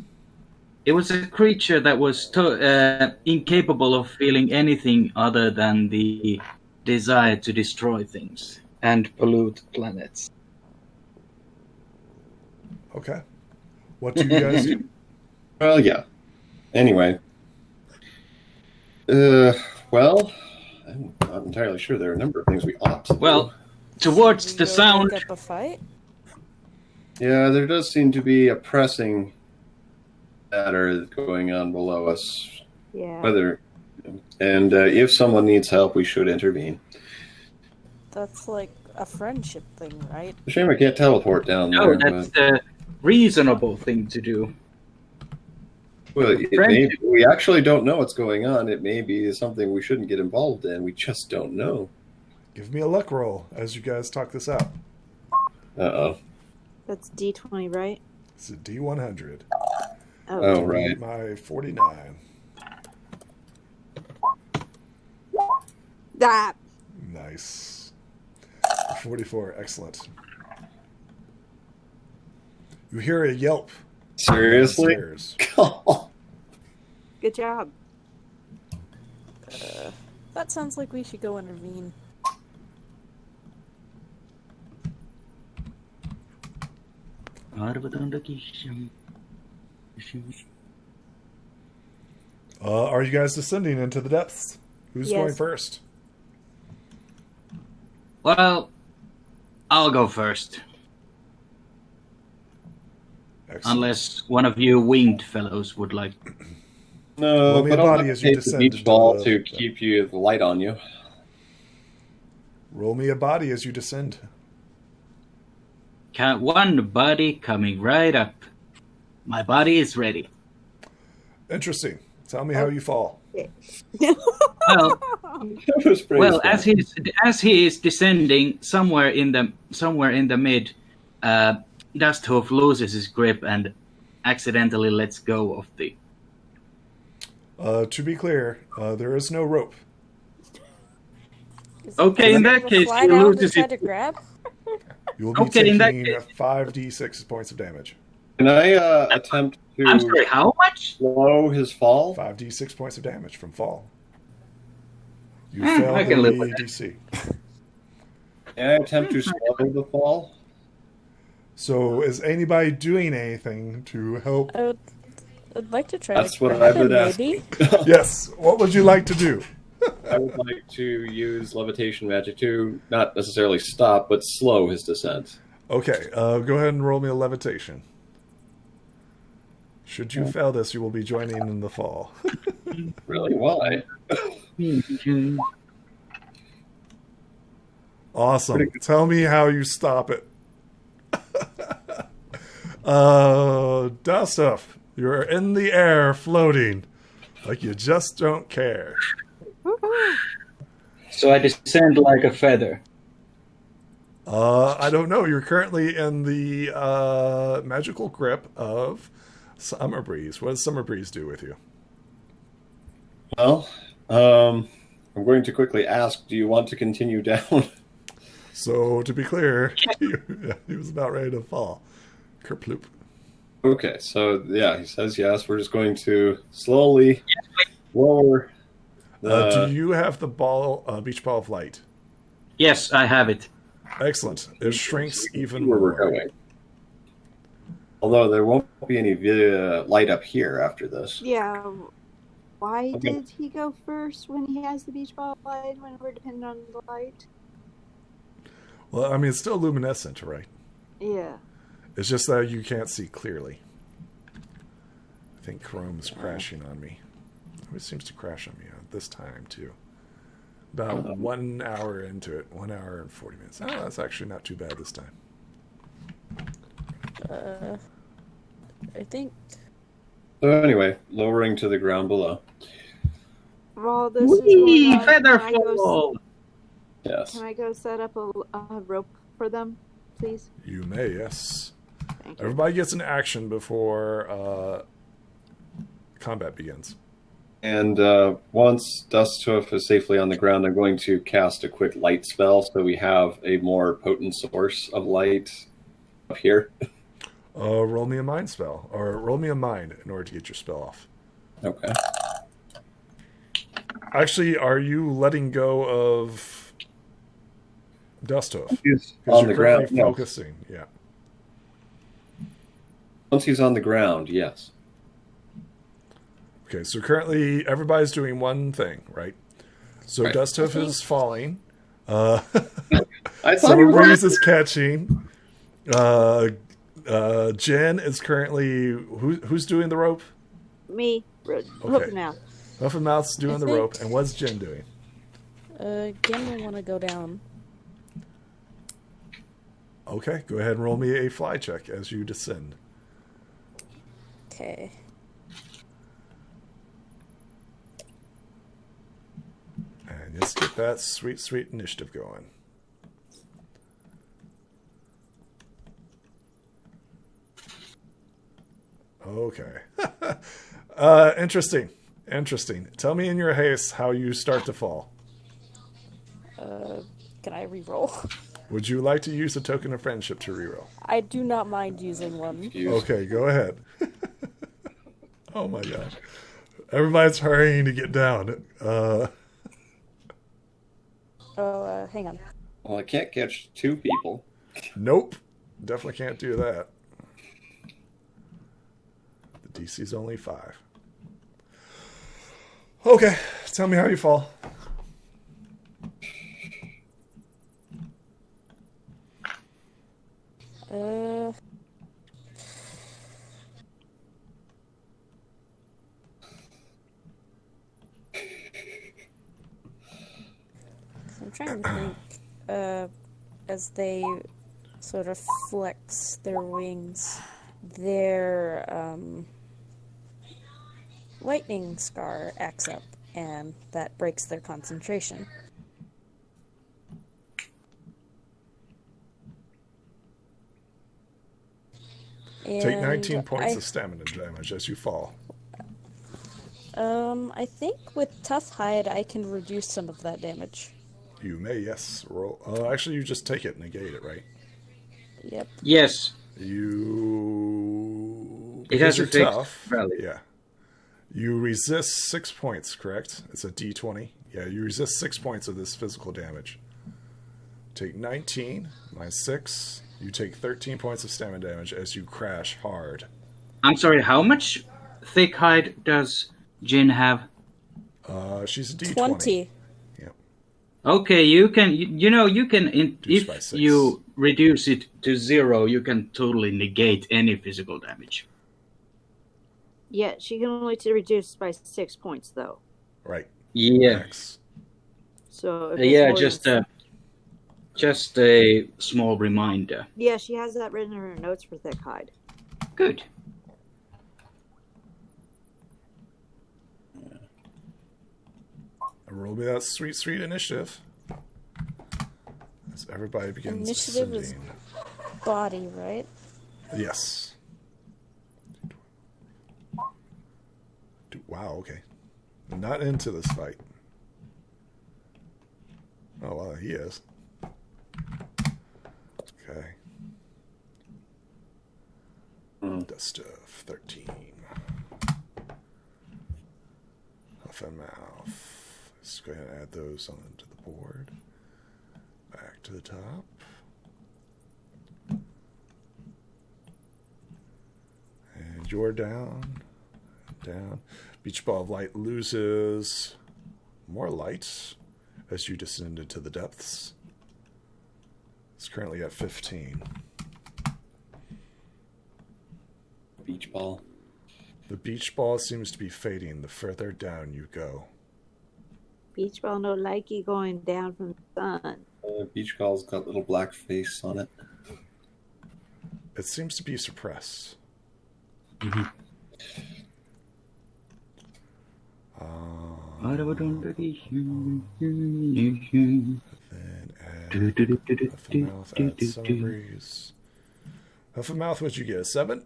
It was a creature that was incapable of feeling anything other than the desire to destroy things and pollute planets. Okay. What do you guys do? well, yeah. Anyway. Well, I'm not entirely sure. There are a number of things we ought to do. Well, towards We the go sound. break up a fight. Yeah, there does seem to be a pressing matter going on below us. Yeah. If someone needs help, we should intervene. That's like a friendship thing, right? Shame I can't teleport down No, there. that's the reasonable thing to do. Well, Friendship. we actually don't know what's going on. It may be something we shouldn't get involved in. We just don't know. Give me a luck roll as you guys talk this out. Uh-oh. That's D20, right? It's a D100. Oh, To right. beat my 49. That. Nice. 44. Excellent. You hear a yelp. Seriously? downstairs. Good job. That sounds like we should go intervene. Are you guys descending into the depths? Who's Yes. going first? Well, I'll go first. Excellent. Unless one of you winged fellows would like. No, Roll me a but I'll body have as to you take the descend beach into ball the- to keep the light on you. Roll me a body as you descend. One body coming right up. My body is ready. Interesting. Tell me how you fall. Well, That was pretty well, funny. as he is descending, somewhere in the mid, Dusthoof loses his grip and accidentally lets go of the To be clear, there is no rope. Okay, in that case, fly you down lose to it. try to grab? You will be Okay, in that taking case- 5d6 points of damage. Can I attempt to I'm sorry, how much? slow his fall? 5d6 points of damage from fall. You I failed can live the with DC. Can I attempt to slow the fall? So, is anybody doing anything to help? I'd like to try That's to what grab I would him, ask. maybe. Yes. What would you like to do? I would like to use Levitation Magic to not necessarily stop, but slow his descent. Okay. Go ahead and roll me a levitation. Should you fail this, you will be joining in the fall. Really? Why? Awesome. Tell me how you stop it. Dustuff, you're in the air floating like you just don't care. So I descend like a feather. I don't know. You're currently in the magical grip of Summer Breeze. What does Summer Breeze do with you? Well, I'm going to quickly ask, do you want to continue down? So, to be clear, he was about ready to fall. Kerploop. Okay, so yeah, he says yes. We're just going to slowly lower the... Do you have the beach ball of light? Yes, I have it. Excellent. It shrinks even where we're more. going. Although there won't be any light up here after this. Yeah. Why Okay. did he go first when he has the beach ball light when we're dependent on the light? Well, I mean, it's still luminescent, right? Yeah. It's just that you can't see clearly. I think Chrome is crashing on me. It always seems to crash on me at this time, too. About 1 hour into it. 1 hour and 40 minutes. Oh, that's actually not too bad this time. I think So anyway, lowering to the ground below. While this Whee! is going on, Feather can I go fall! Yes. Can I go set up a rope for them, please? You may, yes. Thank you. Everybody gets an action before combat begins. And once Dusthoof is safely on the ground, I'm going to cast a quick light spell so we have a more potent source of light up here. Roll me a mind spell. Or roll me a mind in order to get your spell off. Okay. Actually, are you letting go of Dusthoof? He's 'Cause on the you're currently ground. No. focusing. Yeah. Once he's on the ground, yes. Okay, so currently everybody's doing one thing, right? So Right. Dusthoof is falling. I thought Summer you were... Breeze is catching. Jen is currently... Who's doing the rope? Me, hook now. Huff and Mouth's doing I the think- rope. And what's Jen doing? Again, I want to go down. Okay, go ahead and roll me a fly check as you descend. Okay. And let's get that sweet, sweet initiative going. Okay. Interesting. Interesting. Tell me in your haste how you start to fall. Can I re-roll? Would you like to use a token of friendship to reroll? I do not mind using one. Okay, go ahead. Oh my gosh. Everybody's hurrying to get down. Hang on. Well, I can't catch two people. Nope. Definitely can't do that. The DC's only 5. Okay, tell me how you fall. I'm trying to think. As they sort of flex their wings, their lightning scar acts up, and that breaks their concentration. Take 19 And points of stamina damage as you fall. I think with Tough Hide I can reduce some of that damage. You may, yes. Roll. Actually, you just take it and negate it, right? Yep. Yes. You. It has Because a you're fixed tough. value. Yeah. You resist 6 points, correct? It's a d20. Yeah, you resist 6 points of this physical damage. Take 19 minus 6. You take 13 points of stamina damage as you crash hard. I'm sorry, how much thick hide does Jin have? She's a d20. 20. Okay, you can, you can, Reduce by if 6. you reduce it to 0, you can totally negate any physical damage. Yeah, she can only reduce by 6 points, though. Right. Yeah. Max. So if Yeah, it's more than- just a small reminder. Yeah, she has that written in her notes for thick hide. Good. Roll me that sweet, sweet initiative. As everybody begins Initiative is- descending. Body, right? Yes. Wow, okay. Not into this fight. Oh, well, he is. Okay. Dust of 13. Huff and mouth. Let's go ahead and add those onto the board. Back to the top. And you're down. Down. Beach Ball of Light loses more light as you descend into the depths. It's currently at 15. Beach ball. The beach ball seems to be fading the further down you go. Beach ball no likey going down from the sun. Beach ball's got little black face on it. It seems to be suppressed. Mm-hmm. Then add Huff and Mouth, add Summer Breeze. Huff and Mouth, what'd you get? A 7?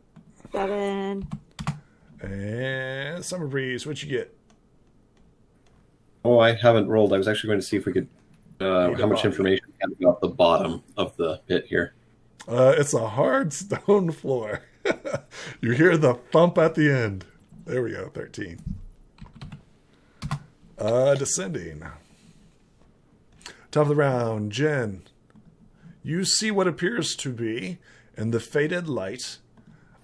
7. And Summer Breeze, what'd you get? Oh, I haven't rolled. I was actually going to see if we could, how much information we have about the bottom of the pit here. It's a hard stone floor. You hear the thump at the end. There we go, 13. Descending. Top of the round, Jen. You see what appears to be, in the faded light,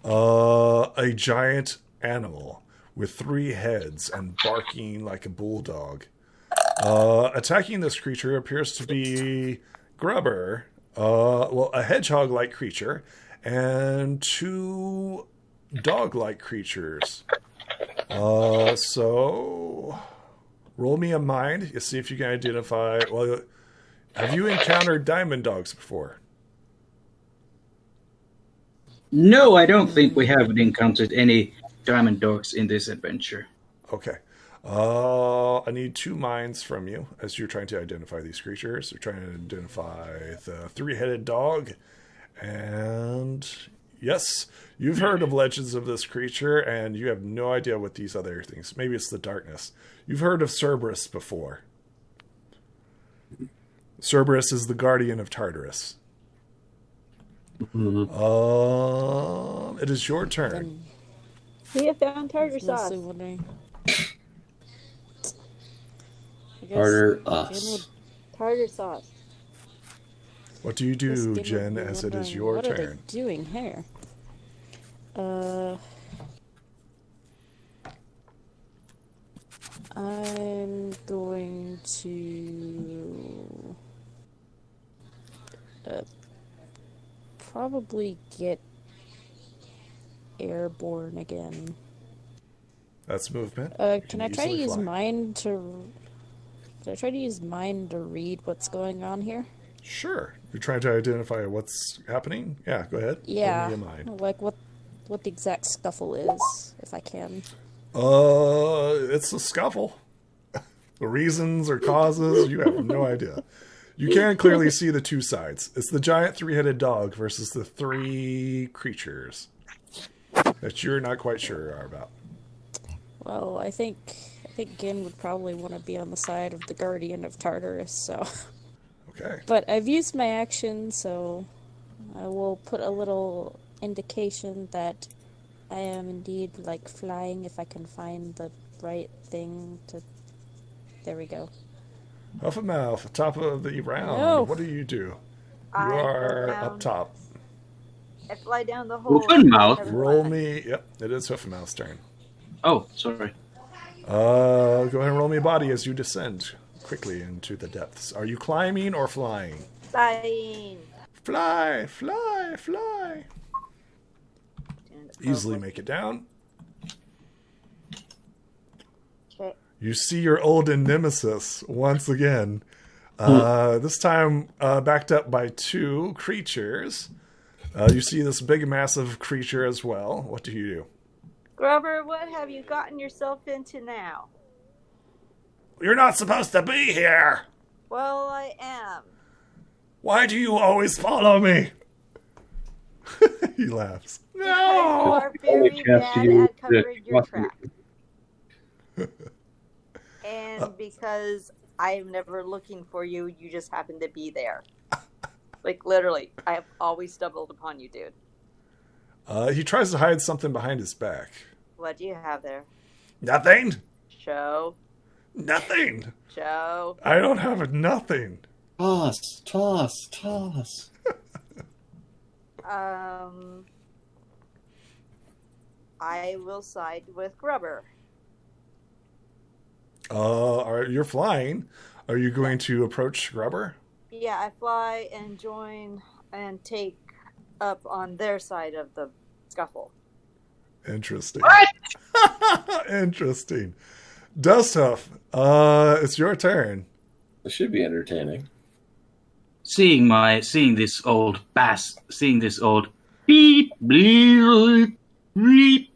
a giant animal with 3 heads and barking like a bulldog. Attacking this creature appears to be Grubber, a hedgehog-like creature, and 2 dog-like creatures. So roll me a mind. You see if you can identify. Well, have you encountered diamond dogs before? No, I don't think we have encountered any diamond dogs in this adventure. Okay. I need 2 minds from you as you're trying to identify these creatures. You're trying to identify the 3-headed dog. And yes, you've heard of legends of this creature, and you have no idea what these other things. Maybe it's the darkness. You've heard of Cerberus before. Cerberus is the guardian of Tartarus. Mm-hmm. It is your turn. We have found tartar Mostly sauce. wondering. I guess Tartar Jen us. would Tartar sauce. What do you This do, game Jen, would be as it is wondering, your what are turn? they doing here? I'm going to probably get airborne again. That's movement. Can I try to use mine to? Can I try to use mine to read what's going on here? Sure. You're trying to identify what's happening? Yeah, go ahead. Yeah, Roll me a mind. like what the exact scuffle is, if I can. It's a scuffle. The reasons or causes, you have no idea. You can clearly see the 2 sides. It's the giant 3-headed dog versus the 3 creatures that you're not quite sure are about. Well, I think Gin would probably want to be on the side of the Guardian of Tartarus, so... Okay. But I've used my action, so I will put a little indication that I am indeed, like, flying if I can find the right thing to... There we go. Huff and Mouth, top of the round. No. What do? You I go are down. up top. I fly down the hole. Open mouth. Roll me. Yep, it is Huff and Mouth's turn. Oh, sorry. Go ahead and roll me a body as you descend quickly into the depths. Are you climbing or flying? Flying. Fly, fly, fly. Easily make it down. Okay. You see your olden nemesis once again. This time backed up by two creatures. You see this big, massive creature as well. What do you do? Grover, what have you gotten yourself into now? You're not supposed to be here. Well, I am. Why do you always follow me? He laughs. Because you No. are very chance to bad use at covering your the- tracks. And because I'm never looking for you, you just happen to be there. Like, literally, I have always stumbled upon you, dude. He tries to hide something behind his back. What do you have there? Nothing. Show. Nothing. Show. I don't have nothing. Toss, toss, toss. I will side with Grubber. You're flying. Are you going to approach Grubber? Yeah, I fly and join and take up on their side of the scuffle. Interesting. What? Interesting. Dusthuff, it's your turn. This should be entertaining. Seeing this old beep bleep bleep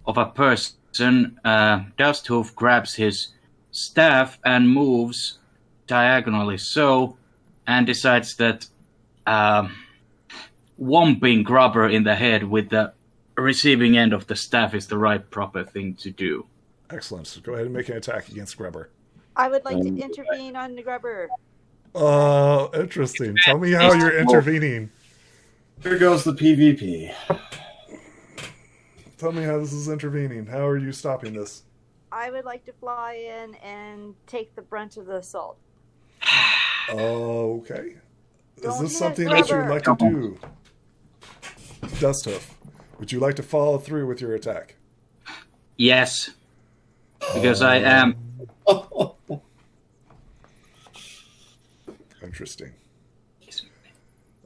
of a person, Dusthoof grabs his staff and moves diagonally and decides that whomping Grubber in the head with the receiving end of the staff is the right proper thing to do. Excellent. So go ahead and make an attack against Grubber. I would like to intervene on the Grubber. Interesting. Tell me how you're intervening. Here goes the PvP. Tell me how this is intervening. How are you stopping this? I would like to fly in and take the brunt of the assault. Okay. Is Don't this hit something that you would Grubber. like to do? Dusthuff, would you like to follow through with your attack? Yes, because I am. Interesting.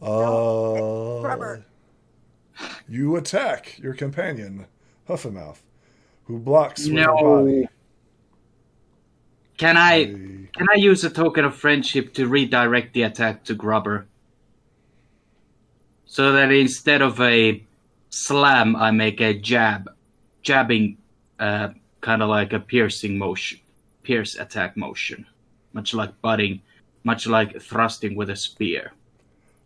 Grubber. You attack your companion, Huffamouth, who blocks with her No. body. Can I use a token of friendship to redirect the attack to Grubber? So that instead of a slam, I make a jabbing, kind of like a pierce attack motion, much like butting, much like thrusting with a spear.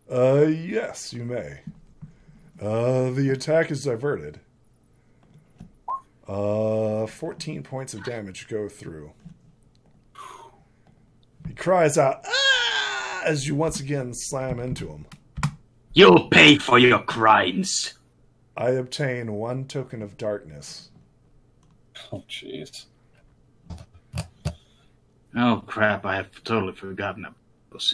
Yes, you may. The attack is diverted. 14 points of damage go through. He cries out, "Ah!" as you once again slam into him. You'll pay for your crimes. I obtain 1 token of darkness. Oh, jeez. Oh crap! I have totally forgotten about those.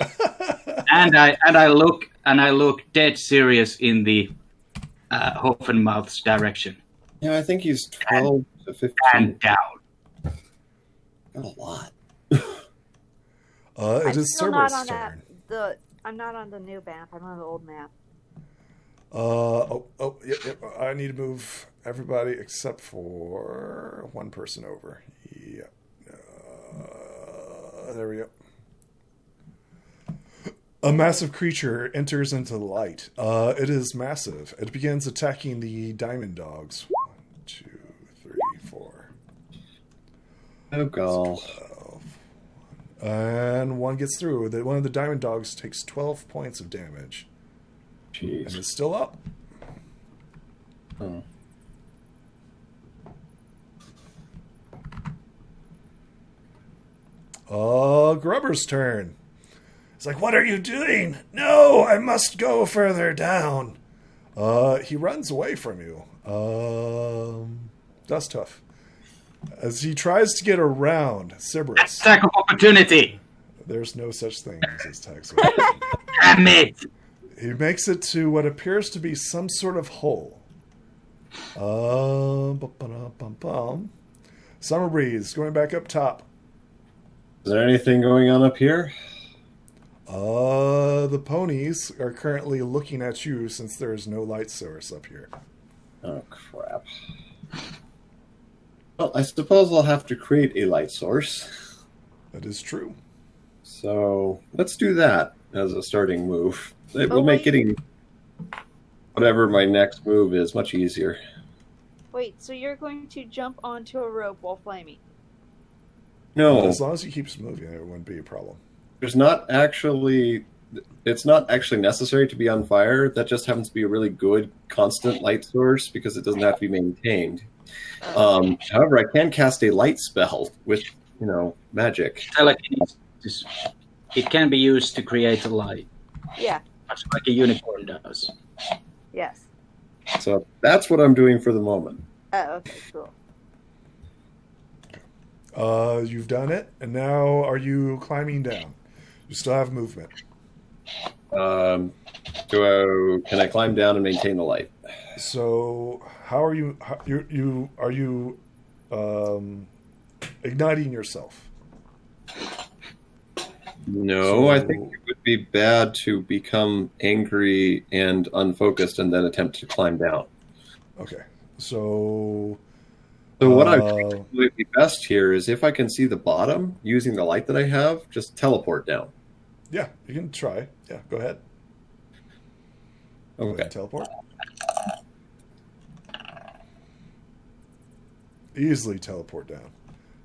and I look dead serious in the Hoffenmouth's direction. Yeah, I think he's 12 to 15. And down. Not a lot. It is still not Cerberus' on that. turn. I'm not on the new map. I'm on the old map. Yep. I need to move everybody except for one person over. Yep. There we go. A massive creature enters into the light. It is massive. It begins attacking the diamond dogs. 1, 2, 3, 4. Oh, God. 12. And one gets through. One of the diamond dogs takes 12 points of damage. And Jeez. it's still up. Oh. Grubber's turn. It's like, what are you doing? No, I must go further down. He runs away from you. Dust Hoof. As he tries to get around Cerberus. Attack of opportunity. There's no such thing as attacks of opportunity. Damn it. He makes it to what appears to be some sort of hole. Summer Breeze going back up top. Is there anything going on up here? The ponies are currently looking at you since there is no light source up here. Oh, crap. Well, I suppose I'll have to create a light source. That is true. So let's do that as a starting move. It will Oh, make wait. getting whatever my next move is much easier. Wait, so you're going to jump onto a rope while flaming? No, As long as he keeps moving, it wouldn't be a problem. it's not actually necessary to be on fire. That just happens to be a really good constant light source because it doesn't have to be maintained. However, I can cast a light spell with, magic. Telekinesis. It can be used to create a light, Yeah. much like a unicorn does. Yes. So that's what I'm doing for the moment. Oh, okay, cool. You've done it, and now are you climbing down? You still have movement. Can I climb down and maintain the light? So how are you? Are you igniting yourself? No, So- I think it would be bad to become angry and unfocused and then attempt to climb down. Okay. So So what I think would be best here is if I can see the bottom using the light that I have, just teleport down. yeah, you can try. Yeah, go ahead. Go ahead Okay. and teleport. Easily teleport down.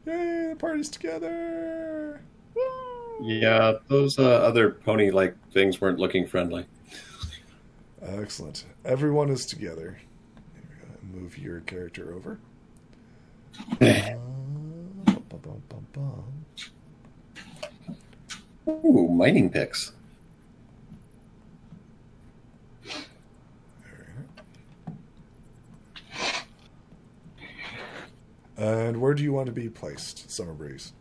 Yay! The party's together. Yeah, those other pony-like things weren't looking friendly. Excellent. Everyone is together. Move your character over. Ooh, mining picks. And where do you want to be placed, Summer Breeze?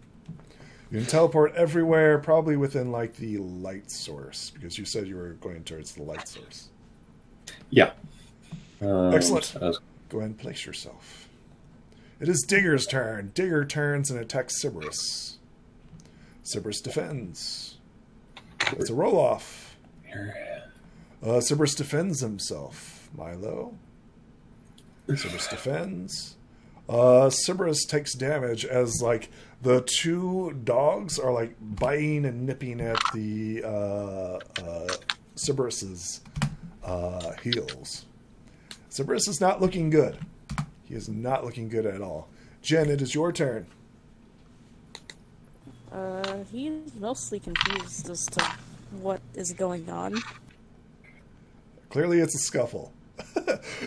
You can teleport everywhere, probably within like the light source, because you said you were going towards the light source. Yeah. Excellent. I was- Go ahead and place yourself. It is Digger's turn. Digger turns and attacks Cerberus. Cerberus defends. It's a roll-off. Cerberus defends himself. Milo. Cerberus defends. Cerberus takes damage as like the two dogs are like biting and nipping at the Cerberus's heels. Cerberus is not looking good. He is not looking good at all. Jen, it is your turn. He's mostly confused as to what is going on. Clearly, it's a scuffle.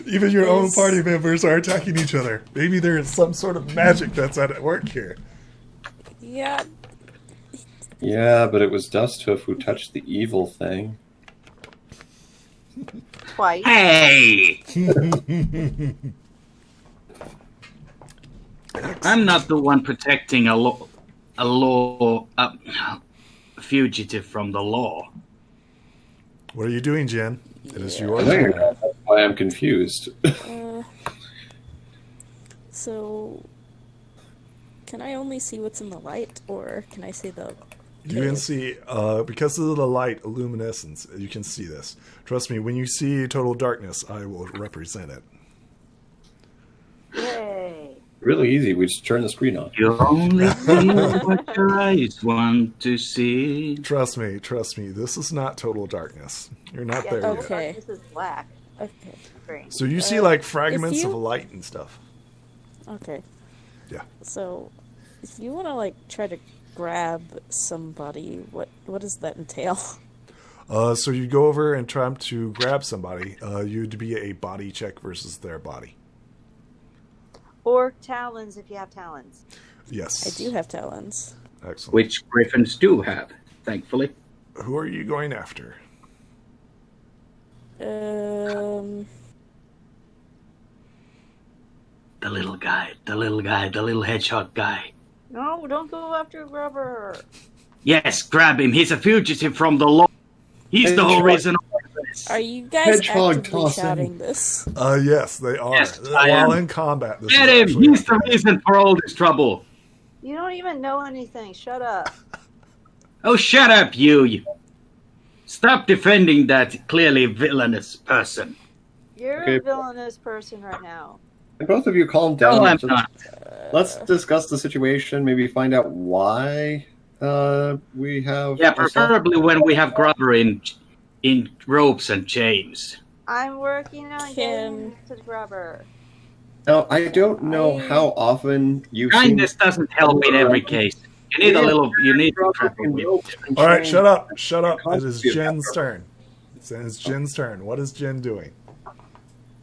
Even your own Yes. party members are attacking each other. Maybe there is some sort of magic that's at work here. Yeah, Yeah, but it was Dusthoof who touched the evil thing. Twice. Hey! I'm not the one protecting a fugitive from the law. What are you doing, Jen? It is your I know you're turn. not. That's why I'm confused. so can I only see what's in the light, or can I see the... You can see, because of the light luminescence, you can see this. Trust me, when you see total darkness, I will represent it. Yay. Really easy. We just turn the screen on. You only see what your eyes want to see. Trust me, this is not total darkness. You're not there yet. Okay. This is black. Okay, Green. So you see like fragments if of you- light and stuff. okay. Yeah. So, if you want to, like, try to grab somebody, what does that entail? So you go over and try to grab somebody. You'd be a body check versus their body. Or talons if you have talons. Yes. I do have talons. Excellent. which griffins do have, thankfully. Who are you going after? The little guy, the little hedgehog guy. No, don't go after Grubber. Yes, grab him. He's a fugitive from the law. He's the whole reason. Are you guys Hedgehog actively tossing. shouting this? Yes, they are. Yes, I While am. in combat. This Get is him. actually He's the happening. reason for all this trouble. You don't even know anything. Shut up. Oh, shut up, you. Stop defending that clearly villainous person. You're Okay. a villainous person right now. And both of you calm down. No, I'm Just- not. Let's discuss the situation. Maybe find out why we have. Yeah, preferably when we have Grubber in ropes and chains. I'm working on Kim. getting to Grubber. Now, I don't know how often you've seen. Kindness doesn't help in every case. You need a little. You need to trap him. All right, shut up. Shut up. It is Jin's turn. It's Jin's turn. What is Jin doing?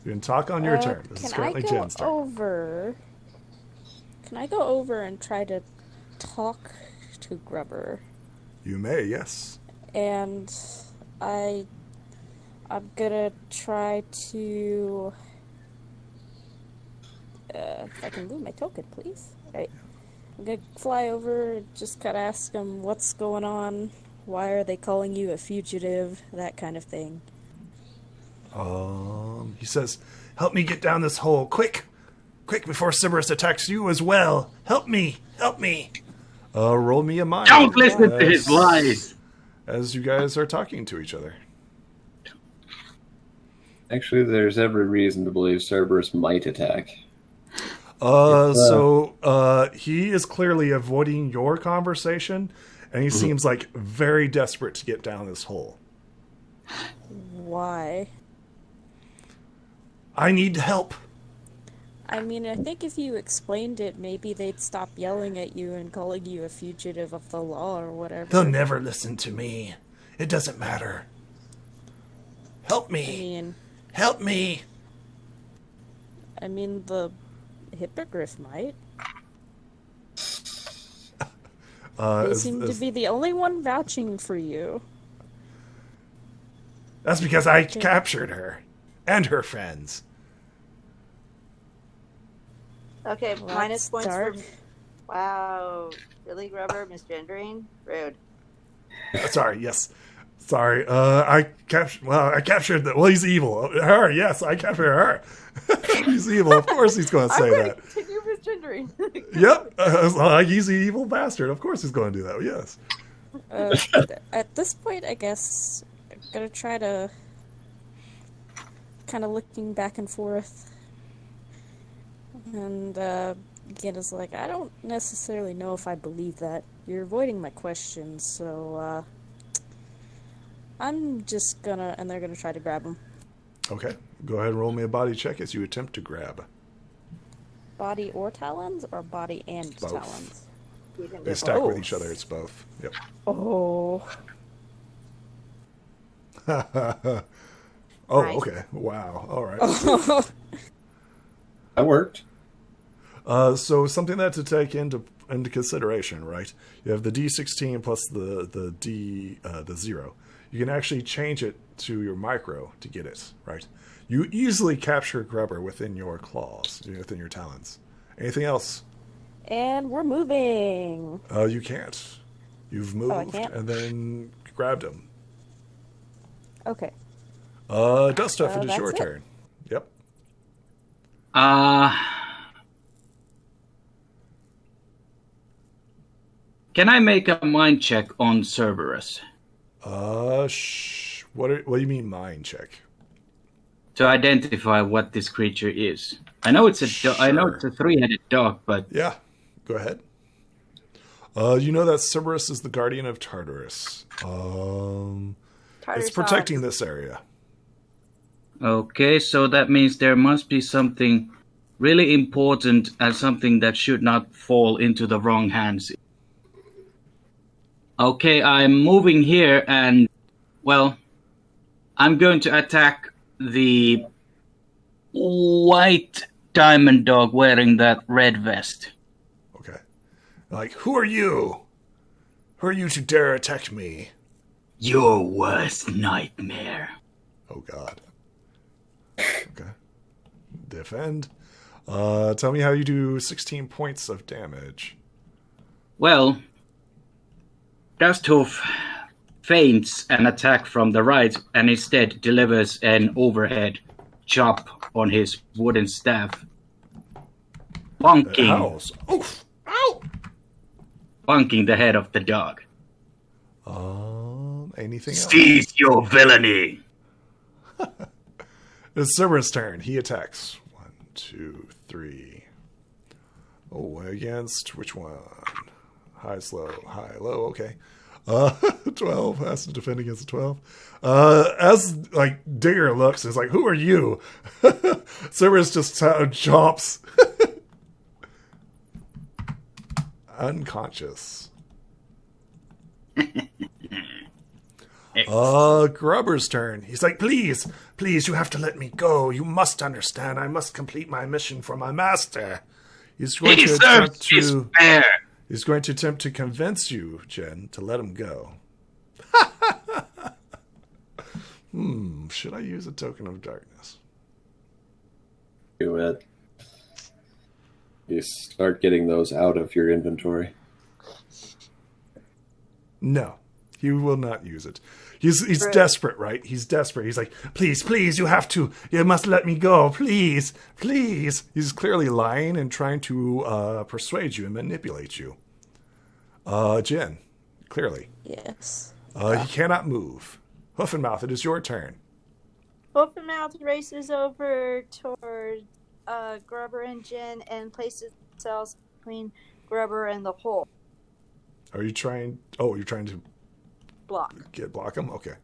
You can talk on your turn. This is Can I currently go Jin's turn. over? Can I go over and try to talk to Grubber? You may, yes. And I'm gonna try to. If I can move my token, please. Right. I'm gonna fly over and just kind of ask him what's going on. Why are they calling you a fugitive? That kind of thing. He says, "Help me get down this hole, quick, quick, before Cerberus attacks you as well. Help me, help me." Roll me a mind. Don't listen to his lies. As you guys are talking to each other. Actually, there's every reason to believe Cerberus might attack. So he is clearly avoiding your conversation, and he seems like very desperate to get down this hole. Why? I need help. I mean, I think if you explained it, maybe they'd stop yelling at you and calling you a fugitive of the law or whatever. They'll never listen to me. It doesn't matter. Help I me. mean, Help me. the hippogriff might. They seem to be the only one vouching for you. That's because I captured her. And her friends. Okay, Well, minus that's points dark. for. Wow, really, Grubber, misgendering, rude. Sorry, yes. Sorry. I captured the. Well, he's evil. Her, yes, I captured her. He's evil. Of course he's going to say that. Continue misgendering. Yep. He's an evil bastard. Of course he's going to do that. Yes. At this point, I guess I'm gonna try to kind of looking back and forth, and again, it's like I don't necessarily know if I believe that. You're avoiding my questions, so I'm just gonna, and they're gonna try to grab him. Okay. Go ahead and roll me a body check as you attempt to grab. Body or talons, or body and Both. talons. You can do They stack with both. each other. It's both. Yep. Oh, Oh, Nice. okay. Wow. All right. That worked. So something that to take into consideration, right? You have the D16 plus the zero. You can actually change it to your micro to get it, right? You easily capture Grubber within your claws, within your talons. Anything else? and we're moving. You can't. You've moved I can't? and then grabbed him. Okay. Dust Stuff, it is that's your it. turn. Yep. Can I make a mind check on Cerberus What do you mean mind check? to identify what this creature is? I know it's I know it's a three-headed dog, but Yeah, go ahead. You know that Cerberus is the guardian of Tartarus. It's protecting this area. okay, so that means there must be something really important and something that should not fall into the wrong hands. Okay, I'm moving here and, well, I'm going to attack the white diamond dog wearing that red vest. Okay. Like, who are you? Who are you to dare attack me? Your worst nightmare. Oh, God. Okay. Defend. Tell me how you do 16 points of damage. Well, Dusthoof feints an attack from the right and instead delivers an overhead chop on his wooden staff. Bonking. Howls. Oof. Ow! Bonking the head of the dog. Anything else? Cease your villainy. It's Cerberus' turn. He attacks. 1, 2, 3. Oh, against which one? High, slow, high, low. Okay. 12 has to defend against a 12. As like Digger looks, is like, who are you? Cerberus just chomps. Unconscious. Grubber's turn. He's like, please, you have to let me go. You must understand. I must complete my mission for my master. He's going to attempt to convince you, Jen, to let him go. Should I use a token of darkness? Do it. You start getting those out of your inventory. No, he will not use it. He's desperate, right? He's desperate. He's like, please, you must let me go. Please. He's clearly lying and trying to persuade you and manipulate you. Jen, clearly. Yes. He cannot move. Hoof and Mouth, it is your turn. Hoof and Mouth races over toward Grubber and Jen and places themselves between Grubber and the hole. Are you trying... Oh, you're trying to... Block him? Okay.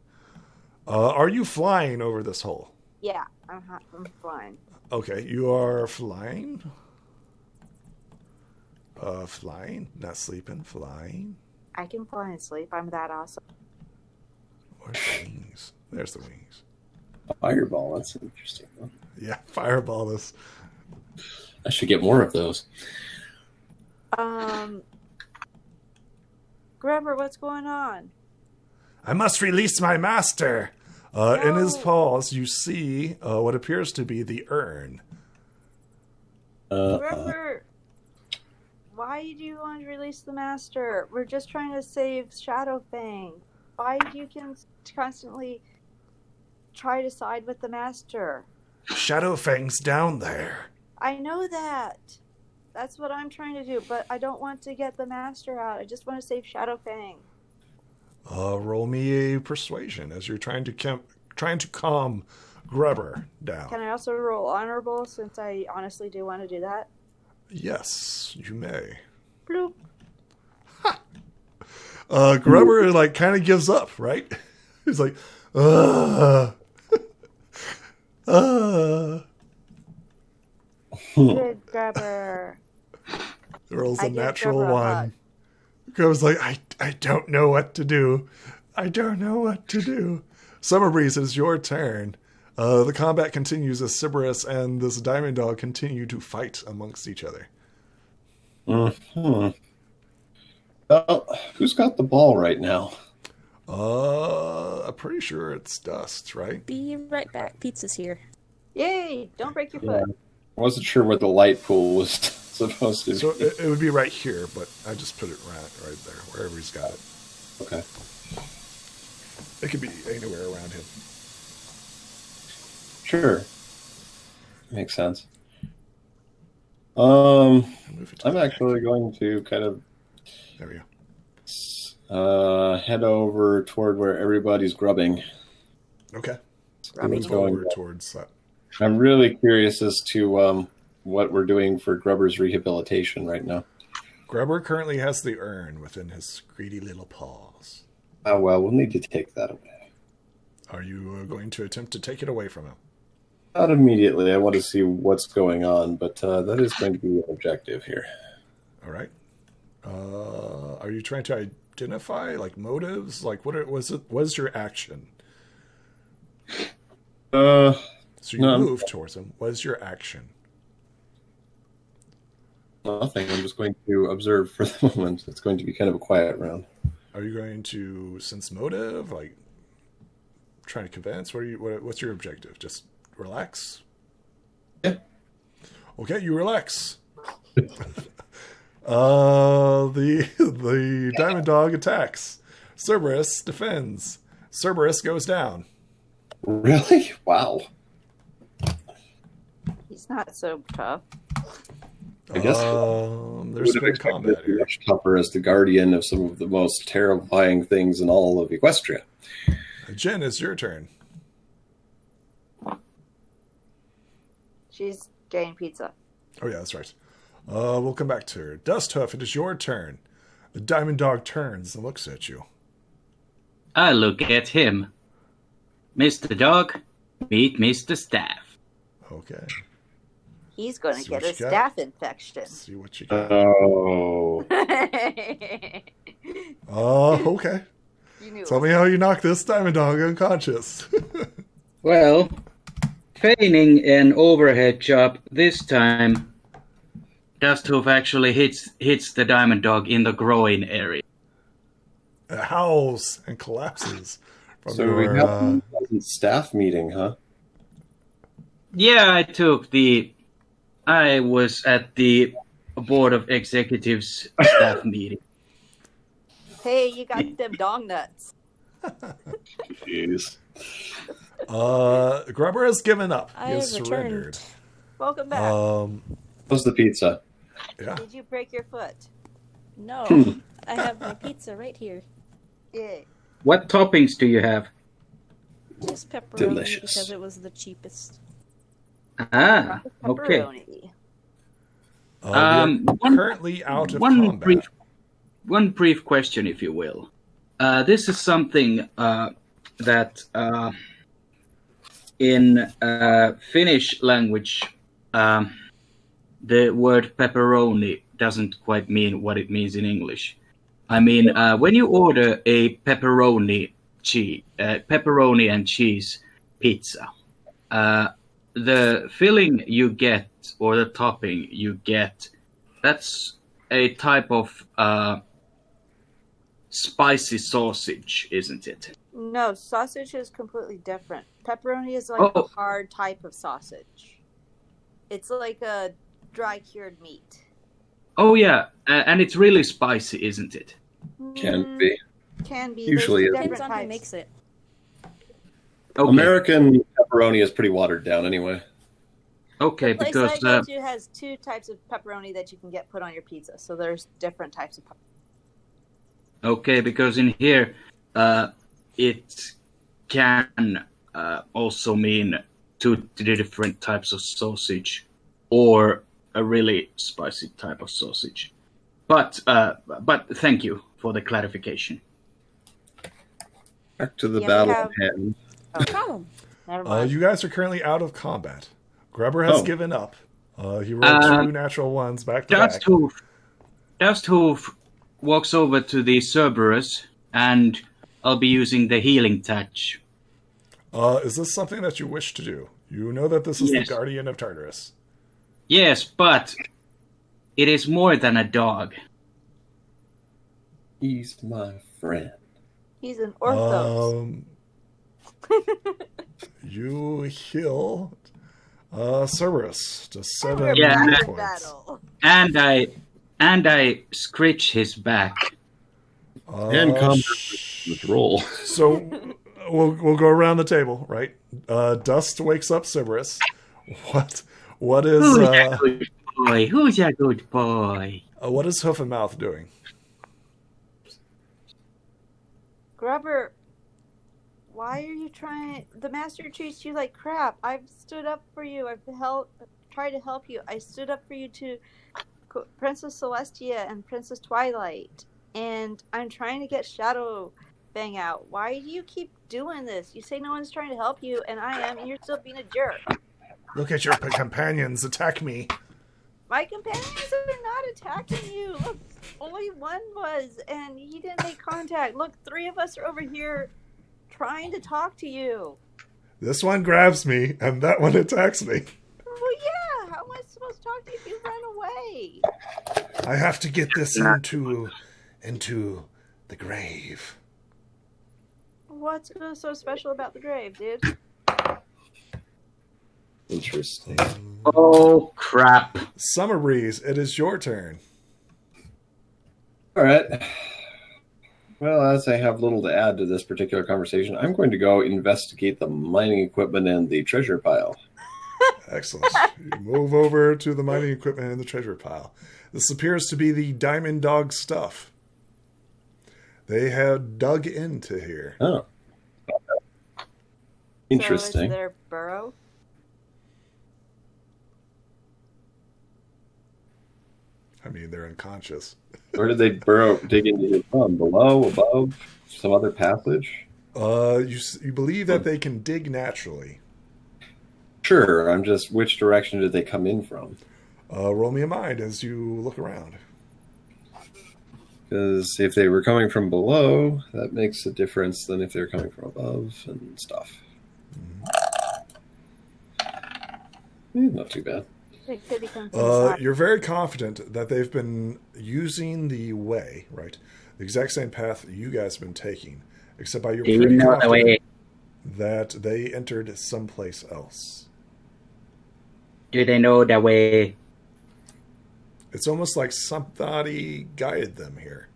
Are you flying over this hole? Yeah, I'm flying. Okay, you are flying? Flying? Not sleeping, flying? I can fly and sleep. I'm that awesome. Where's the wings? There's the wings. Fireball, that's an interesting one. Yeah, fireball this. I should get more of those. Grubber, what's going on? I must release my master. In his paws, you see what appears to be the urn. Grubber, why do you want to release the master? We're just trying to save Shadowfang. Why do you constantly try to side with the master? Shadowfang's down there. I know that. That's what I'm trying to do, but I don't want to get the master out. I just want to save Shadowfang. Roll me a persuasion as you're trying to calm Grubber down. Can I also roll honorable since I honestly do want to do that? Yes, you may. Bloop. Grubber like kind of gives up, right? He's like, Good Grubber. Rolls a natural 1. Grubber's like, I don't know what to do. Summer Breeze, it is your turn. The combat continues as Cerberus and this diamond dog continue to fight amongst each other. Mm-hmm. Well, who's got the ball right now? I'm pretty sure it's Dust, right? Be right back. Pizza's here. Yay! Don't break your foot. I wasn't sure what the light pool was supposed to be. So it would be right here, but I just put it right there, wherever he's got it. Okay. It could be anywhere around him. Sure. Makes sense. I'm actually going to kind of there we go. Head over toward where everybody's grubbing. Okay. Grubbing's going towards that. I'm really curious as to what we're doing for Grubber's rehabilitation right now. Grubber currently has the urn within his greedy little paws. Oh, well, we'll need to take that away. Are you going to attempt to take it away from him? Not immediately. I want to see what's going on, but that is going to be an objective here. All right. Are you trying to identify like motives? Like what was your action? So you moved towards him. What is your action? Nothing. I'm just going to observe for the moment. It's going to be kind of a quiet round. Are you going to sense motive, like trying to convince? What's your objective? Just relax? Yeah. Okay, you relax. The Diamond Dog attacks. Cerberus defends. Cerberus goes down. Really? Wow. He's not so tough. I guess there's been combat here. Much tougher as the guardian of some of the most terrifying things in all of Equestria. Jen, it's your turn. She's getting pizza. Oh yeah, that's right. We'll come back to her. Dusthoof, it is your turn. The Diamond Dog turns and looks at you. I look at him. Mr. Dog, meet Mr. Staff. Okay. He's going to See get what a you got? staph infection. See what you got. Oh. Okay. You knew Tell me how you knock this Diamond Dog unconscious. Well, feigning an overhead chop, this time Dusthoof actually hits the Diamond Dog in the groin area. It howls and collapses from So we your... have a pleasant staff meeting, huh? Yeah, I was at the Board of Executives staff meeting. Hey, you got them dong nuts. Jeez. Grubber has given up. I He has have surrendered. returned. Welcome back. How's the pizza? Yeah. Did you break your foot? No, I have my pizza right here. Yay. What toppings do you have? Just pepperoni Delicious. because it was the cheapest. Ah, okay. Pepperoni. We are One- currently out of one combat. One brief question, if you will. This is something that in Finnish language, the word pepperoni doesn't quite mean what it means in English. I mean, when you order a pepperoni and cheese pizza, the filling you get or the topping you get, that's a type of spicy sausage, isn't it? No, sausage is completely different. Pepperoni is like a Oh. hard type of sausage. It's like a dry cured meat. Oh yeah, and it's really spicy, isn't it? Can be. Can be. Usually There's is. Depends different on who types. makes it. Okay, American pepperoni is pretty watered down anyway. okay, The place because I go to has two types of pepperoni that you can get put on your pizza. So there's different types of in here, it can also mean two different types of sausage, or a really spicy type of sausage. But thank you for the clarification. Back to the Yeah, we battle have- at hand. No problem. Never mind. You guys are currently out of combat. Grubber has Oh. given up. He rolled two natural ones back to back. Dusthoof walks over to the Cerberus, and I'll be using the healing touch. Is this something that you wish to do? You know that this is Yes. the Guardian of Tartarus. Yes, but it is more than a dog. He's my friend. He's an orthos. You heal Cerberus to 7 We're Yeah, back hit in points. battle. And I scritch his back. And combat with roll. So we'll go around the table, right? Dust wakes up Cerberus. What is Who's a good boy? Who's a good boy? what is Hoof and Mouth doing? Grubber, why are you trying? The master treats you like crap. I've stood up for you. I've tried to help you. I stood up for you to Princess Celestia and Princess Twilight, and I'm trying to get Shadow Bang out. Why do you keep doing this? You say no one's trying to help you, and I am, and you're still being a jerk. Look at your companions attack me. My companions are not attacking you. Look, only one was, and he didn't make contact. Look, 3 of us are over here trying to talk to you. This one grabs me, and that one attacks me. Well, yeah. How am I supposed to talk to you if you run away? I have to get this into The grave. What's so special about the grave, dude? Interesting. Oh, crap. Summer Breeze, it is your turn. All right. Well, as I have little to add to this particular conversation, I'm going to go investigate the mining equipment and the treasure pile. Excellent. You move over to the mining equipment and the treasure pile. This appears to be the Diamond Dog stuff. They had dug into here. Oh. Interesting. So is their burrow? I mean, they're unconscious. Where did they dig into it from? Below, above, some other passage? You believe that they can dig naturally. Sure, I'm just, which direction did they come in from? Roll me a mind as you look around. Because if they were coming from below, that makes a difference than if they're coming from above and stuff. Not too bad. It could become from the side. You're very confident that they've been using the way, right? The exact same path that you guys have been taking, except by you're Do you pretty know the way? confident that they entered someplace else. Do they know the way? It's almost like somebody guided them here.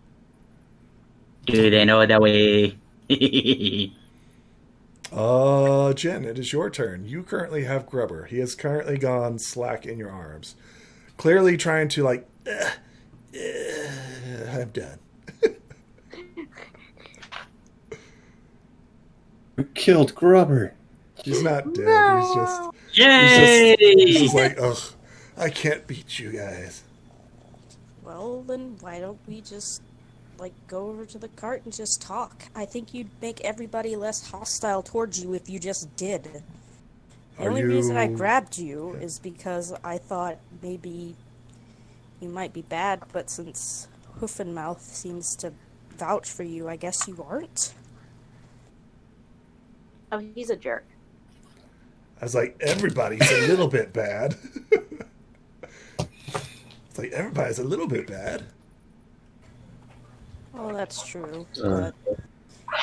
Do they know the way? Jen, it is your turn. You currently have Grubber. He has currently gone slack in your arms. Clearly trying to, like, I'm done. You killed Grubber. He's not dead. No! Yay! He's just like, ugh, I can't beat you guys. Well, then why don't we just, go over to the cart and just talk? I think you'd make everybody less hostile towards you if you just did. The only reason I grabbed you is because I thought maybe you might be bad, but since Hoof and Mouth seems to vouch for you, I guess you aren't? Oh, he's a jerk. I was like, everybody's a little bit bad. It's like, everybody's a little bit bad. Well, that's true, but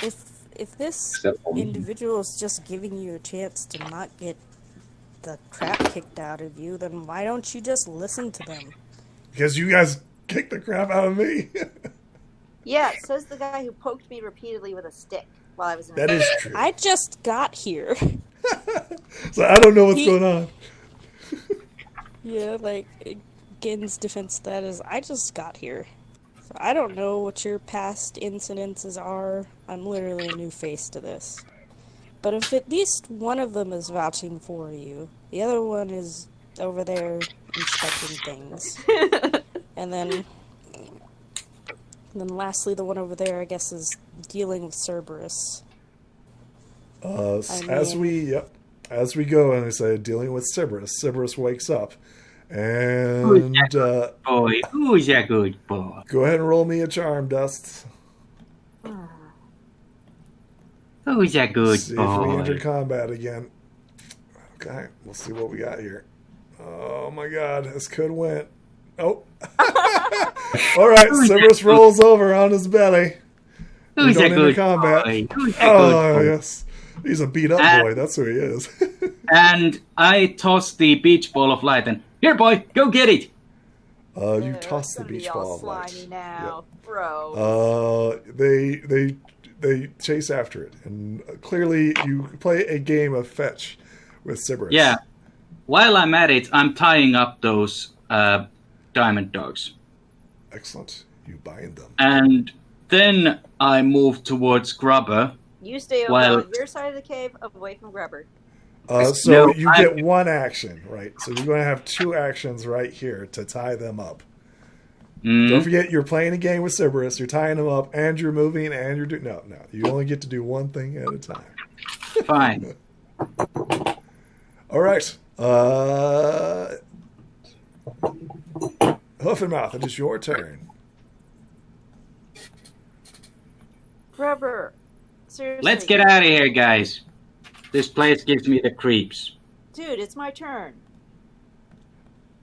if this individual is just giving you a chance to not get the crap kicked out of you, then why don't you just listen to them? Because you guys kicked the crap out of me. Yeah, says the guy who poked me repeatedly with a stick while I was in That is true. I just got here. So I don't know what's going on. Yeah, Gin's defense to that is, I just got here. So I don't know what your past incidences are. I'm literally a new face to this. But if at least one of them is vouching for you, the other one is over there inspecting things. And then lastly, the one over there, I guess, is dealing with Cerberus. As we go, and I say dealing with Cerberus wakes up, and Boy, who's a good boy? go ahead and roll me a charm, Dust. Who's a good See if we enter boy? combat again. Okay, we'll see what we got here. Oh my God, this could win. Oh, all right. Cerberus rolls over on his belly. Who's We a don't enter good combat. boy? Who's a Oh good boy? yes, he's a beat up boy. That's who he is. And I toss the beach ball of light and, here boy, go get it! You Ugh, toss it's the gonna be beach all ball of light. slimy now, bro. They chase after it, and clearly you play a game of fetch with Cerberus. Yeah. While I'm at it, I'm tying up those diamond dogs. Excellent. You bind them. And then I move towards Grubber. You stay over Well- on your side of the cave, away from Grubber. So No, you get one action, right? So you're going to have two actions right here to tie them up. Don't forget, you're playing a game with Cerberus. You're tying them up, and you're moving, and you're doing... No. You only get to do one thing at a time. Fine. All right. Hoof and Mouth, it is your turn. Grubber, seriously. Let's get out of here, guys. This place gives me the creeps. Dude, it's my turn.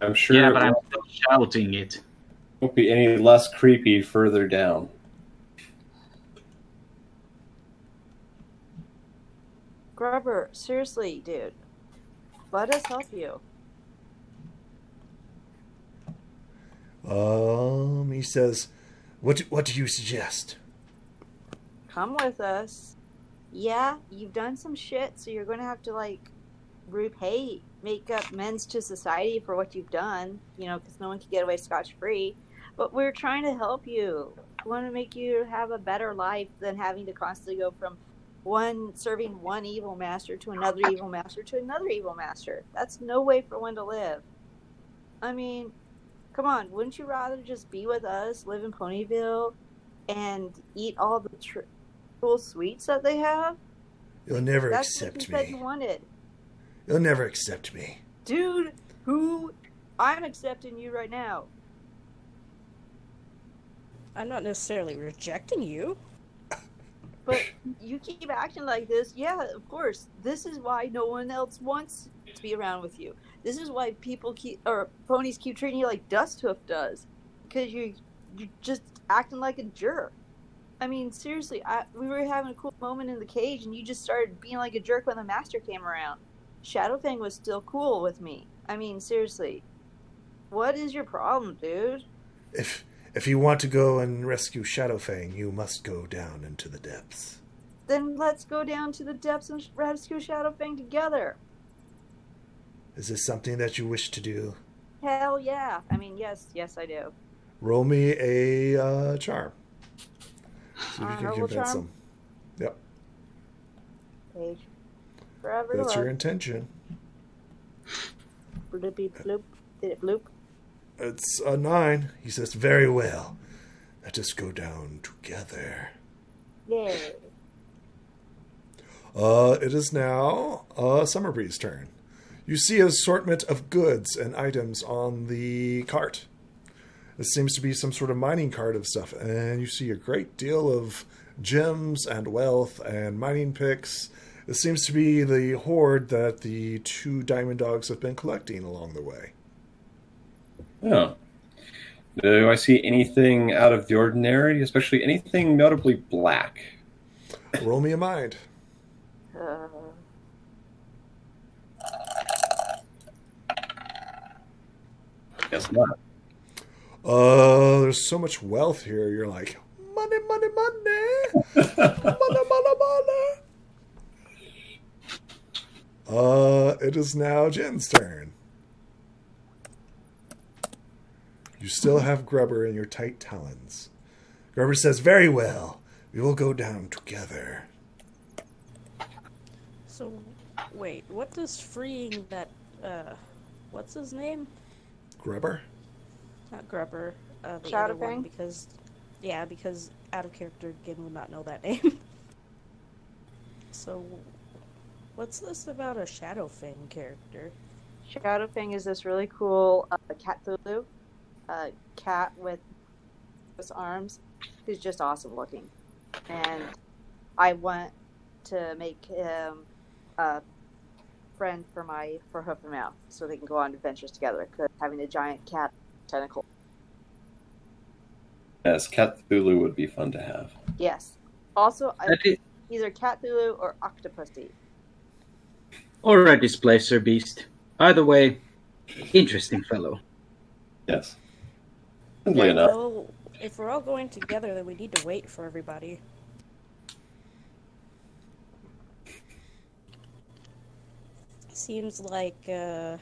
I'm sure Yeah, it but I'm still shouting it. won't be any less creepy further down. Grubber, seriously, dude. Let us help you. He says, what do you suggest? Come with us. Yeah, you've done some shit, so you're going to have to, like, make up amends to society for what you've done, you know, because no one can get away scotch-free. But we're trying to help you. We want to make you have a better life than having to constantly go from serving one evil master to another evil master to another evil master. That's no way for one to live. I mean, come on, wouldn't you rather just be with us, live in Ponyville, and eat all the cool sweets that they have? You'll never That's accept what you me. said you wanted. You'll never accept me. Dude, I'm accepting you right now. I'm not necessarily rejecting you. But you keep acting like this. Yeah, of course. This is why no one else wants to be around with you. This is why ponies keep treating you like Dusthoof does. Because you're just acting like a jerk. I mean, seriously, we were having a cool moment in the cage, and you just started being like a jerk when the master came around. Shadowfang was still cool with me. I mean, seriously. What is your problem, dude? If you want to go and rescue Shadowfang, you must go down into the depths. Then let's go down to the depths and rescue Shadowfang together. Is this something that you wish to do? Hell yeah. I mean, yes, I do. Roll me a charm. See if you can Roll convince charm? them. Yep. Page. Forever That's your love. intention. Bloopy bloop. Did it bloop? It's a 9. He says, very well. Let us go down together. Yay. It is now Summerbreeze's turn. You see an assortment of goods and items on the cart. It seems to be some sort of mining cart of stuff, and you see a great deal of gems and wealth and mining picks. It seems to be the hoard that the 2 diamond dogs have been collecting along the way. Oh. Do I see anything out of the ordinary, especially anything notably black? Roll me a mind. Guess not. There's so much wealth here. You're like, money, money, money. Money, money, money. It is now Jin's turn. You still have Grubber in your tight talons. Grubber says, very well. We will go down together. So, wait, what does freeing that, what's his name? Grubber? Not Grubber, the other Shadowfang? one, because out of character, Gin would not know that name. So, what's this about a Shadowfang character? Shadowfang is this really cool cat Thulu. Cat with arms, who's just awesome looking, and I want to make him a friend for Hoof and Mouth, so they can go on adventures together. Because having a giant cat tentacle. Yes, Cat Thulu would be fun to have. Yes. Also, is- either cat Thulu or Octopussy. Or a displacer beast. Either way, interesting fellow. Yes. Simply enough. Well, if we're all going together, then we need to wait for everybody. Seems like, Gin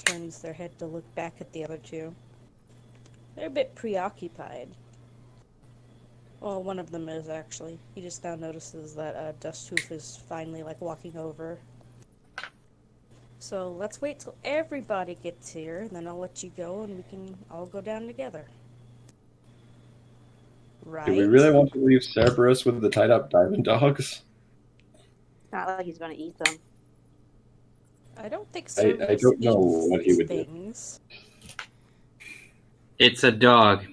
turns their head to look back at the other two. They're a bit preoccupied. Well, one of them is, actually. He just now notices that, Dusthoof is finally, walking over. So, let's wait till everybody gets here, and then I'll let you go, and we can all go down together. Right? Do we really want to leave Cerberus with the tied-up diamond dogs? Not like he's going to eat them. I don't think I Cerberus don't know eats what he these would do. things. It's a dog.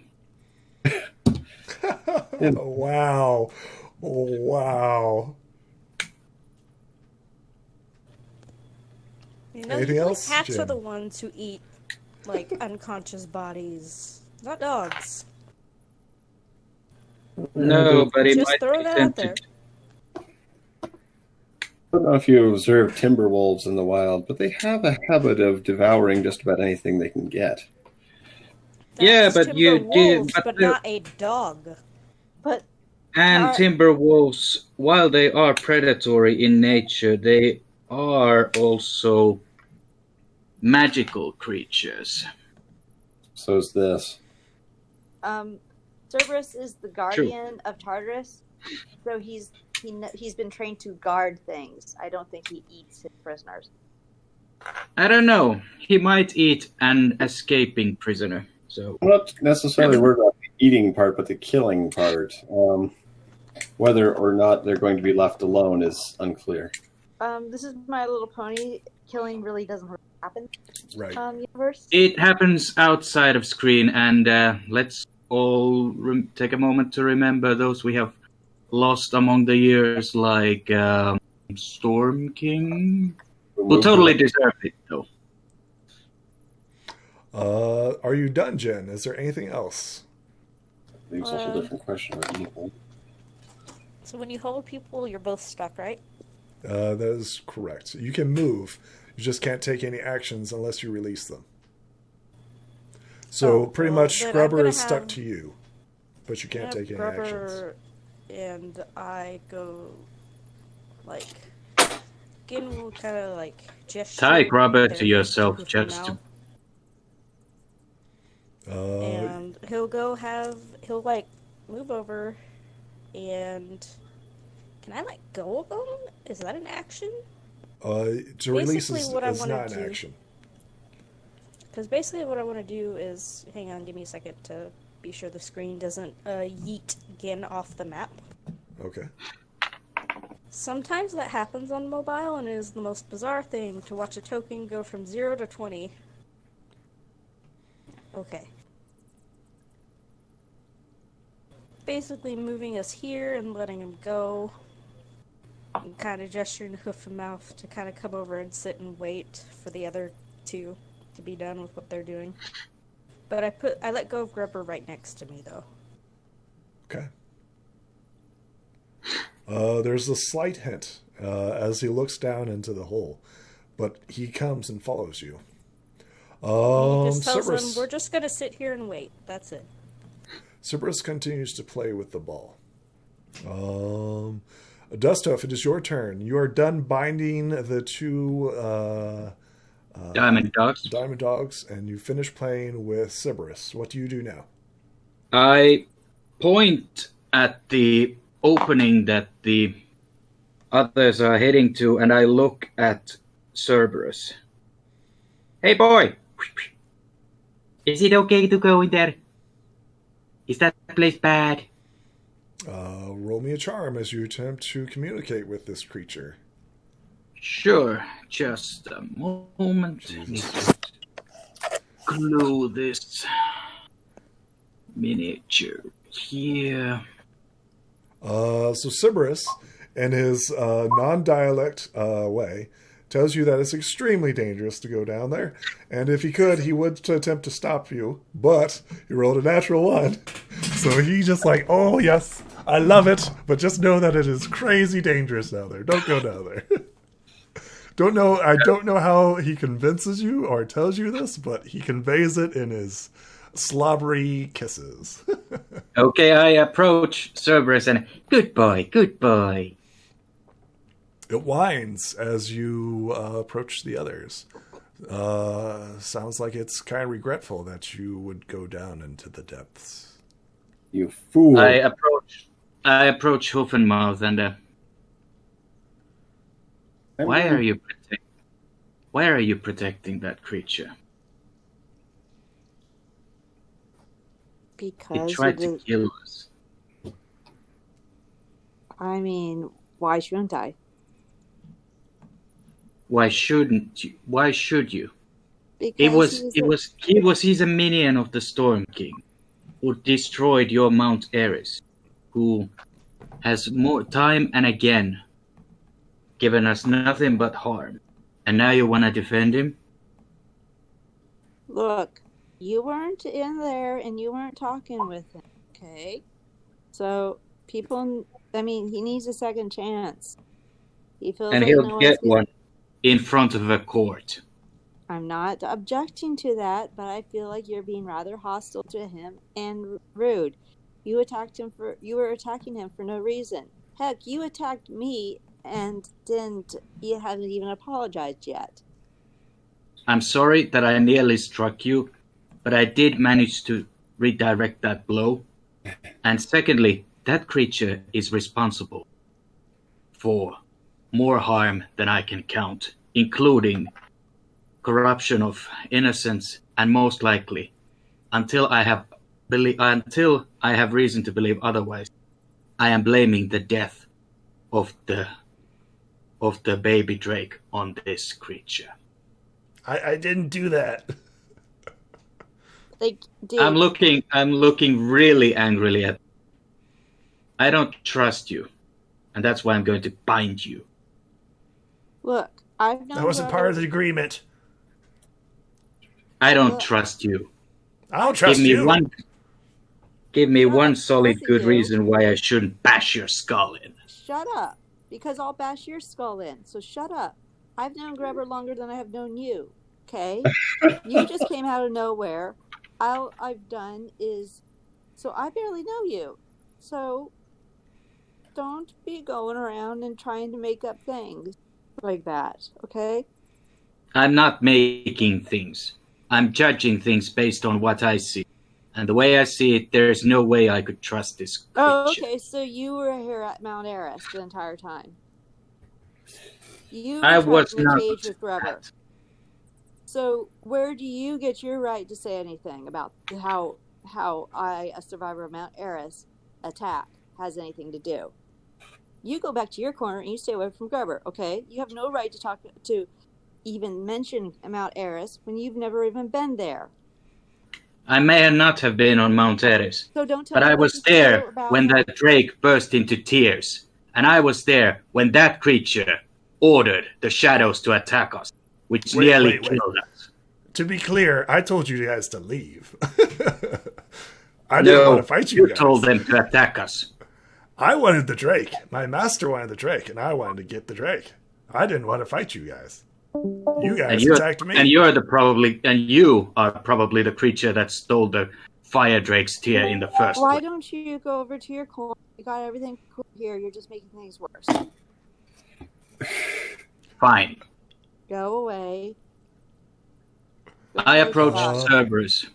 Wow. Wow. You know, Anything usually else, cats are Jim? the ones who eat, unconscious bodies. Not dogs. No, but it Just might throw be that out there. tempted. know if you observe timber wolves in the wild, but they have a habit of devouring just about anything they can get. Yeah, That's but you did. wolves, but the- not a dog. But And timber wolves, while they are predatory in nature, they are also magical creatures. So is this. Cerberus is the guardian of Tartarus, so he's been trained to guard things. I don't think he eats his prisoners. I don't know. He might eat an escaping prisoner. So I'm not necessarily worried about the eating part, but the killing part. Whether or not they're going to be left alone is unclear. This is My Little Pony. Killing really doesn't happen. Right. Universe. it happens outside of screen, and let's all take a moment to remember those we have lost among the years, like Storm King. Who totally deserved it, though. Are you done, Jen? Is there anything else? Leaves a whole different question about evil. So when you hold people, you're both stuck, right? That is correct. You can move. You just can't take any actions unless you release them. So pretty much then I'm Scrubber gonna is stuck have- to you, but you can't take any Grubber actions. and I go like Gin will kind of like gesture. Tie Grubber their to yourself with just his to. mouth, and he'll like move over and can I let go of him? Is that an action? To release Basically is what I not wanna an do- action. Because basically what I want to do is hang on, give me a second to be sure the screen doesn't yeet Gin off the map. Okay. Sometimes that happens on mobile and it is the most bizarre thing to watch a token go from 0 to 20. Okay. Basically moving us here and letting him go. And kind of gesturing to hoof and mouth to kind of come over and sit and wait for the other two to be done with what they're doing. But I let go of Grubber right next to me though. Okay. There's a slight hint as he looks down into the hole, but he comes and follows you. He just tells Cerberus, them, we're just going to sit here and wait. That's it. Cerberus continues to play with the ball. Dusthoff, it is your turn. You are done binding the two Diamond Dogs. Diamond Dogs, and you finish playing with Cerberus. What do you do now? I point at the opening that the others are heading to, and I look at Cerberus. Hey, boy! Is it okay to go in there? Is that place bad? Roll me a charm as you attempt to communicate with this creature. Sure, just a moment. Need to glue this miniature here. So Cerberus, in his non-dialect way, tells you that it's extremely dangerous to go down there, and if he could, he would attempt to stop you, but he rolled a natural 1. So he just like, oh yes, I love it, but just know that it is crazy dangerous down there. Don't go down there. I don't know how he convinces you or tells you this, but he conveys it in his slobbery kisses. Okay, I approach Cerberus and good boy. It whines as you approach the others. Sounds like it's kind of regretful that you would go down into the depths. You fool. I approach Hoofenmouth and why are you protecting that creature? Because He tried to kill us. I mean, why shouldn't I? Why shouldn't you? Why should you? Because He's a minion of the Storm King, who destroyed your Mount Eris, who has more time and again given us nothing but harm. And now you want to defend him? Look, you weren't in there and you weren't talking with him, okay? So he needs a second chance. He feels And like he'll no get one's one in front of a court. I'm not objecting to that, but I feel like you're being rather hostile to him and rude. You were attacking him for no reason. Heck, you attacked me and you haven't even apologized yet. I'm sorry that I nearly struck you, but I did manage to redirect that blow. And secondly, that creature is responsible for more harm than I can count, including corruption of innocence, and most likely, until I have reason to believe otherwise, I am blaming the death of the baby drake on this creature. I didn't do that. Like, dude, I'm looking really angrily at. I don't trust you, and that's why I'm going to bind you. look, I've known That wasn't part of the agreement. I don't Well- trust you. I don't trust you. Give me Shut one up, solid both of good you. reason why I shouldn't bash your skull in. Shut up, because I'll bash your skull in. So shut up. I've known Grubber longer than I have known you. Okay, you just came out of nowhere. All I've done is, so I barely know you. So don't be going around and trying to make up things like that. Okay. I'm not making things. I'm judging things based on what I see. And the way I see it, there's no way I could trust this creature. Oh, okay. So you were here at Mount Eris the entire time. You I were was trapped in the not. cage with Grubber. So where do you get your right to say anything about how I, a survivor of Mount Eris, attack has anything to do? You go back to your corner and you stay away from Grubber, okay? You have no right to talk to even mention Mount Eris when you've never even been there. I may not have been on Mount Eris, So don't tell but me I what was to feel there about when how- that drake burst into tears. And I was there when that creature ordered the shadows to attack us, which Wait, nearly wait. killed us. To be clear, I told you guys to leave. I didn't want to fight you guys. told them to attack us. I wanted the Drake. My master wanted the Drake, and I wanted to get the Drake. I didn't want to fight you guys. You guys attacked me. And you are probably the creature that stole the fire drake's tear in the first Why place. don't you go over to your corner? You got everything cool here. You're just making things worse. Fine. Go away. I approached Goodbye. Cerberus.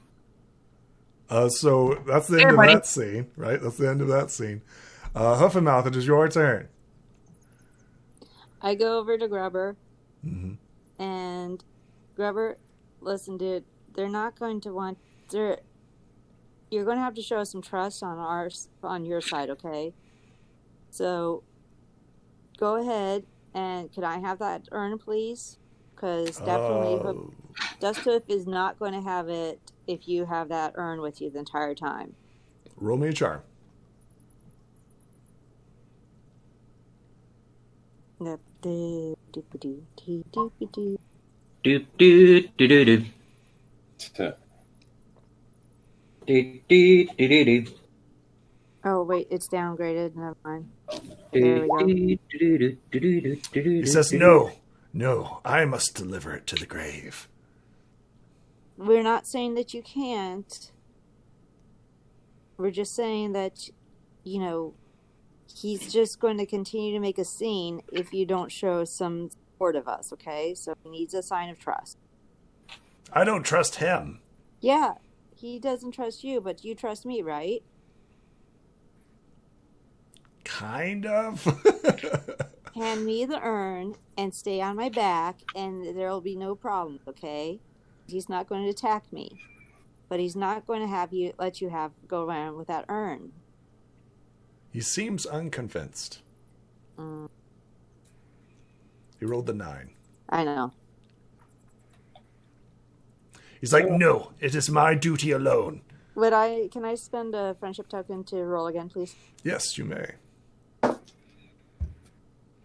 So that's the end of that scene, right? That's the end of that scene. Huffenmouth, it is your turn. I go over to Grubber, Mm-hmm. and Grubber, listen, dude. They're not going to want. You're going to have to show us some trust on your side, okay? So, go ahead, and could I have that urn, please? Because definitely, Dusthoof is not going to have it if you have that urn with you the entire time. Roll me a charm. Do do do do do. Do do do do. Oh wait, it's downgraded. Never mind. There we go. He says, no, I must deliver it to the grave. We're not saying that you can't. We're just saying that, he's just going to continue to make a scene if you don't show some support of us, okay? So he needs a sign of trust. I don't trust him. Yeah, he doesn't trust you, but you trust me, right? Kind of. Hand me the urn and stay on my back, and there'll be no problem, okay? He's not going to attack me, but he's not going to let you go around with that urn. He seems unconvinced. He rolled the 9. I know. He's like, no, it is my duty alone. Can I spend a friendship token to roll again, please? Yes, you may.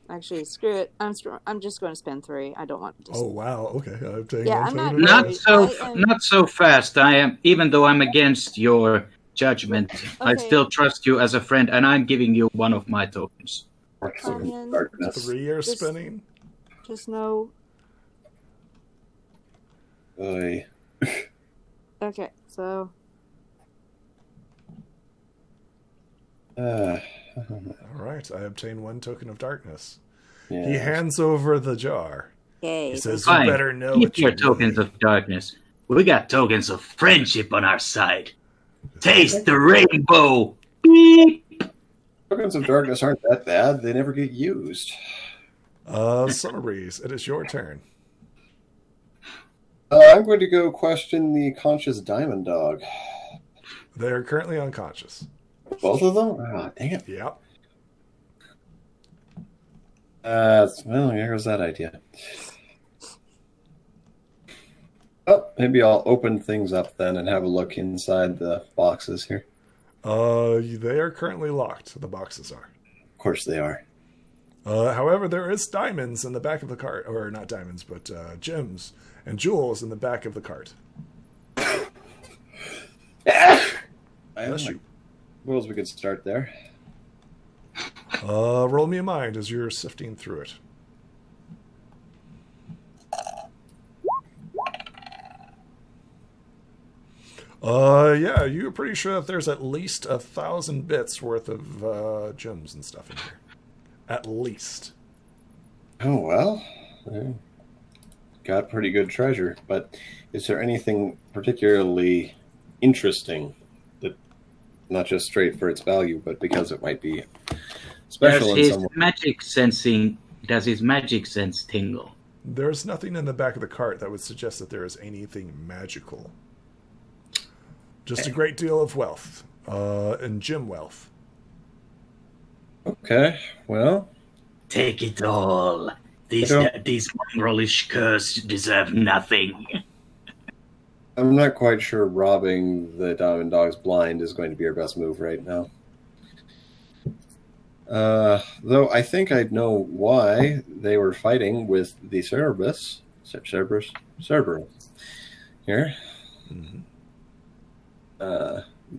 Actually, screw it. I'm just going to spend 3. I don't want to. Oh, wow. Okay. I'm taking Yeah, one I'm token. not- Not so fast. I am, even though I'm against your judgment, I Okay. still trust you as a friend, and I'm giving you one of my tokens. Flamian, Darkness. 3 years Just- spinning. just know. Oy. Okay, so Uh, All right, I obtain 1 token of darkness. yeah. He hands over the jar. yay. He says, Fine. "You better know Keep what your you tokens need." of darkness. We got tokens of friendship on our side. Taste the rainbow. Beep. Tokens of darkness aren't that bad. They never get used. Summer Breeze, it is your turn. I'm going to go question the conscious diamond dog. They are currently unconscious. Both of them? Oh, dang it. Yep. Well, here goes that idea. Oh, maybe I'll open things up then and have a look inside the boxes here. They are currently locked. The boxes are. Of course they are. However, there is diamonds in the back of the cart, or not diamonds, but gems and jewels in the back of the cart. Bless you. Suppose we could start there. Roll me a mind as you're sifting through it. Yeah, you're pretty sure that there's at least 1,000 bits worth of gems and stuff in here. At least. Oh, well. Got pretty good treasure. But is there anything particularly interesting that, not just straight for its value, but because it might be special in some way? Does his magic sense tingle? There's nothing in the back of the cart that would suggest that there is anything magical. Just a great deal of wealth, and gem wealth. Okay, well, Take it all. These mongrelish curs deserve nothing. I'm not quite sure robbing the Diamond Dog's blind is going to be our best move right now. Though I think I'd know why they were fighting with the Cerberus here. Mm-hmm.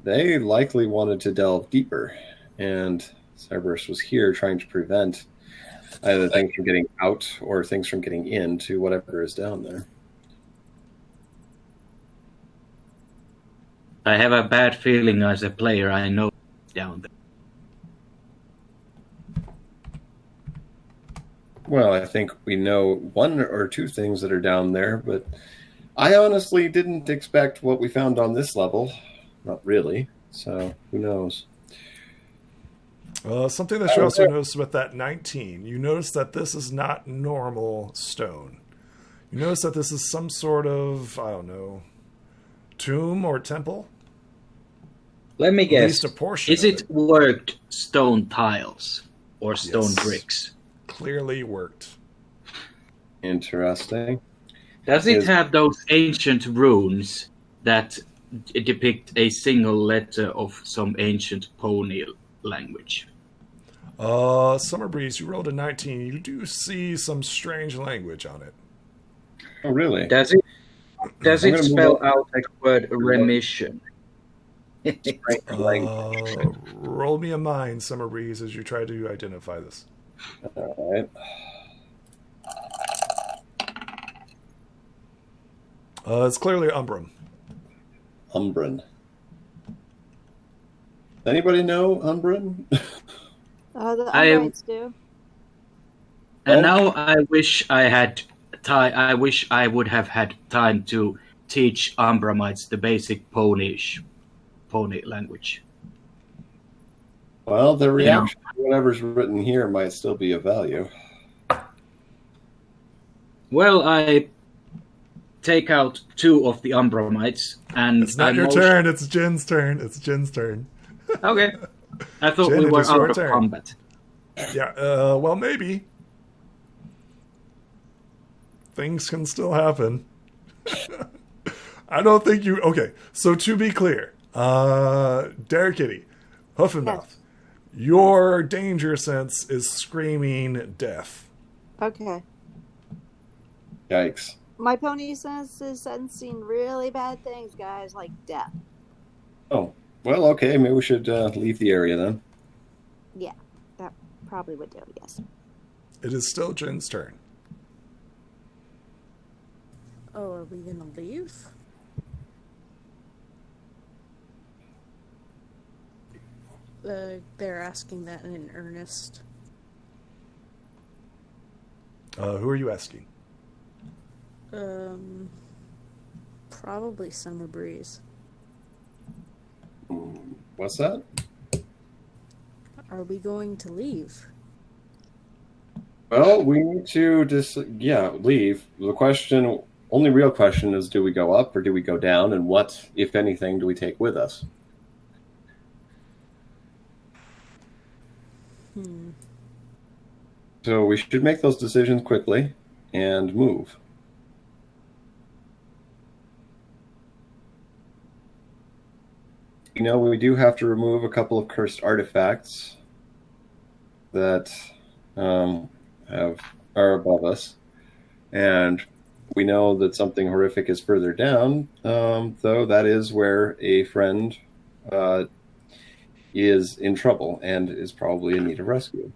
They likely wanted to delve deeper, and Cerberus was here trying to prevent either things from getting out or things from getting into whatever is down there. I have a bad feeling as a player I know down there. Well, I think we know 1 or 2 things that are down there, but I honestly didn't expect what we found on this level. Not really, so who knows? Something that you also notice with that 19, you notice that this is not normal stone. You notice that this is some sort of, I don't know, tomb or temple. Let me At guess. least a portion Is of it worked stone tiles or stone Yes. bricks? Clearly worked. Interesting. Does it Is- have those ancient runes that depict a single letter of some ancient pony language? Summer Breeze, you rolled a 19. You do see some strange language on it. Oh, really? Does it I'm gonna spell move out the word remission? Roll me a mind, Summer Breeze, as you try to identify this. All right. It's clearly Umbrum. Umbran. Anybody know Umbran? The I- Umbrites do. And now I wish I had time. I wish I would have had time to teach Umbramites the basic pony language. Well, the reaction to whatever's written here might still be of value. Well, I take out 2 of the Umbramites, and It's not your turn, it's Jin's turn. It's Jin's turn. Okay, I thought Jen, we it were is your out of turn. combat. Yeah, well, maybe. Things can still happen. I don't think you... Okay, so to be clear, Derek Kitty, Hoof and Mouth, your danger sense is screaming death. Okay. Yikes. My pony sense is sensing really bad things, guys, like death. Oh, well, okay. Maybe we should leave the area then. Yeah. probably would do, yes. It is still Jin's turn. Oh, are we gonna leave? They're asking that in earnest. Who are you asking? Probably Summer Breeze. What's that? Are we going to leave? Well, we need to leave. The question, only real question is, do we go up or do we go down? And what, if anything, do we take with us? So we should make those decisions quickly and move. You know, we do have to remove a couple of cursed artifacts that are above us. And we know that something horrific is further down, though that is where a friend is in trouble and is probably in need of rescue.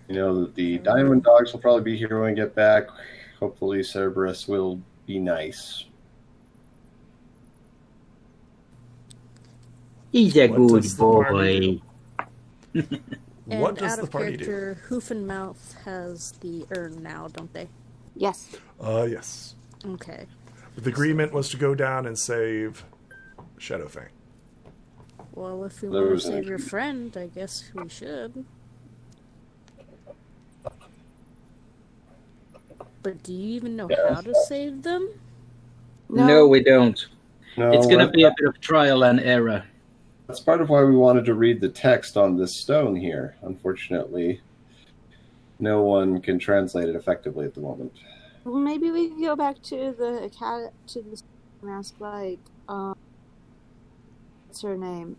You know, the Diamond Dogs will probably be here when we get back. Hopefully Cerberus will be nice. He's a What good does the party boy. And What does out the of party do? character, Hoof and Mouth has the urn now, don't they? Yes. Yes. Okay. The agreement was to go down and save Shadowfang. Well, if we There want to was an save your agreement. friend, I guess we should. But do you even know how to save them? No, we don't. No, It's going to be a bit of trial and error. that's part of why we wanted to read the text on this stone here. Unfortunately, no one can translate it effectively at the moment. Well, maybe we can go back to the academy, to the and ask, like, what's her name?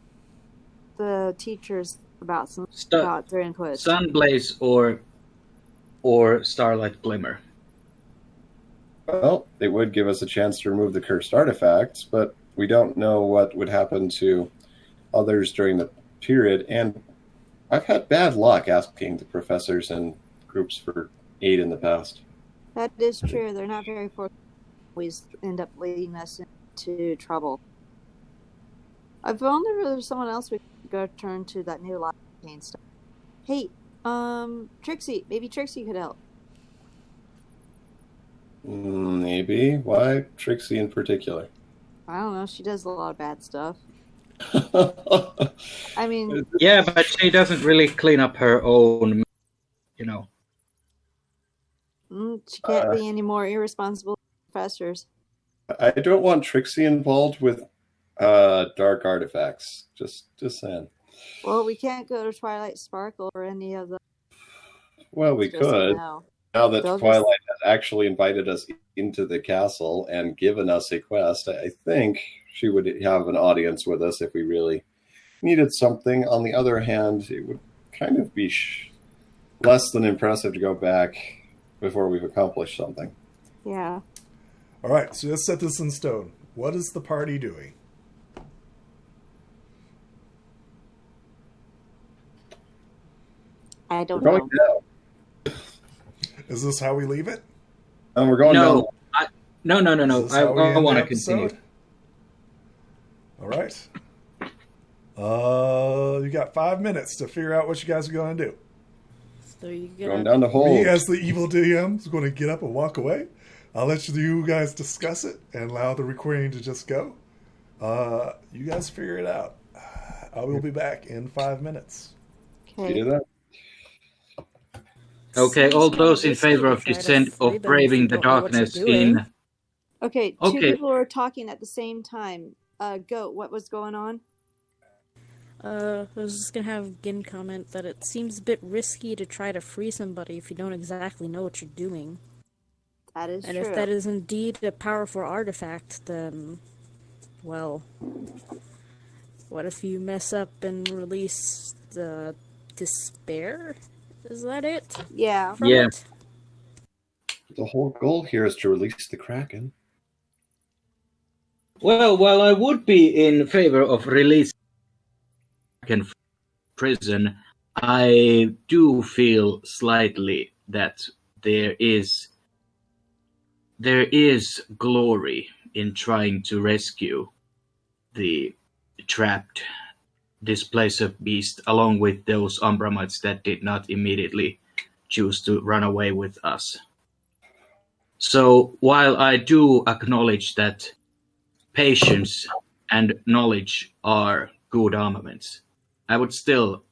The teachers about about their input. Sunblaze or Starlight Glimmer. Well, it would give us a chance to remove the cursed artifacts, but we don't know what would happen to others during the period. And I've had bad luck asking the professors and groups for aid in the past. That is true. They're not very fortunate. Always end up leading us into trouble. I've wondered if there's someone else we could go turn to that new Levitation stuff. Hey, Trixie. Maybe Trixie could help. Maybe. Why Trixie in particular? I don't know. She does a lot of bad stuff. I mean, Yeah, but she doesn't really clean up her own, you know. she can't be any more irresponsible than professors. I don't want Trixie involved with dark artifacts. Just saying. Well, we can't go to Twilight Sparkle or any of the. Well, we Just could. no. Now that They'll Twilight has actually invited us into the castle and given us a quest, I think she would have an audience with us if we really needed something. On the other hand, it would kind of be less than impressive to go back before we've accomplished something. Yeah. All right, so let's set this in stone. What is the party doing? I don't We're know. going down. Is this how we leave it? And we're going down. No. Is this I how we end want the to continue. episode? All right. You got 5 minutes to figure out what you guys are going to do. So you Going get down the hole. Me, as the evil DM, is going to get up and walk away. I'll let you guys discuss it and allow the recording to just go. You guys figure it out. I will be back in 5 minutes. You Okay. do that? Okay, Seems all kinda those in risky favor to of try to descent free of them braving if the you don't know what you're darkness doing. in. Okay. Two Okay. people are talking at the same time. Goat, what was going on? I was just gonna have Gin comment that it seems a bit risky to try to free somebody if you don't exactly know what you're doing. That is And true. if that is indeed a powerful artifact, then, well, what if you mess up and release the despair? Is that it? Yeah. From Yeah. it? The whole goal here is to release the Kraken. Well, while I would be in favor of releasing from prison, I do feel slightly that there is glory in trying to rescue the trapped displacer beast along with those Umbramites that did not immediately choose to run away with us. So while I do acknowledge that patience and knowledge are good armaments, I would still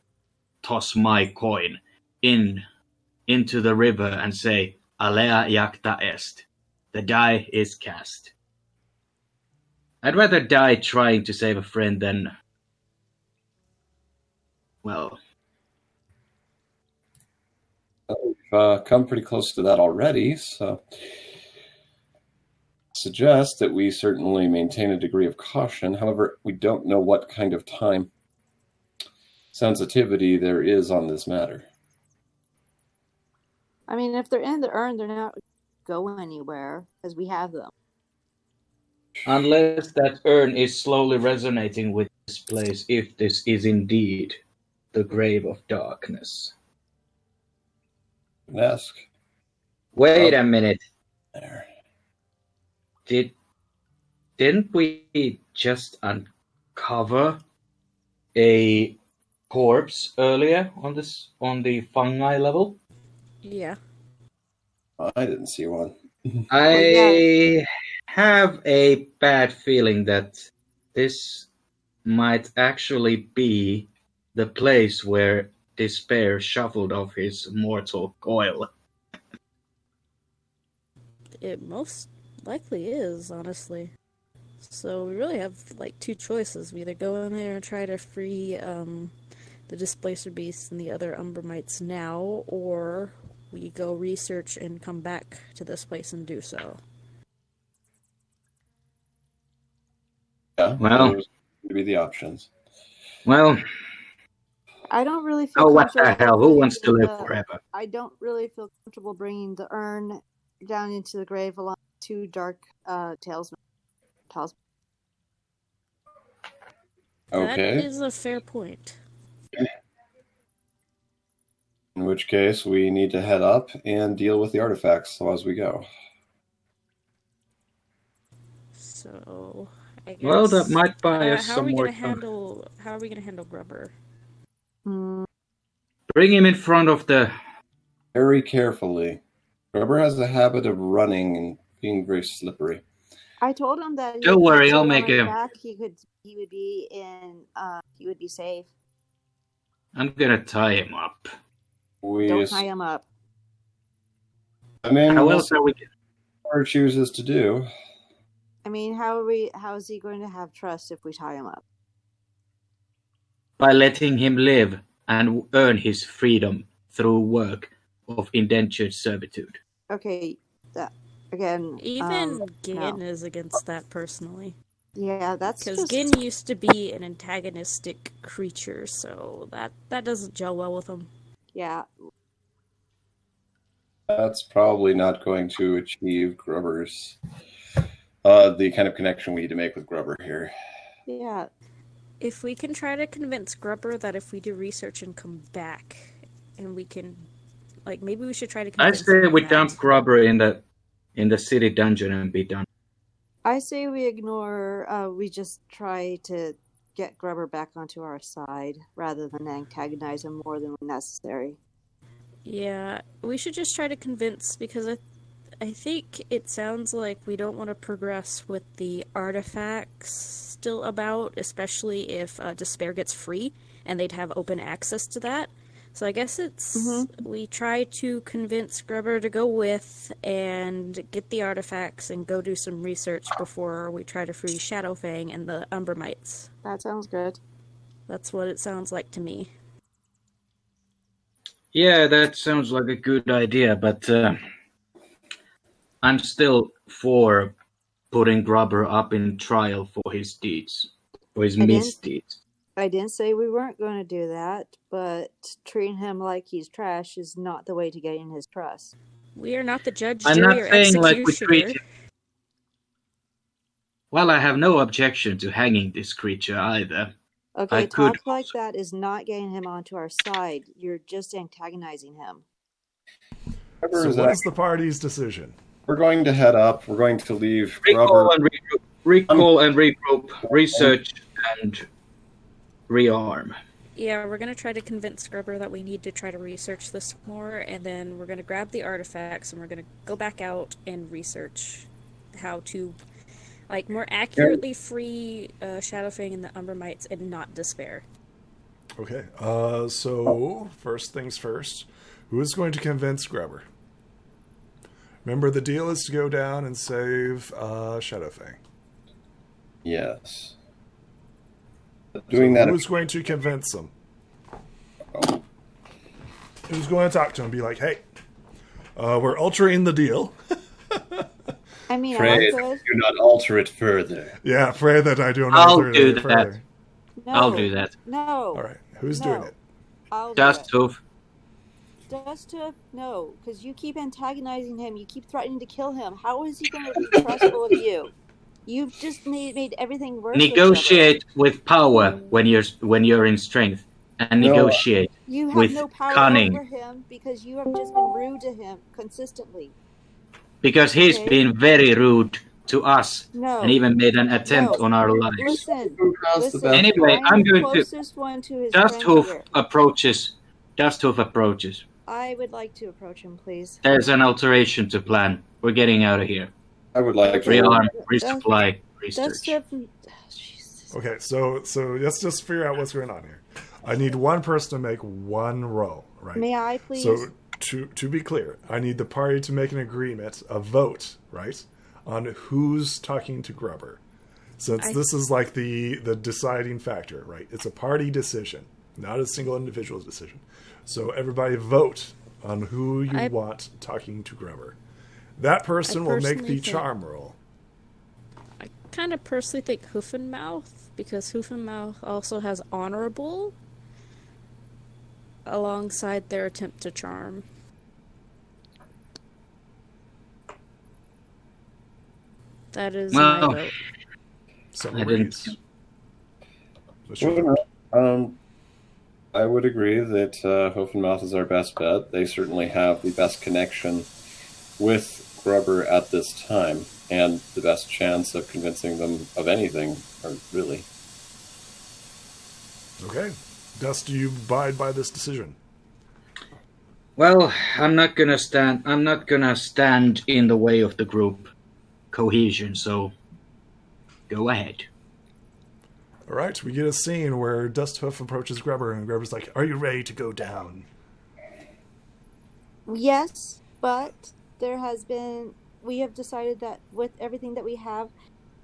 toss my coin into the river and say, Alea jacta est. The die is cast. I'd rather die trying to save a friend than, well... We've come pretty close to that already, so... suggest that we certainly maintain a degree of caution. However, we don't know what kind of time sensitivity there is on this matter. I mean, if they're in the urn, they're not going anywhere, because we have them. Unless that urn is slowly resonating with this place, if this is indeed the grave of darkness. Ask. Wait a minute. There. Didn't we just uncover a corpse earlier on the fungi level? Yeah. I didn't see one. I have a bad feeling that this might actually be the place where Despair shuffled off his mortal coil. It most likely is, honestly. So we really have like two choices. We either go in there and try to free the Displacer Beast and the other Umbramites now, or we go research and come back to this place and do so. Yeah, well, those would be the options. Well, I don't really feel oh, what the comfortable hell? Who bringing wants to live the- forever? I don't really feel comfortable bringing the urn down into the grave along two dark talismans. Okay. That is a fair point. In which case, we need to head up and deal with the artifacts as we go. So, I guess. Well, that might buy us how are some we more gonna time. handle? How are we gonna handle Grubber? Bring him in front of the... Very carefully. Rubber has a habit of running and being very slippery. I told him that. Don't worry, if he I'll on make his him. back, he would be in. He would be safe. I'm gonna tie him up. Don't tie him up. I mean, How we'll else see are we... what he chooses to do. I mean, how is he going to have trust if we tie him up? By letting him live and earn his freedom through work of indentured servitude. Okay, that again. Even Gin no. is against that personally. Yeah, that's Because just... Gin used to be an antagonistic creature, so that doesn't gel well with him. Yeah. That's probably not going to achieve Grubber's the kind of connection we need to make with Grubber here. Yeah. If we can try to convince Grubber that if we do research and come back, and we can, like, maybe we should try to I convince say him we that. dump Grubber in the city dungeon and be done. I say we ignore. We just try to get Grubber back onto our side rather than antagonize him more than necessary. Yeah, we should just try to convince, because I think it sounds like we don't want to progress with the artifacts still about, especially if Despair gets free, and they'd have open access to that. So I guess it's we try to convince Grubber to go with and get the artifacts and go do some research before we try to free Shadowfang and the Umbramites. That sounds good. That's what it sounds like to me. Yeah, that sounds like a good idea, but I'm still for putting Grubber up in trial for his deeds, for his misdeeds. I didn't say we weren't going to do that, but treating him like he's trash is not the way to gain his trust. We are not the judge, I'm jury, not or saying like we executioner. Well, I have no objection to hanging this creature either. Okay, I could talk like that is not getting him onto our side. You're just antagonizing him. So what is the party's decision? We're going to head up. We're going to leave recall Rubber. and regroup, recall and regroup, research and rearm. Yeah, we're going to try to convince Scrubber that we need to try to research this more, and then we're going to grab the artifacts, and we're going to go back out and research how to, like, more accurately free Shadowfang and the Umbermites and not despair. Okay, so first things first, who is going to convince Grubber? Remember, the deal is to go down and save Shadowfang. Yes. Doing So that. who's going to convince him? Who's going to talk to him and be like, hey, we're altering the deal. I mean, Pray I that could. you do not alter it further. Yeah, pray that I don't I'll alter do it that. further. No, I'll do that. No. All right, who's No. doing it? I'll do Just it. hoof. Dusthoof, no, because you keep antagonizing him. You keep threatening to kill him. How is he going to be trustful of you? You've just made everything worse. Negotiate with power when you're in strength, and No. negotiate. You have with no power cunning. over him because you have just been rude to him consistently. Because he's Okay. been very rude to us, No. and even made an attempt No. on our lives. Listen. Who has the Listen. best? Anyway, I'm I'm the going to. closest one to his Just friend hoof here. approaches. Just hoof approaches. I would like to approach him, please. There's an alteration to plan. We're getting out of here. I would like to. Rearm, resupply, research. Dusthoof. Jesus. Okay, so let's just figure out what's going on here. I need one person to make one roll, right? May I please? So to be clear, I need the party to make an agreement, a vote, right, on who's talking to Grubber. Since this is like the deciding factor, right? It's a party decision, not a single individual decision. So everybody vote on who you want talking to Grubber. That person will make personally the think- charm roll. I kind of personally think Hoof and Mouth, because Hoof and Mouth also has Honorable alongside their attempt to charm. That is my Well, vote. So I didn't. What's your vote? I would agree that Hoof and Mouth is our best bet. They certainly have the best connection with Grubber at this time, and the best chance of convincing them of anything, or really. Okay. Dust, do you abide by this decision? Well, I'm not gonna stand in the way of the group cohesion. So, go ahead. All right, we get a scene where Dusthoof approaches Grubber, and Grubber's like, "Are you ready to go down?" Yes, but we have decided that with everything that we have,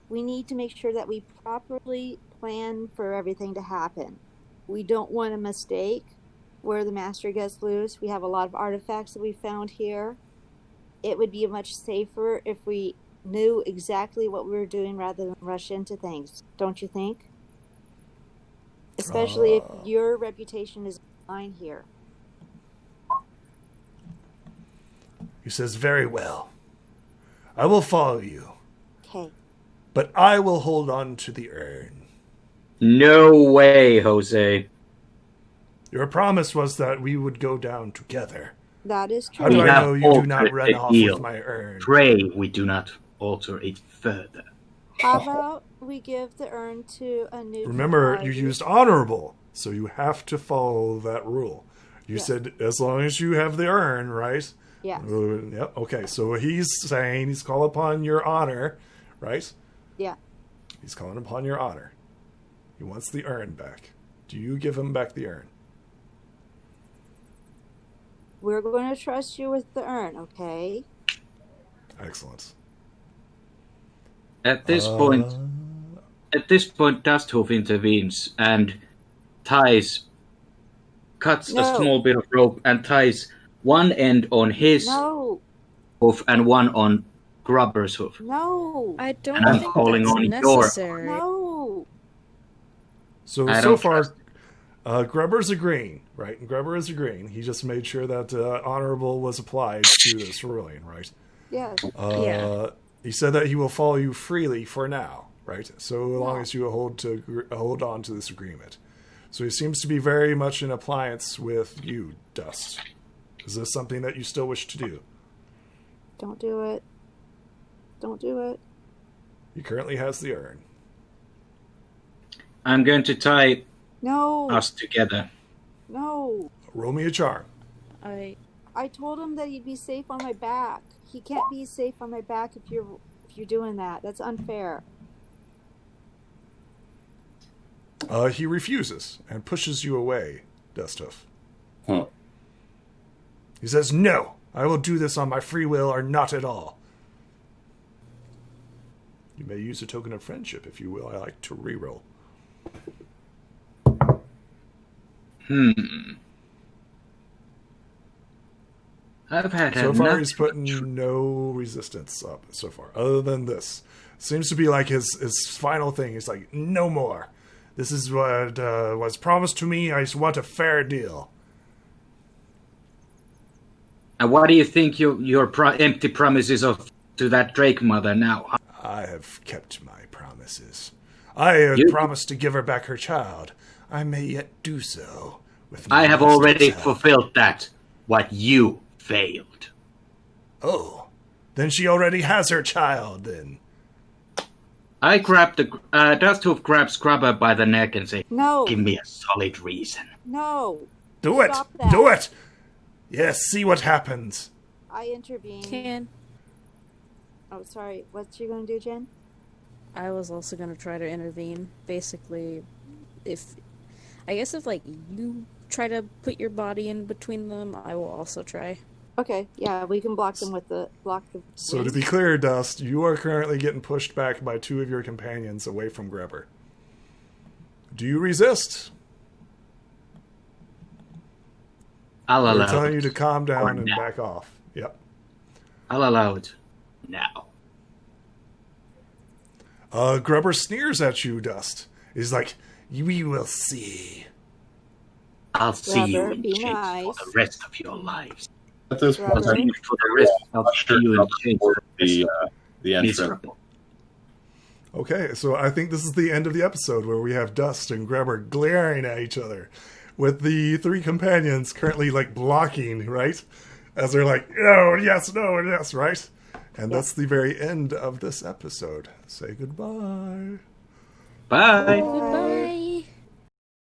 we need to make sure that we properly plan for everything to happen. We don't want a mistake where the master gets loose. We have a lot of artifacts that we found here. It would be much safer if we knew exactly what we were doing rather than rush into things, don't you think? Especially if your reputation is on the line here. He says, "Very well. I will follow you, Okay. but I will hold on to the urn. No way, Jose. Your promise was that we would go down together. That is true. How do We I have know you do not altered run the off deal. with my urn?" Pray we do not alter it further. How about we give the urn to a new Remember, party? you used honorable, so you have to follow that rule. You Yes. said as long as you have the urn, right? Yes. Yep. Okay, so he's saying he's calling upon your honor, right? Yeah. He's calling upon your honor. He wants the urn back. Do you give him back the urn? We're going to trust you with the urn, okay? Excellent. At this point, Dusthoof intervenes and cuts a No. small bit of rope and ties one end on his No. hoof and one on Grubber's hoof. No. I don't And I'm think calling that's on your- necessary. No. So I so don't far, trust Grubber's agreeing, right? And Grubber is agreeing. He just made sure that honorable was applied to this ruling, right? Yes. Yeah. He said that he will follow you freely for now, right? So long as you hold on to this agreement. So he seems to be very much in appliance with you, Dust. Is this something that you still wish to do? Don't do it. Don't do it. He currently has the urn. I'm going to tie No. us together. No. Roll me a charm. I told him that he'd be safe on my back. He can't be safe on my back if you're doing that. That's unfair. He refuses and pushes you away, Dusthoof. Huh. He says, "No, I will do this on my free will or not at all." You may use a token of friendship if you will. I like to reroll. I've had So far, enough. he's putting no resistance up so far, other than this. Seems to be like his final thing. He's like, "No more. This is what was promised to me. I just want a fair deal." And what do you think your empty promises to that Drake mother now? I have kept my promises. I have promised to give her back her child. I may yet do so. With my I have master's already help. fulfilled that. What you failed. Oh, then she already has her child, then. I grabbed Dusthoof grabs Grubber by the neck and say, No. "Give me a solid reason." No. Do it! Stop that. Do it! Yes, see what happens. I intervene. Oh, sorry. What you gonna do, Jen? I was also going to try to intervene. Basically, if like you try to put your body in between them, I will also try. Okay. Yeah, we can block them with the So to be clear, Dust, you are currently getting pushed back by two of your companions away from Grubber. Do you resist? I'll They're allow telling it. you to calm down Or and now. back off. Yep. I'll allow it. Now. Grubber sneers at you, Dust. He's like, "We will see." I'll see you Grubber, in be chains nice. for the rest of your lives. At this Robert? point, I'll see you for the rest of you in chains for the entrance. miserable. Okay, so I think this is the end of the episode where we have Dust and Grubber glaring at each other with the three companions currently like blocking, right? As they're like, no, yes, right? And that's the very end of this episode. Say goodbye. Bye. Goodbye.